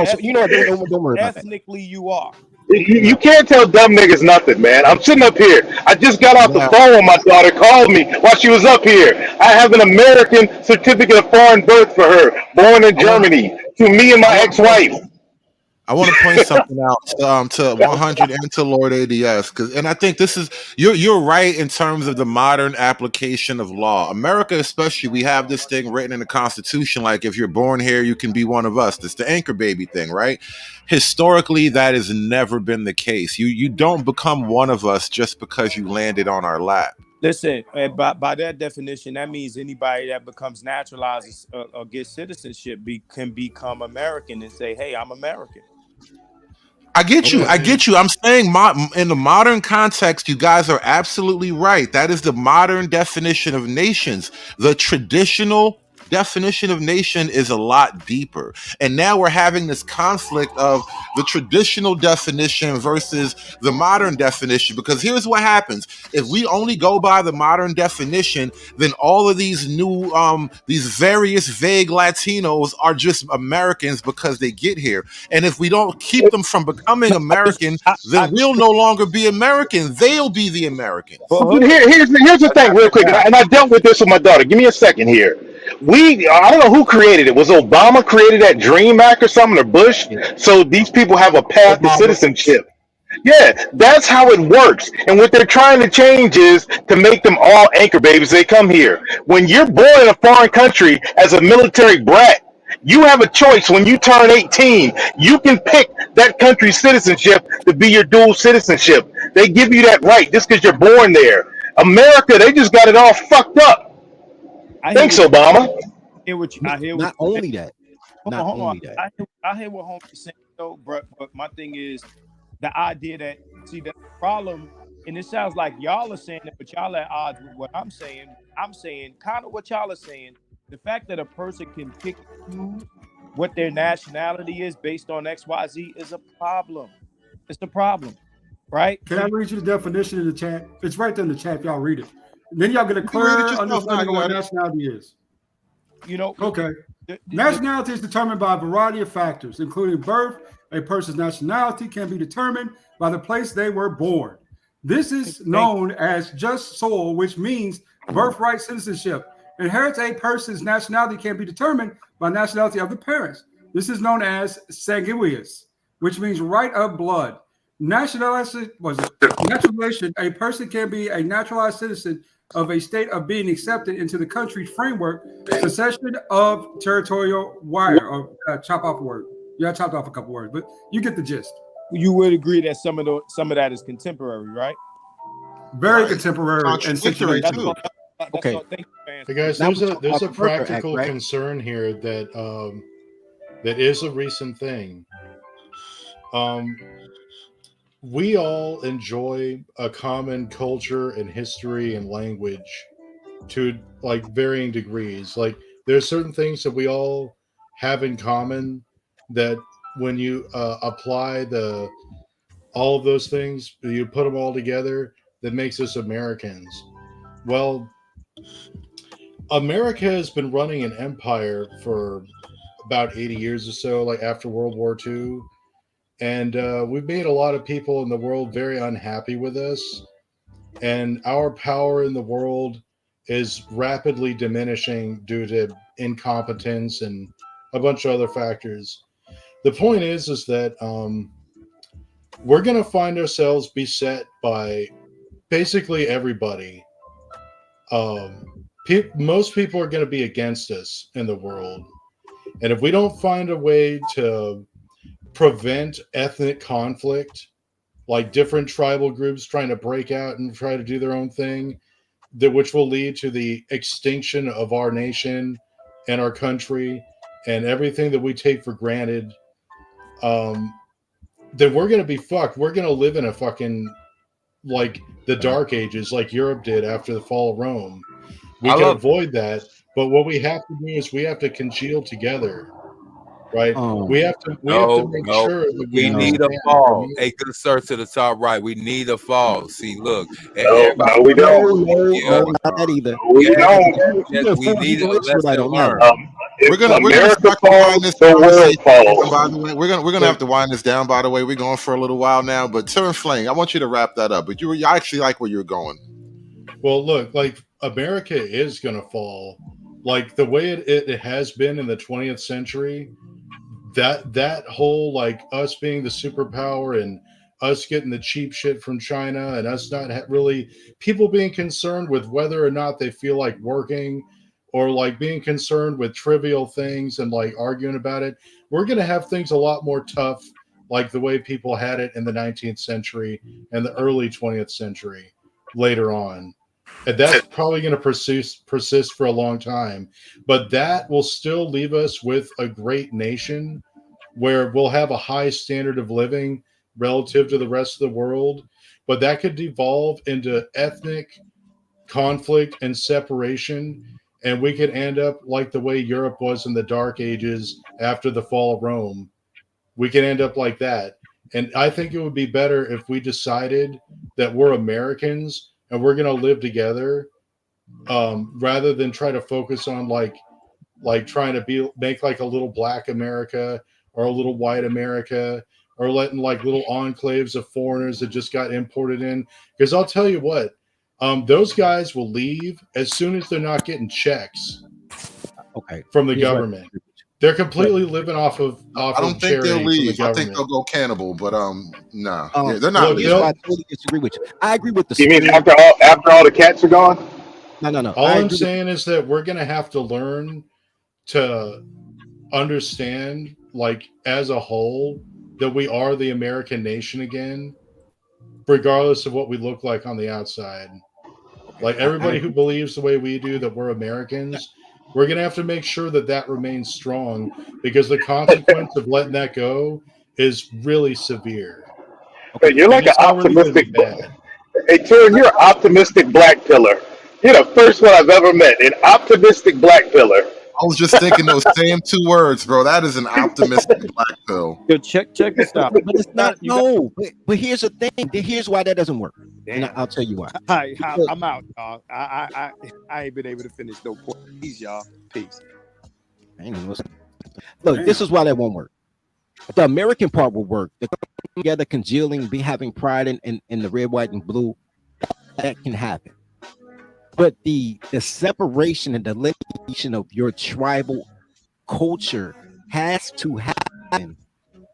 So, you know, don't worry about that. Ethnically, you are. You can't tell dumb niggas nothing, man. I'm sitting up here. I just got off the phone when my daughter called me while she was up here. I have an American certificate of foreign birth for her, born in Germany, to me and my ex-wife. I want to point something out to 100 and to Lord ADS, and I think this is you're right in terms of the modern application of law. America, especially, we have this thing written in the Constitution, like if you're born here, you can be one of us. That's the anchor baby thing, right? Historically, that has never been the case. You don't become one of us just because you landed on our lap. Listen, by that definition, that means anybody that becomes naturalized or gets citizenship can become American and say, "Hey, I'm American." I get you. I'm saying in the modern context, you guys are absolutely right. That is the modern definition of nations. The traditional definition of nation is a lot deeper. And now we're having this conflict of the traditional definition versus the modern definition, because here's what happens. If we only go by the modern definition, then all of these new, these various vague Latinos are just Americans because they get here. And if we don't keep them from becoming American, then we'll no longer be American. They'll be the Americans. Here's the thing real quick, and I dealt with this with my daughter. Give me a second here. I don't know who created it. Was Obama created that Dream Act or something, or Bush? So these people have a path to citizenship. Yeah, that's how it works. And what they're trying to change is to make them all anchor babies. They come here. When you're born in a foreign country as a military brat, You have a choice when you turn 18. You can pick that country's citizenship to be your dual citizenship. They give you that right just because you're born there. America, they just got it all fucked up. Thanks, Obama. I hear what Not you're saying. only that. Hold Not on. only that. I hear what homie's saying though, but my thing is the idea that the problem, and it sounds like y'all are saying it, but y'all at odds with what I'm saying. I'm saying kind of what y'all are saying. The fact that a person can pick and choose what their nationality is based on XYZ is a problem. It's a problem, right? Can I read you the definition in the chat? It's right there in the chat. Y'all read it. And then y'all get a clear understanding of what nationality is. You know, okay. Nationality is determined by a variety of factors, including birth. A person's nationality can be determined by the place they were born. This is known as just soil, which means birthright citizenship. Inherits a person's nationality can be determined by nationality of the parents. This is known as sanguineous, which means right of blood. Naturalization, a person can be a naturalized citizen of a state of being accepted into the country's framework. Secession of territorial wire, or chop off a word. Yeah, I chopped off a couple words, but you get the gist. You would agree that some of that is contemporary, right? Very contemporary and contradictory situational. too. Okay. Hey guys, there's a practical concern here that that is a recent thing. We all enjoy a common culture and history and language to like varying degrees. Like there's certain things that we all have in common that when you apply all of those things, you put them all together, that makes us Americans. Well, America has been running an empire for about 80 years or so, like after World War II. And we've made a lot of people in the world very unhappy with us. And our power in the world is rapidly diminishing due to incompetence and a bunch of other factors. The point is that we're going to find ourselves beset by basically everybody. Most people are going to be against us in the world. And if we don't find a way to prevent ethnic conflict, like different tribal groups trying to break out and try to do their own thing, which will lead to the extinction of our nation and our country and everything that we take for granted, then we're going to be fucked. We're going to live in a fucking, like, the Dark Ages, like Europe did after the fall of Rome. We can avoid that, but what we have to do is we have to congeal together, right? We have to make sure that we need a fall. A good sir to the top right. We need a fall. See, look. No, we don't. Not that either. We don't. Yes, we need a lesson learned. We're gonna wind this down. By the way, we're gonna have to wind this down. By the way, we're going for a little while now. But Turn Flang, I want you to wrap that up. But you actually like where you're going. Well, look, like America is gonna fall, like the way it has been in the 20th century. That whole like us being the superpower and us getting the cheap shit from China and us not really people being concerned with whether or not they feel like working. Or like being concerned with trivial things and like arguing about it. We're going to have things a lot more tough, like the way people had it in the 19th century and the early 20th century later on. And that's probably going to persist for a long time. But that will still leave us with a great nation where we'll have a high standard of living relative to the rest of the world. But that could devolve into ethnic conflict and separation. And we could end up like the way Europe was in the Dark Ages after the fall of Rome. We could end up like that. And I think it would be better if we decided that we're Americans and we're going to live together, rather than try to focus on like trying to make like a little black America or a little white America, or letting like little enclaves of foreigners that just got imported in. Because I'll tell you what, those guys will leave as soon as they're not getting checks from the government. They're completely living off of I don't think they'll leave. I think they'll go cannibal, but no, they're not leaving. I totally disagree with you. I agree with the. You mean after all the cats are gone? No. All I'm saying is that we're going to have to learn to understand, like as a whole, that we are the American nation again, regardless of what we look like on the outside. Like everybody who believes the way we do that we're Americans, we're going to have to make sure that that remains strong, because the consequence of letting that go is really severe. Hey, you're like an It's not really going to be optimistic. bad. Hey, Turin, you're an optimistic black pillar. You're the first one I've ever met, an optimistic black pillar. I was just thinking those same 2 words, bro. That is an optimistic black pill. Yo, check this out. But it's not. No, but here's the thing. Here's why that doesn't work. And I'll tell you why. I'm out, y'all. I ain't been able to finish no point. Peace, y'all. Peace. Look, this is why that won't work. The American part will work. The coming together, congealing, be having pride in the red, white, and blue, that can happen. But the separation and delineation of your tribal culture has to happen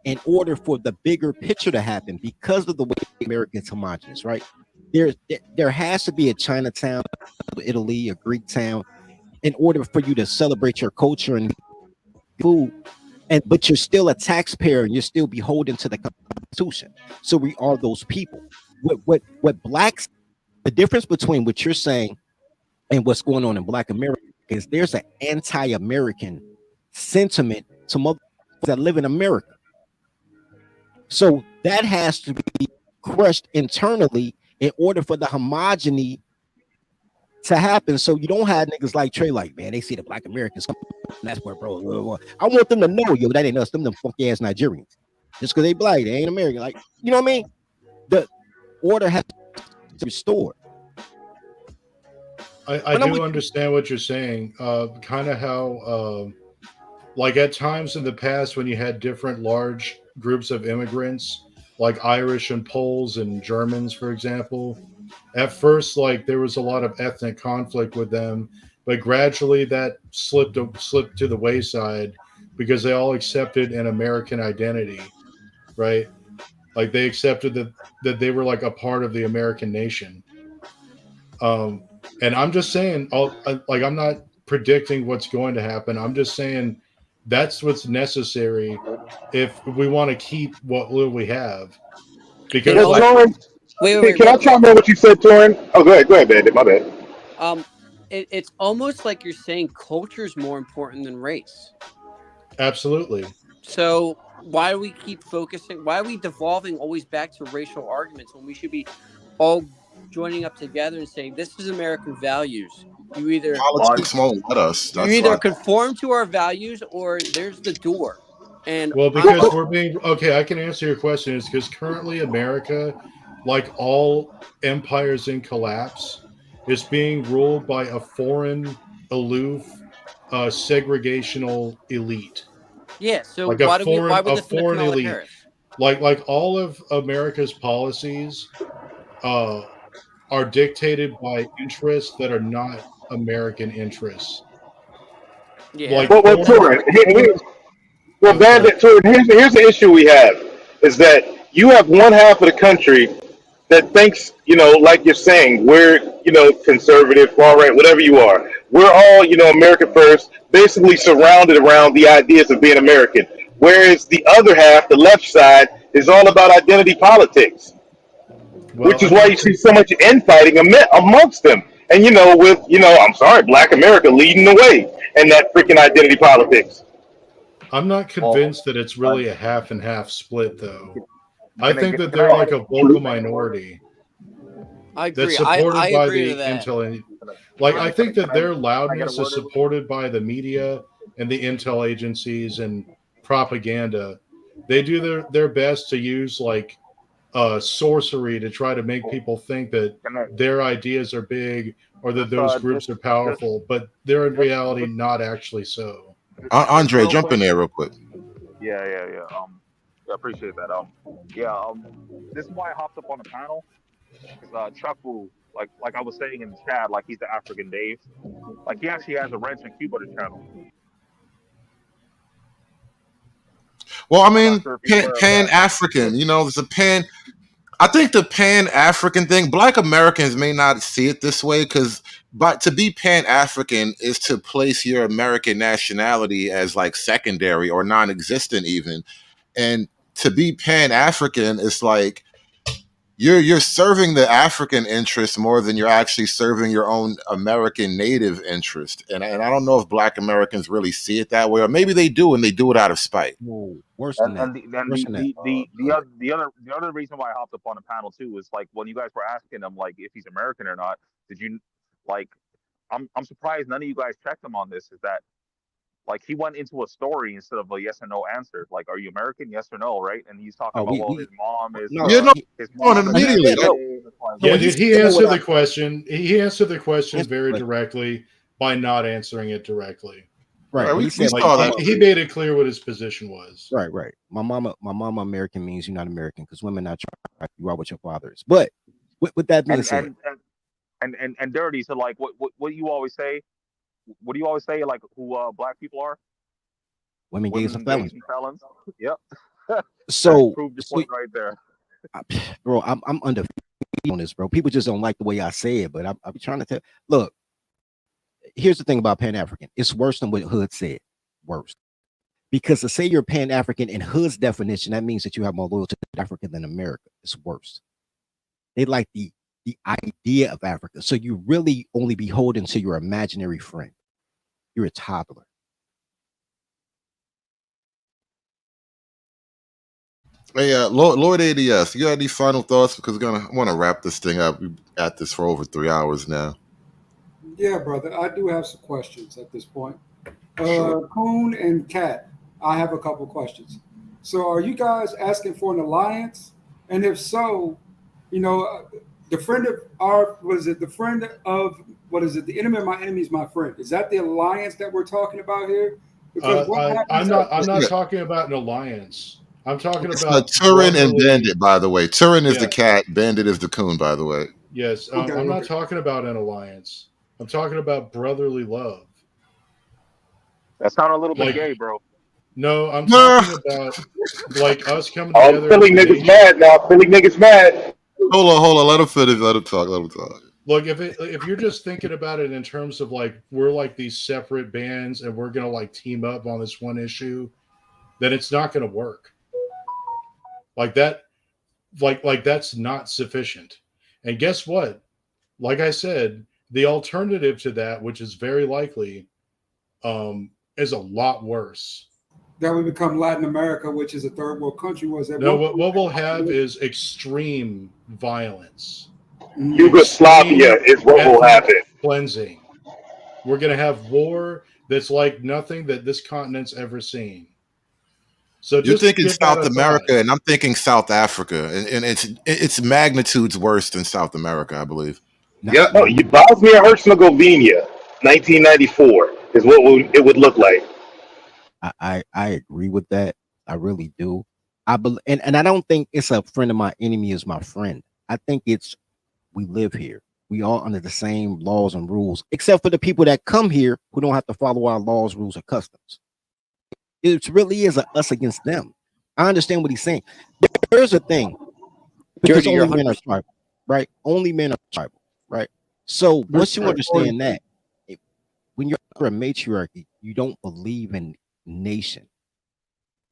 in order for the bigger picture to happen, because of the way America is homogenous, right? There has to be a Chinatown, Italy, a Greek town, in order for you to celebrate your culture and food. But you're still a taxpayer and you're still beholden to the Constitution. So we are those people. What blacks, the difference between what you're saying and what's going on in Black America is there's an anti-American sentiment to motherfuckers that live in America. So that has to be crushed internally in order for the homogeny to happen. So you don't have niggas like Trey, like, man, they see the Black Americans come, that's where, bro. I want them to know, yo, that ain't us, them funky ass Nigerians. Just because they Black, they ain't American. Like, you know what I mean? The order has to be restored. I do understand what you're saying. Kind of how, like at times in the past when you had different large groups of immigrants, like Irish and Poles and Germans, for example, at first, like there was a lot of ethnic conflict with them, but gradually that slipped to the wayside because they all accepted an American identity, right? Like they accepted that they were like a part of the American nation. And I'm just saying, I'm not predicting what's going to happen. I'm just saying that's what's necessary if we want to keep what little we have. Because Wait, can I chime in what you said, Torin? Oh, go ahead, Bandit. My bad. It's almost like you're saying culture is more important than race. Absolutely. So why do we keep focusing? Why are we devolving always back to racial arguments when we should be all joining up together and saying this is American values? You either politics won't let us. You either conform to our values or there's the door. And well, because we're being okay, I can answer your question. Is because currently America, like all empires in collapse, is being ruled by a foreign, aloof, segregational elite. Yeah. So like why would a this foreign Kamala elite? Harris? Like all of America's policies, are dictated by interests that are not American interests. Yeah. Like Well, Turin, Bandit, Turin, here's the issue we have is that you have one half of the country that thinks, like you're saying, we're, conservative, far right, whatever you are. We're all, America first, basically surrounded around the ideas of being American. Whereas the other half, the left side, is all about identity politics. Which is why you see so much infighting amongst them. And, I'm sorry, Black America leading the way in that freaking identity politics. I'm not convinced that it's really a half and half split, though. I think that they're like a vocal minority. I agree. That's supported I by agree the with that. intel. Like, I think that their loudness is supported by the media and the intel agencies and propaganda. They do their best to use like sorcery to try to make people think that their ideas are big or that those groups are powerful, but they're in reality not actually so. Andre, jump in there real quick. Yeah. I appreciate that. This is why I hopped up on the panel. Because Chuck will, like I was saying in the chat, like he's the African Dave. Like he actually has a ranch in Cuba to channel. Well, I mean, Pan-African, there's a pan. I think the Pan-African thing, Black Americans may not see it this way because but to be Pan-African is to place your American nationality as like secondary or non-existent even. And to be Pan-African is like you're serving the African interest more than you're actually serving your own American native interest. And I don't know if Black Americans really see it that way, or maybe they do, and they do it out of spite. Whoa, worse And than that. Worse than that. the other reason why I hopped up on the panel too is like when you guys were asking him like if he's American or not, did you like? I'm surprised none of you guys checked him on this. Is that like he went into a story instead of a yes or no answer? Like, are you American? Yes or no, right? And he's talking about his mom is his mom immediately. Yeah, dude, he answered the question. He answered the question very directly by not answering it directly. Right. We said, like, saw that. he made it clear what his position was. Right. My mama American means you're not American because women not trying you are what your father is. But with that being said, and dirty. So like, what do you always say? What do you always say? Like who Black people are? Women, gays, and felons. Yep. So prove the point right there. Bro, I'm undefeated on this, bro. People just don't like the way I say it, but I'm trying to tell. Look, here's the thing about Pan-African. It's worse than what Hood said. Worse. Because to say you're Pan-African in Hood's definition, that means that you have more loyalty to Africa than America. It's worse. They like the idea of Africa. So you really only beholden to your imaginary friend. You're a toddler. Hey, Lord ADS, you got any final thoughts? Because I want to wrap this thing up. We've at this for over 3 hours now. Yeah, brother. I do have some questions at this point. Sure. Coon and Kat, I have a couple questions. So are you guys asking for an alliance? And if so, the friend of the enemy of my enemy is my friend. Is that the alliance that we're talking about here? Because I'm not talking about an alliance. I'm talking about Turin and Bandit, by the way. Turin is the cat, Bandit is the coon, by the way. Yes, I'm not talking about an alliance. I'm talking about brotherly love. That sounds a little bit gay, bro. No, I'm talking about like us coming together. Philly niggas mad now. Philly niggas mad. Hold on. Let him finish. Let him talk. Look, if you're just thinking about it in terms of like we're like these separate bands and we're gonna like team up on this one issue, then it's not gonna work. Like that, like that's not sufficient. And guess what? Like I said, the alternative to that, which is very likely, is a lot worse. That we become Latin America, which is a third world country. No, what we'll have is extreme violence. Yugoslavia is what will happen. Cleansing. We're going to have war that's like nothing that this continent's ever seen. So you're thinking South America, and I'm thinking South Africa, and its magnitude's worse than South America, I believe. Yeah, no, Bosnia Herzegovina, 1994 is what it would look like. I agree with that. I really do. And I don't think it's a friend of my enemy is my friend. I think it's we live here. We all under the same laws and rules, except for the people that come here who don't have to follow our laws, rules, or customs. It really is us against them. I understand what he's saying. There's a thing. Because only men are tribal, right? Only men are tribal, right? So once you understand that, when you're a matriarchy, you don't believe in nation.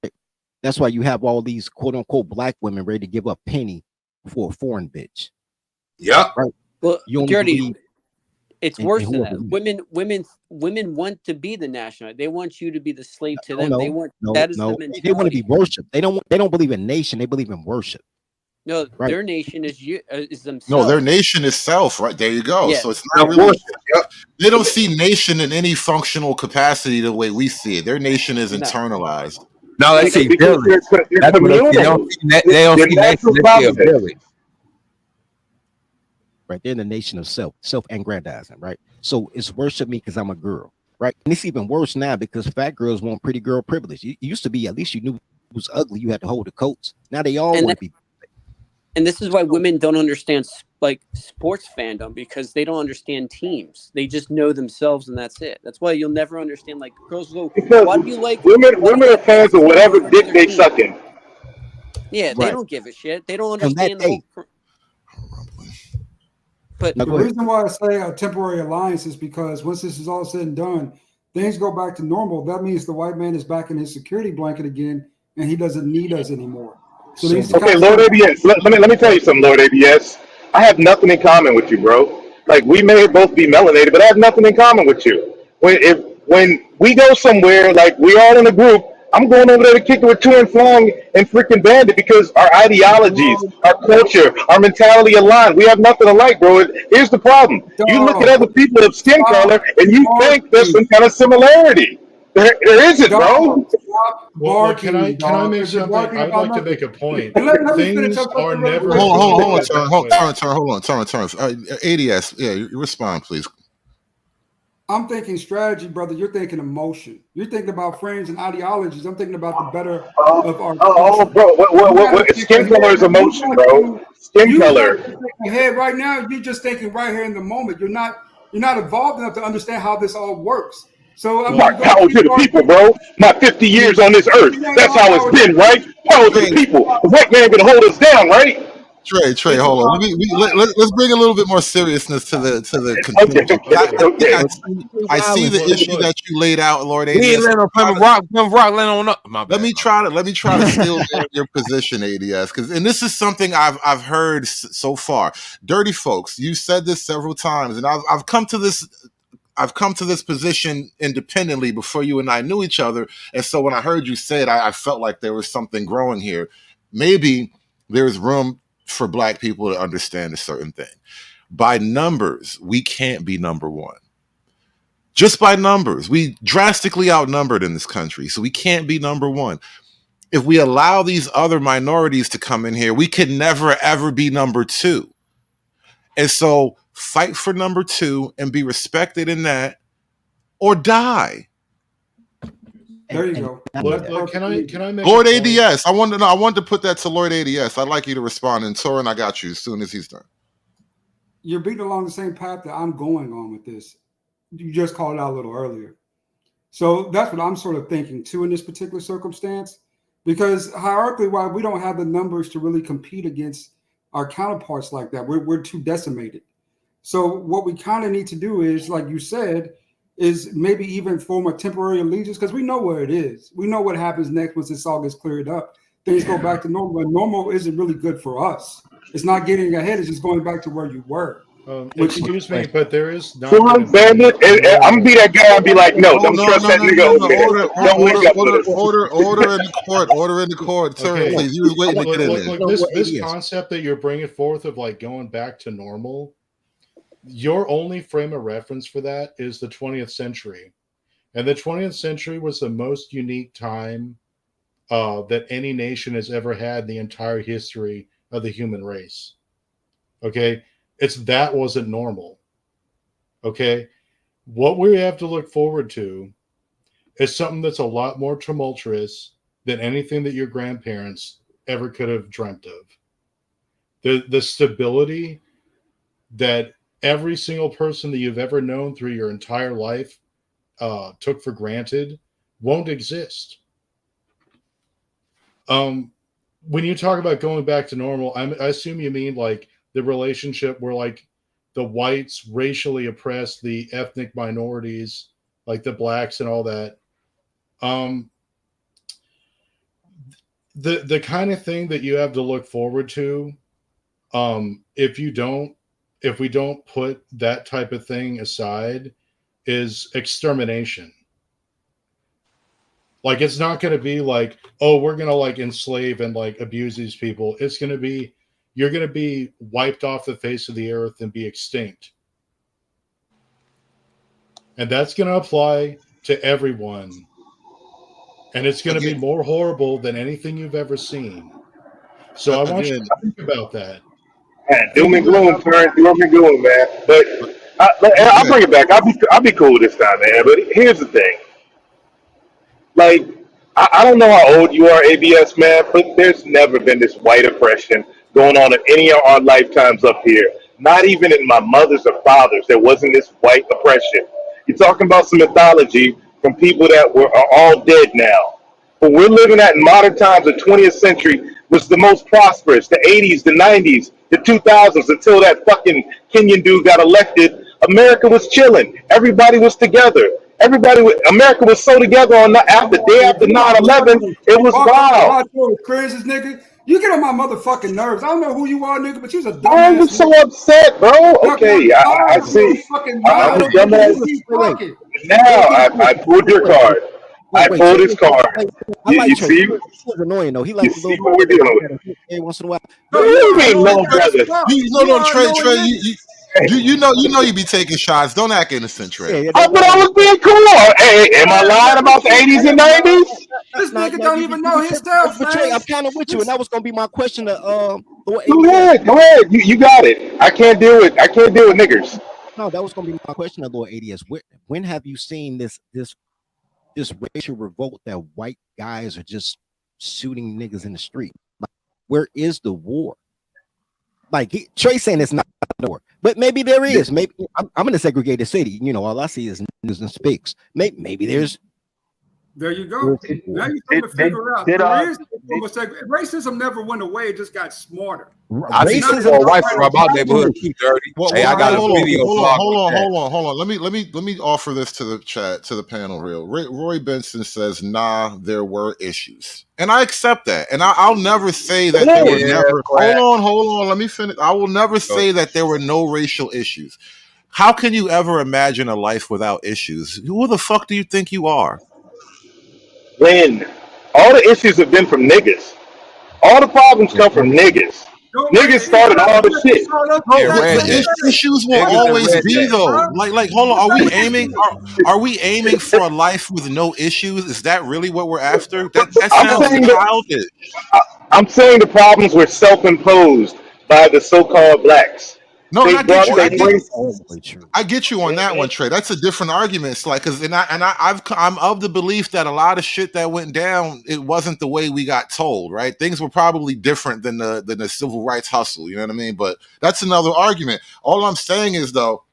Right? That's why you have all these quote unquote black women ready to give up penny for a foreign bitch. Yeah. Right. Well, Dirty, it's worse than that. Women. Women want to be the national. They want you to be the slave to them. No, they want that is the mentality. They want to be worshipped. They don't believe in nation. They believe in worship. No, right. Their nation is themselves. No, their nation is self. Right there, you go. Yeah. So it's not really. They don't see nation in any functional capacity the way we see it. Their nation is internalized. No, they see village. That's what they don't see. They don't see nation. They see a village. Right, they're in the nation of self-aggrandizing, right? So it's worship me because I'm a girl, right? And it's even worse now because fat girls want pretty girl privilege. It used to be at least you knew it was ugly, you had to hold the coats. Now they all want to be. And this is why women don't understand like sports fandom, because they don't understand teams. They just know themselves, and that's it. That's why you'll never understand like girls go. Why do you like women are fans of whatever dick they sucking. Yeah, they don't give a shit. They don't understand the whole. But the reason why I say a temporary alliance is because once this is all said and done, things go back to normal. That means the white man is back in his security blanket again, and he doesn't need us anymore. So these Okay, Lord ABS. Let me tell you something, Lord ABS. I have nothing in common with you, bro. Like we may both be melanated, but I have nothing in common with you. When we go somewhere, like we all in a group, I'm going over there to kick it with Tuan Flong and freaking Bandit because our ideologies, our culture, our mentality align. We have nothing alike, bro. Here's the problem: you look at other people of skin color and you think there's some kind of similarity. There isn't, bro. Well, can I make something? I'd like to make a point. Things are never. Hold on, Terrence. ADS, yeah, you respond, please. I'm thinking strategy, brother. You're thinking emotion. You're thinking about frames and ideologies. I'm thinking about the better of our. Bro, what skin color is emotion, bro? Skin color. Ahead right now, you're just thinking right here in the moment. You're not evolved enough to understand how this all works. So I'm power to the people, bro. My 50 years on this earth. That's how it's been, right? Power to the people. The white man gonna hold us down, right? Trey, hold on. Let's bring a little bit more seriousness to the conclusion. I see the issue that you laid out, Lord ADS. Let me try to steal your position, ADS, and this is something I've heard so far. Dirty folks, you said this several times, and I've come to this position independently before you and I knew each other, and so when I heard you say it, I felt like there was something growing here. Maybe there's room for Black people to understand a certain thing. By numbers, we can't be number one. Just by numbers, we drastically outnumbered in this country, so we can't be number one. If we allow these other minorities to come in here, we could never, ever be number two. And so fight for number two and be respected in that, or die. There you go. Can I make Lord ADS? I wanted to put that to Lord ADS. I'd like you to respond, and Torin, I got you as soon as he's done. You're beating along the same path that I'm going on with this. You just called it out a little earlier. So that's what I'm sort of thinking too in this particular circumstance, because hierarchically, why we don't have the numbers to really compete against our counterparts like that. We're too decimated. So what we kind of need to do is, like you said, is maybe even form a temporary allegiance, because we know where it is. We know what happens next once this all gets cleared up. Things go back to normal, and normal isn't really good for us. It's not getting ahead. It's just going back to where you were. Excuse me, but there is not. Bandit, and I'm gonna be that guy and be like, no, don't trust that nigga over there. Don't link up with us. Order in the court. Sir, please. You was waiting to get in there. This concept that you're bringing forth of like going back to normal, your only frame of reference for that is the 20th century. And the 20th century was the most unique time that any nation has ever had in the entire history of the human race. Okay? That wasn't normal. Okay? What we have to look forward to is something that's a lot more tumultuous than anything that your grandparents ever could have dreamt of. The stability that every single person that you've ever known through your entire life took for granted won't exist. When you talk about going back to normal, I assume you mean like the relationship where like the whites racially oppress the ethnic minorities, like the blacks and all that. The kind of thing that you have to look forward to, if we don't put that type of thing aside, is extermination. Like, it's not going to be like, oh, we're going to like enslave and like abuse these people. It's going to be, you're going to be wiped off the face of the earth and be extinct. And that's going to apply to everyone. And it's going to be more horrible than anything you've ever seen. So I want you to think about that. Man, doom and gloom, turn doom and gloom, man. But I'll bring it back. I'll be cool this time, man. But here's the thing. Like, I don't know how old you are, ABS, man, but there's never been this white oppression going on in any of our lifetimes up here. Not even in my mother's or father's, there wasn't this white oppression. You're talking about some mythology from people that are all dead now. But we're living at in modern times, the 20th century was the most prosperous. The 80s, the 90s the 2000s until that fucking Kenyan dude got elected. America was chilling. Everybody was together. America was so together on the day after 9/11. It was wild. Crazy nigga. You get on my motherfucking nerves. I don't know who you are, nigga, but you's a dumbass. I was so upset, bro. Okay, I see. I was dumbass. Now I pulled your card. I pulled his card. You see? He's annoying though. He like You see what we're dealing with. every once in a while. What do you mean, little brother? Trey, you know you be taking shots. Don't act innocent, Trey. I thought I was being cool. Hey, am I lying about the 80s and 90s? This nigga don't even know his stuff, Trey, I'm kind of with you, and that was gonna be my question to Go ahead. You got it. I can't deal with niggers. No, that was gonna be my question to Lord ADS. When have you seen this racial revolt that white guys are just shooting niggas in the street? Like, where is the war? Like Trey saying it's not a war, but maybe there is. Maybe I'm in a segregated city. You know, all I see is niggas and spics. Maybe there's. There you go. Now you're trying to figure out. Racism never went away. It just got smarter. I see some white from about neighborhood too dirty. Hey, I got a video. Hold on. Let me offer this to the chat, to the panel. Roy Benson says, "Nah, there were issues," and I accept that. And I'll never say that there were never. Hold on. Let me finish. I will never say that there were no racial issues. How can you ever imagine a life without issues? Who the fuck do you think you are? When all the issues have been from niggas. All the problems come from niggas. Niggas started all the shit. The issues will always be though. Like, hold on. Are we aiming for a life with no issues? Is that really what we're after? That sounds childish. I'm saying the problems were self-imposed by the so-called blacks. No, I get you on that one, Trey. That's a different argument. It's like, I'm of the belief that a lot of shit that went down, it wasn't the way we got told, right? Things were probably different than the civil rights hustle. You know what I mean? But that's another argument. All I'm saying is though,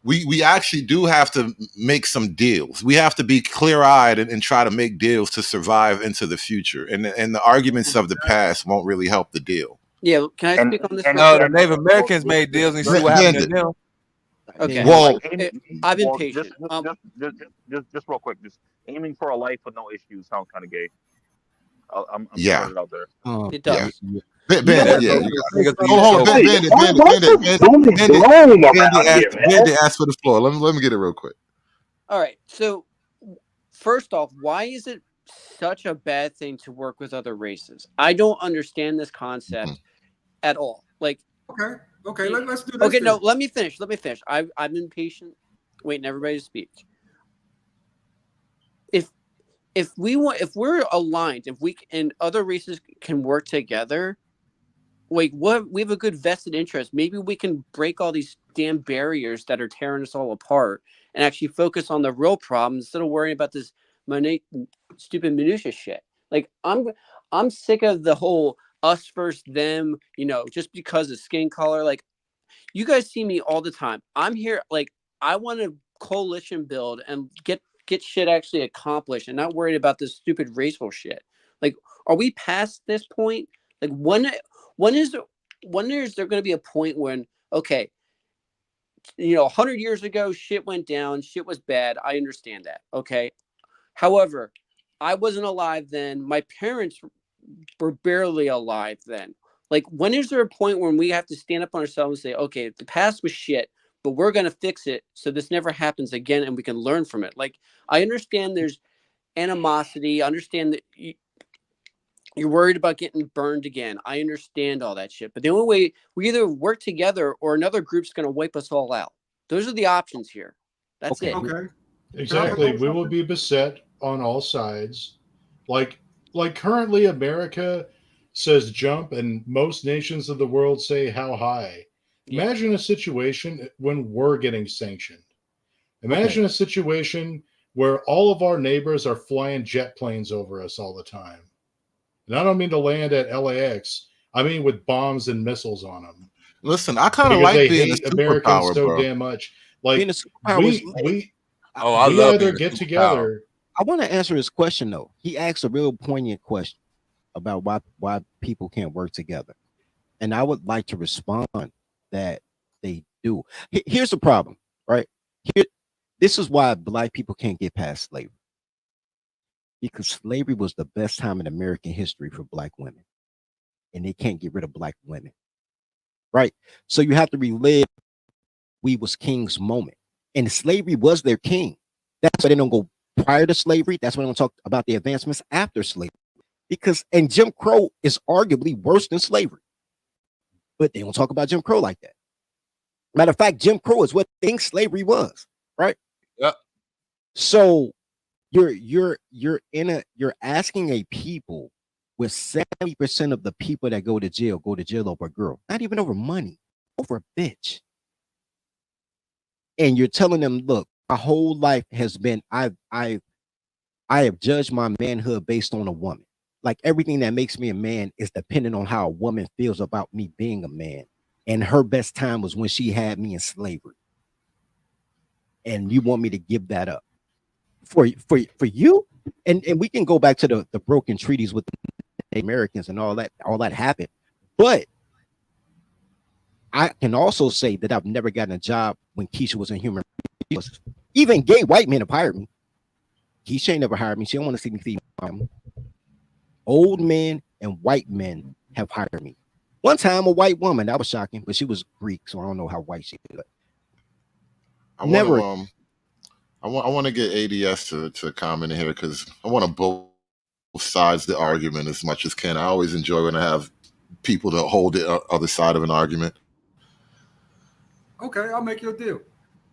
we actually do have to make some deals. We have to be clear-eyed and try to make deals to survive into the future. And the arguments of the past won't really help the deal. Yeah, can I speak on this? The Native Americans made deals and see what happened to them. Okay. Well, I've been patient. Just real quick, just aiming for a life with no issues sounds kind of gay. I'm yeah. Throwing it out there. It does. Bandit asked for the floor. Let me get it real quick. All right. So, first off, why is it such a bad thing to work with other races? I don't understand this concept at all. Like, okay, let's do this. Okay, no, let me finish. I've been patient, waiting everybody to speak. If we're aligned, and other races can work together, like we have a good vested interest. Maybe we can break all these damn barriers that are tearing us all apart and actually focus on the real problems instead of worrying about this stupid minutia shit. Like I'm sick of the whole us versus them, just because of skin color. Like, you guys see me all the time. I'm here, like, I want to coalition build and get shit actually accomplished and not worried about this stupid racial shit. Like, are we past this point? Like, when is there going to be a point when, okay, 100 years ago, shit went down, shit was bad. I understand that. Okay. However, I wasn't alive then. My parents were barely alive then. Like, when is there a point when we have to stand up on ourselves and say, okay, the past was shit, but we're going to fix it so this never happens again and we can learn from it? Like, I understand there's animosity. I understand that you're worried about getting burned again. I understand all that shit. But the only way, we either work together or another group's going to wipe us all out. Those are the options here. That's it. Okay. Exactly. We will be beset on all sides. Like currently America says jump and most nations of the world say how high. Imagine a situation when we're getting sanctioned. Imagine a situation where all of our neighbors are flying jet planes over us all the time. And I don't mean to land at LAX. I mean with bombs and missiles on them. Listen, I kind of like being a Americans superpower, so bro. Damn much. Like, being a superpower we love either get together. I want to answer his question though. He asked a real poignant question about why people can't work together. and I would like to respond that they do. Here's the problem, right? This is why black people can't get past slavery. Because slavery was the best time in American history for black women. And they can't get rid of black women. Right? So you have to relive we was king's moment. And slavery was their king. That's why they don't go prior to slavery. That's why they don't talk about the advancements after slavery. And Jim Crow is arguably worse than slavery. But they don't talk about Jim Crow like that. Matter of fact, Jim Crow is what they think slavery was, right? Yep. So you're asking a people where 70% of the people that go to jail over a girl, not even over money, over a bitch. And you're telling them, look, my whole life has been I have judged my manhood based on a woman. Like everything that makes me a man is dependent on how a woman feels about me being a man. And her best time was when she had me in slavery. And you want me to give that up for you? And we can go back to the broken treaties with the Americans and all that happened. But I can also say that I've never gotten a job when Keisha was in human resources. Even gay white men have hired me. Keisha ain't never hired me. She don't want to see me feed my mom. Old men and white men have hired me. One time, a white woman, that was shocking, but she was Greek, so I don't know how white she is. I want to get ADS to comment in here because I want to both sides the argument as much as can. I always enjoy when I have people to hold the other side of an argument. Okay, I'll make you a deal.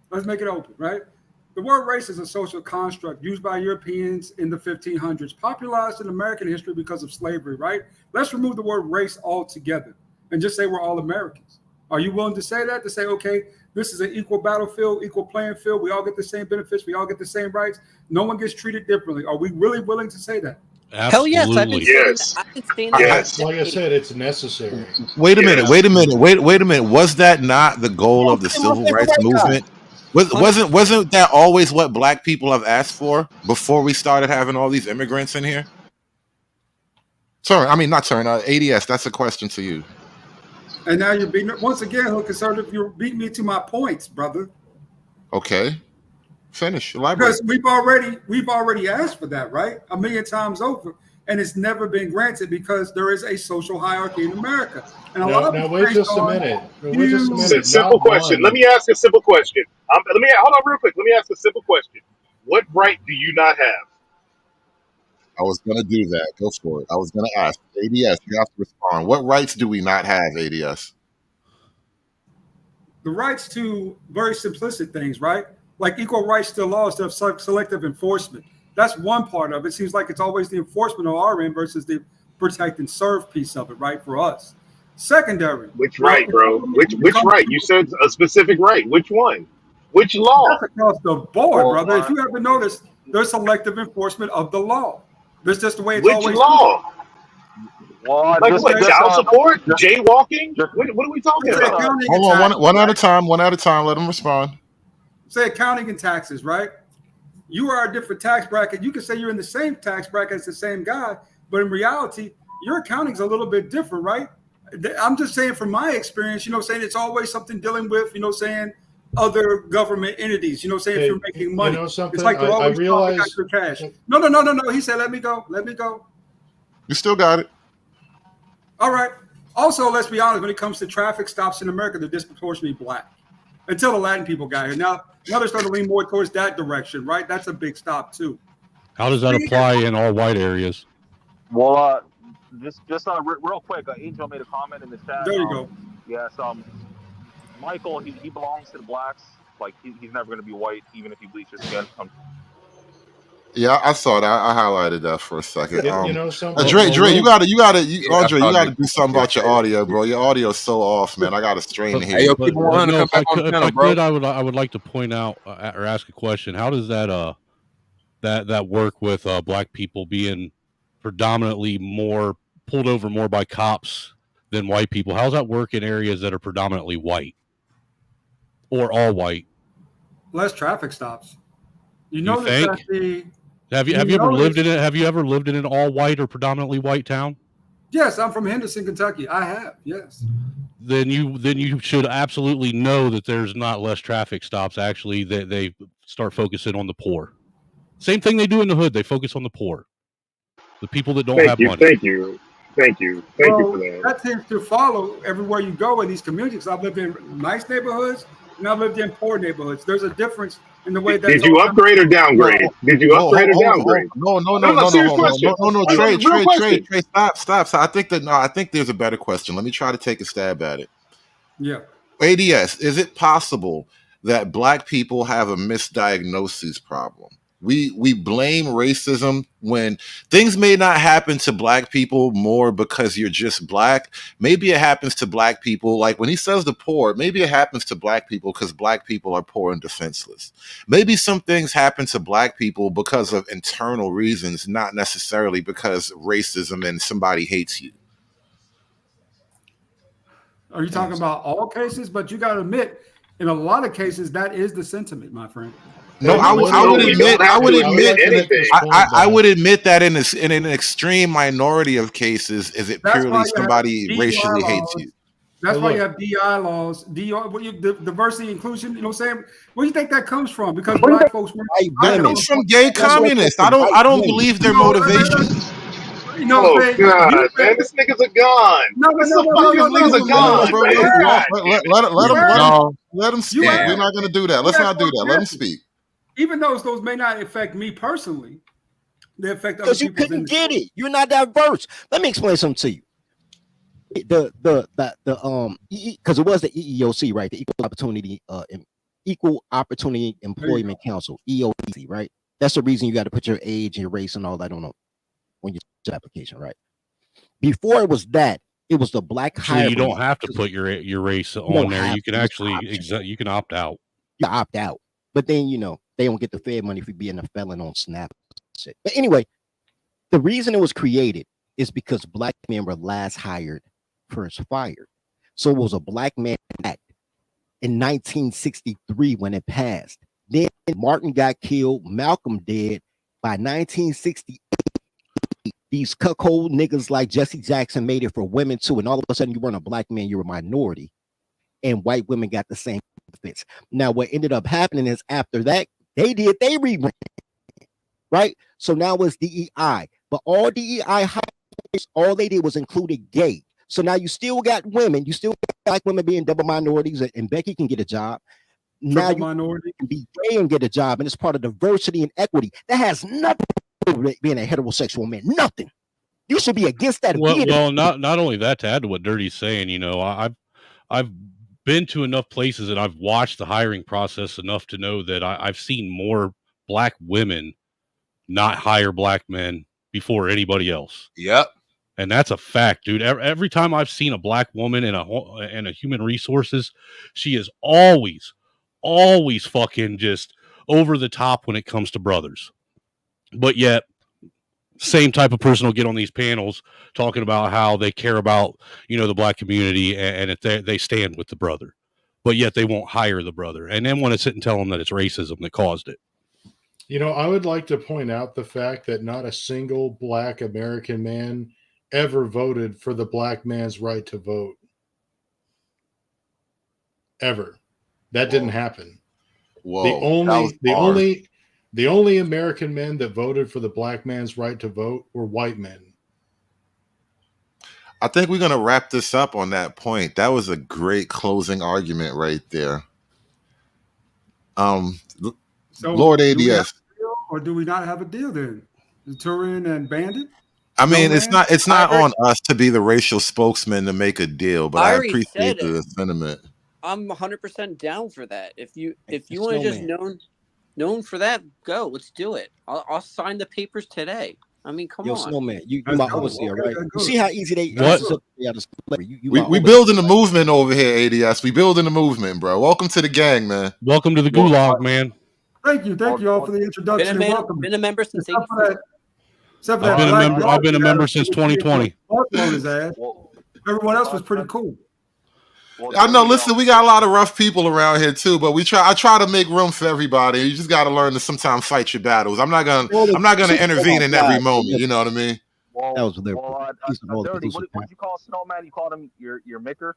Let's make it open, right? The word race is a social construct used by Europeans in the 1500s, popularized in American history because of slavery, right? Let's remove the word race altogether and just say we're all Americans. Are you willing to say that? To say, okay, this is an equal battlefield, equal playing field. We all get the same benefits. We all get the same rights. No one gets treated differently. Are we really willing to say that? Absolutely. Hell yes, I've been saying that. Yes. Like I said, it's necessary. Wait a minute. Was that not the goal of the civil rights movement? Wasn't that always what black people have asked for before we started having all these immigrants in here? ADS, that's a question to you. And now you're beating once again, conservative, you're beating me to my points, brother. Okay. Finish. Elaborate. Because we've already asked for that, right? 1,000,000 times over. And it's never been granted because there is a social hierarchy in America. And wait just a minute. Simple question. Let me ask a simple question. Hold on real quick. Let me ask a simple question. What right do you not have? I was going to do that. Go for it. I was going to ask. ADS, you have to respond. What rights do we not have, ADS? The rights to very simplistic things, right? Like equal rights to laws to have selective enforcement. That's one part of it. It seems like it's always the enforcement on our end versus the protect and serve piece of it, right? For us. Secondary. Which right, bro? Which right? You said a specific right. Which one? Which law? That's across the board, brother. If you ever notice, there's selective enforcement of the law. That's just the way it's always. Which law? Well, like what? Child support? Jaywalking? What are we talking about? Hold on, one at a time. One at a time. Let them respond. Say accounting and taxes, right? You are a different tax bracket. You can say you're in the same tax bracket as the same guy, but in reality, your accounting's a little bit different, right? I'm just saying from my experience, saying it's always something dealing with, saying other government entities, saying if you're making money. You know something? It's like they're always talking about your cash. No. He said, let me go. You still got it. All right. Also, let's be honest, when it comes to traffic stops in America, they're disproportionately black. Until the Latin people got here. Now they're starting to lean more towards that direction, right? That's a big stop too. How does that apply in all white areas? Well, just real quick, Angel made a comment in the chat. There you go. Yes, Michael, he belongs to the blacks. Like he's never going to be white, even if he bleaches skin. Yeah, I saw that. I highlighted that for a second. Something. Dre, you gotta do something about your audio, bro. Your audio's so off, man. I got to strain here. Hey, yo, keep on come back on the panel, bro. I would like to point out or ask a question. How does that work with black people being predominantly more pulled over more by cops than white people? How does that work in areas that are predominantly white or all white? Less traffic stops. You know that Have you ever lived in it? Have you ever lived in an all white or predominantly white town? Yes, I'm from Henderson, Kentucky. I have, yes. Then you should absolutely know that there's not less traffic stops. Actually, they start focusing on the poor. Same thing they do in the hood. They focus on the poor, the people that don't have money. Thank you for that. That tends to follow everywhere you go in these communities. I've lived in nice neighborhoods and I've lived in poor neighborhoods. There's a difference in the way that. Did you upgrade or downgrade? Did you upgrade or downgrade? No, Trey, stop. I think there's a better question. Let me try to take a stab at it. Yeah. ADS, is it possible that black people have a misdiagnosis problem? We blame racism when things may not happen to black people more because you're just black. Maybe it happens to black people, like when he says the poor, maybe it happens to black people because black people are poor and defenseless. Maybe some things happen to black people because of internal reasons, not necessarily because racism and somebody hates you. Are you talking about all cases? But you got to admit, in a lot of cases, that is the sentiment, my friend. No, I would admit that in an extreme minority of cases, is it purely somebody racially hates you. That's why you have DI laws, diversity, inclusion. You know what I'm saying? Where do you think that comes from? Because black folks comes from gay communists. I don't believe their motivation. You know what I'm saying? God, man, this nigga's a gun. Nigga's a gun, bro. Let him speak. We're not going to do that. Let's not do that. Let him speak. Even though those may not affect me personally, they affect other because people. You couldn't get it. You're not diverse. Let me explain something to you. Because it was the EEOC, right? The Equal Opportunity Employment Council, EOC, right? That's the reason you got to put your age and your race and all that on your application, right? Before it was that, it was the black hire. You don't have to put your race on there. You can actually you can opt out. You opt out, but then they don't get the Fed money for being a felon on SNAP. But anyway, the reason it was created is because black men were last hired, first fired. So it was a Black Man Act in 1963 when it passed. Then Martin got killed, Malcolm dead. By 1968, these cuckold niggas like Jesse Jackson made it for women too. And all of a sudden, you weren't a black man, you're a minority. And white women got the same benefits. Now, what ended up happening is after that, they rebrand, right? So now it's DEI. But all DEI hires, all they did was included gay. So now you still got women, you still got black women being double minorities, and Becky can get a job. Now you minority can be gay and get a job, and it's part of diversity and equity. That has nothing to do with being a heterosexual man. Nothing. You should be against that. Well, not only that, to add to what Dirty's saying, I've been to enough places and I've watched the hiring process enough to know that I've seen more black women not hire black men before anybody else. Yep. And that's a fact, dude. Every time I've seen a black woman in a human resources, she is always fucking just over the top when it comes to brothers. But yet, same type of person will get on these panels talking about how they care about, the black community and they stand with the brother, but yet they won't hire the brother. And then want to sit and tell them that it's racism that caused it. I would like to point out the fact that not a single black American man ever voted for the black man's right to vote. Ever. That didn't happen. Whoa, the only American men that voted for the black man's right to vote were white men. I think we're going to wrap this up on that point. That was a great closing argument right there. So Lord ADS. Or do we not have a deal then? Turin and Bandit? I mean, it's not on us to be the racial spokesman to make a deal, but I appreciate the sentiment. I'm 100% down for that. If you want to just known for that, go. Let's do it. I'll sign the papers today. I mean, come on. Snowman, you my overseer, right? You see how easy they we building a movement over here, ADS. We building a movement, bro. Welcome to the gang, man. Welcome to the gulag, man. Thank you all for the introduction. Been a member since I've been a member since 2020. Everyone else was pretty cool. I know. Listen, we got a lot of rough people around here too, but I try to make room for everybody. You just got to learn to sometimes fight your battles. I'm not gonna intervene in every moment. You know what I mean? Well, That was a little well, piece of all the Dirty. producer. What you call Snowman? You called him your micker.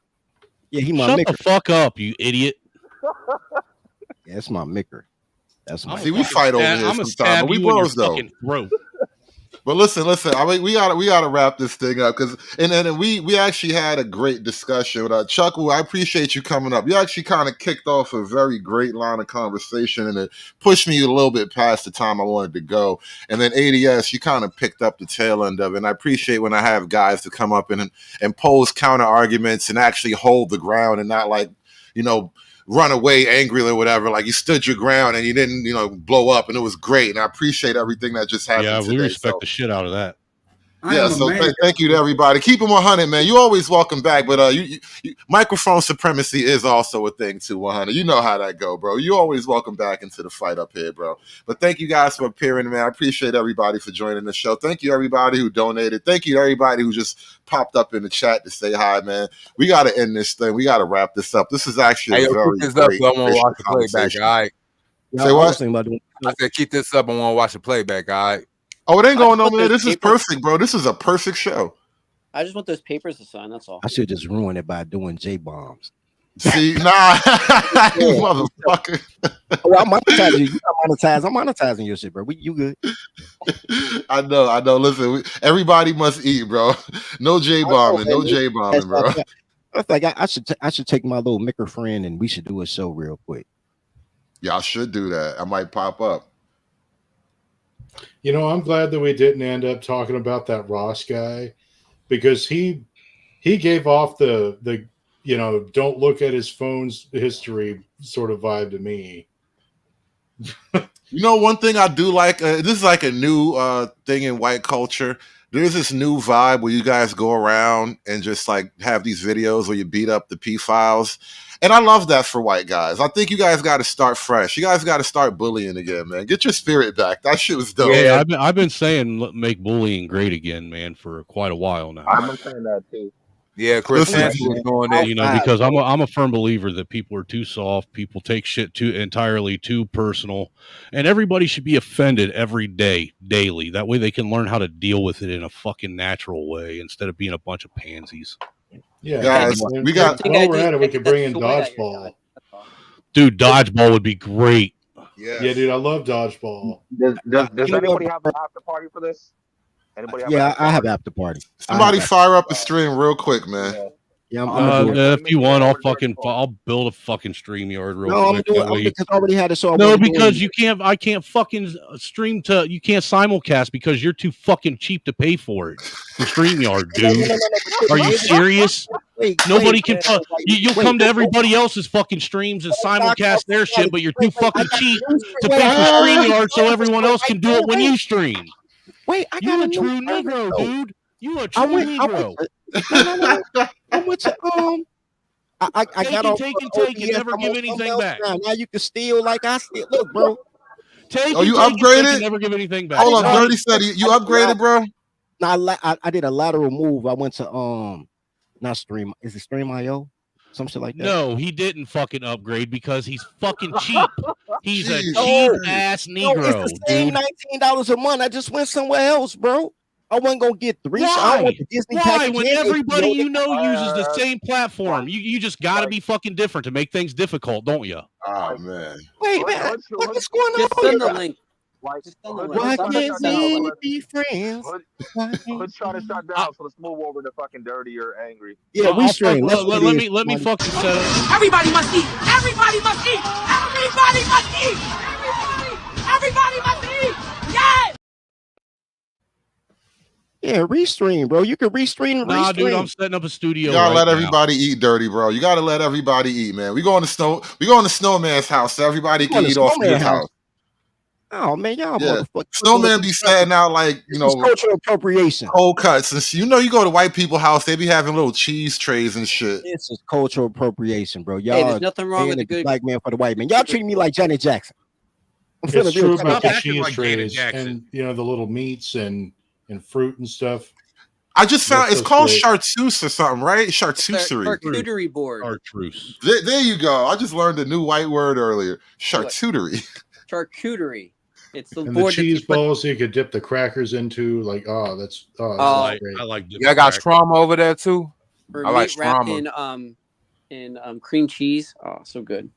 Yeah, he my Shut micker. the fuck up, you idiot. Yeah, that's my micker. That's my See, we fight over here I'm a sometimes, stab but we you in your bros though. fucking throat. But listen. I mean, we gotta wrap this thing up because and we actually had a great discussion with Chuck. I appreciate you coming up. You actually kind of kicked off a very great line of conversation, and it pushed me a little bit past the time I wanted to go. And then ADS, you kind of picked up the tail end of it. And I appreciate when I have guys to come up and pose counter arguments and actually hold the ground and not like run away angrily or whatever. Like you stood your ground and you didn't, blow up, and it was great. And I appreciate everything that just happened. Yeah, today. we respect the shit out of that. Yeah, so thank you to everybody. Keep them 100, man. You always welcome back, but you microphone supremacy is also a thing too. 100. You know how that go, bro. You always welcome back into the fight up here, bro. But thank you guys for appearing, man. I appreciate everybody for joining the show. Thank you everybody who donated. Thank you to everybody who just popped up in the chat to say hi, man. We got to end this thing. We got to wrap this up. This is actually a very great I want to watch the playback. All right. Say what? I said keep this up. I want to watch the playback. All right. Oh, it ain't going nowhere. This is perfect, bro. This is a perfect show. I just want those papers to sign. That's all. I should just ruin it by doing J bombs. See, nah, you motherfucker. Well, I'm monetizing you. I'm monetizing your shit, bro. You good? I know. Listen, everybody must eat, bro. No J bombing, no J bombing, bro. I think I should take my little micker friend and we should do a show real quick. Y'all should do that. I might pop up. I'm glad that we didn't end up talking about that Ross guy because he gave off the don't look at his phone's history sort of vibe to me. One thing I do like, this is like a new thing in white culture. There's this new vibe where you guys go around and just like have these videos where you beat up the P-files. And I love that for white guys. I think you guys got to start fresh. You guys got to start bullying again, man. Get your spirit back. That shit was dope. Yeah, I've been saying make bullying great again, man, for quite a while now. I've been saying that too. Yeah, Chris Hansen was doing that. Because I'm a firm believer that people are too soft. People take shit entirely too personal, and everybody should be offended every day, daily. That way they can learn how to deal with it in a fucking natural way instead of being a bunch of pansies. Yeah, guys, we got. While we're at it, we can bring in dodgeball. Dude, dodgeball would be great. Yeah, dude, I love dodgeball. Does anybody have an after party for this? I have after party. Somebody fire up a stream real quick, man. Yeah, if you want, I'll build a fucking StreamYard real quick. Because I already had a show. No, because I can't fucking stream you can't simulcast because you're too fucking cheap to pay for it. The StreamYard, dude. Are you serious? Nobody can. You'll come to everybody else's fucking streams and simulcast their shit, but you're too fucking cheap to pay for StreamYard so everyone else can do it when you stream. Wait, you a true Negro, dude. You a true Negro. I went to I got off take and never give anything back. Now you can steal like I steal. Look, bro. You upgraded? And never give anything back. Hold on, Dirty said you upgraded, bro. No, I did a lateral move. I went to not Stream. Is it Stream.io? Some shit like that. No, he didn't fucking upgrade because he's fucking cheap. He's a cheap ass Negro. No, it's the same $19 a month. I just went somewhere else, bro. I wasn't gonna get 3. Why? I went to Disney. Why? When everybody uses the same platform, you just got to be fucking different to make things difficult, don't you? Oh man. Wait, man. What's going on? Just send the link. Why can't we be friends? Let's try to shut down. So let's move over to fucking Dirty or Angry. Yeah, we stream. Let me fucking set up. Everybody must eat. Everybody must eat. Everybody must eat. Everybody must eat. Yes. Yeah, restream, bro. You can restream. Nah, dude, I'm setting up a studio. You gotta let everybody eat, Dirty, bro. You gotta let everybody eat, man. We go in the Snowman's house so everybody can eat off his house. Oh man, y'all motherfuckers. Snowman be setting out like cultural appropriation, cold cuts, and you go to white people's house, they be having little cheese trays and shit. This is cultural appropriation, bro. Y'all, there's nothing wrong with the good black man for the white man. Y'all treat me like Janet Jackson. It's true about the cheese trays and the little meats and fruit and stuff. I just found it's called chartreuse or something, right? Charcuterie. Charcuterie board. Chartreuse. There you go. I just learned a new white word earlier. Charcuterie. Charcuterie. It's the And board the cheese that you put, balls you could dip the crackers into. Like, that's Oh. great. I like. Yeah, I got trauma over there too. or I like meat wrapped trauma. in cream cheese. Oh, so good.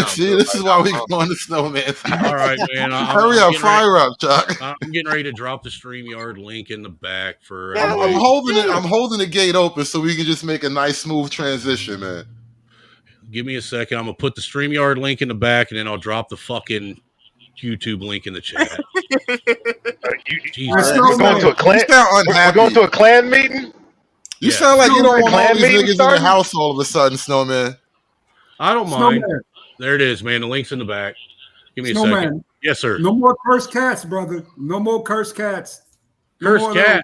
See, this is why we go on the snowman. All right, man. Hurry up, fire up, Chuck. I'm getting ready to drop the StreamYard link in the back for. I'm holding it. I'm holding the gate open so we can just make a nice, smooth transition, man. Give me a second. I'm gonna put the StreamYard link in the back, and then I'll drop the fucking YouTube link in the chat. We're going to a clan. We're going to a clan meeting. You sound like you don't want all these meeting niggas in your house all of a sudden, Snowman. I don't mind. There it is, man. The link's in the back. Give me a second. Yes, sir. No more cursed cats, brother. No more cursed cats. Cursed cat.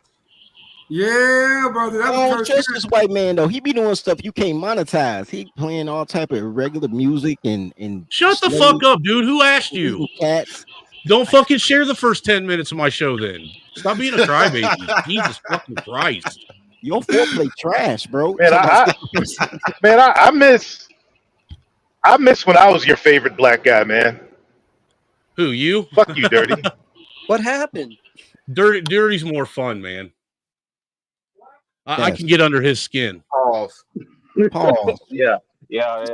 Yeah, brother. That was cursed just this white man though. He be doing stuff you can't monetize. He playing all type of regular music and shut the fuck up, dude. Who asked you? Cats. Don't fucking share the first 10 minutes of my show then. Stop being a crybaby. Jesus fucking Christ. Your foreplay trash, bro. Man, I miss when I was your favorite black guy, man. Who, you? Fuck you, Dirty. What happened? Dirty's more fun, man. I can get under his skin. Pause. Yeah. I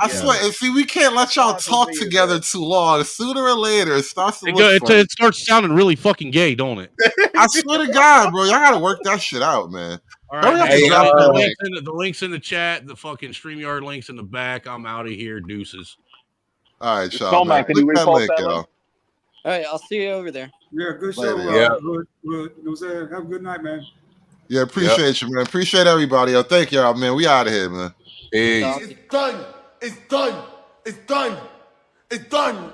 swear, and see, we can't let y'all talk together too long. Sooner or later, it starts to it starts sounding really fucking gay, don't it? I swear to God, bro, y'all gotta work that shit out, man. All right, the link's in the chat. The fucking StreamYard link's in the back. I'm out of here. Deuces. All right, Sean. Can you repost that? All right, I'll see you over there. Yeah, good show. Later, Good. You know what I'm saying? Have a good night, man. Yeah, appreciate you, man. Appreciate everybody. Yo, thank y'all, man. We out of here, man. Hey. It's done. It's done. It's done. It's done.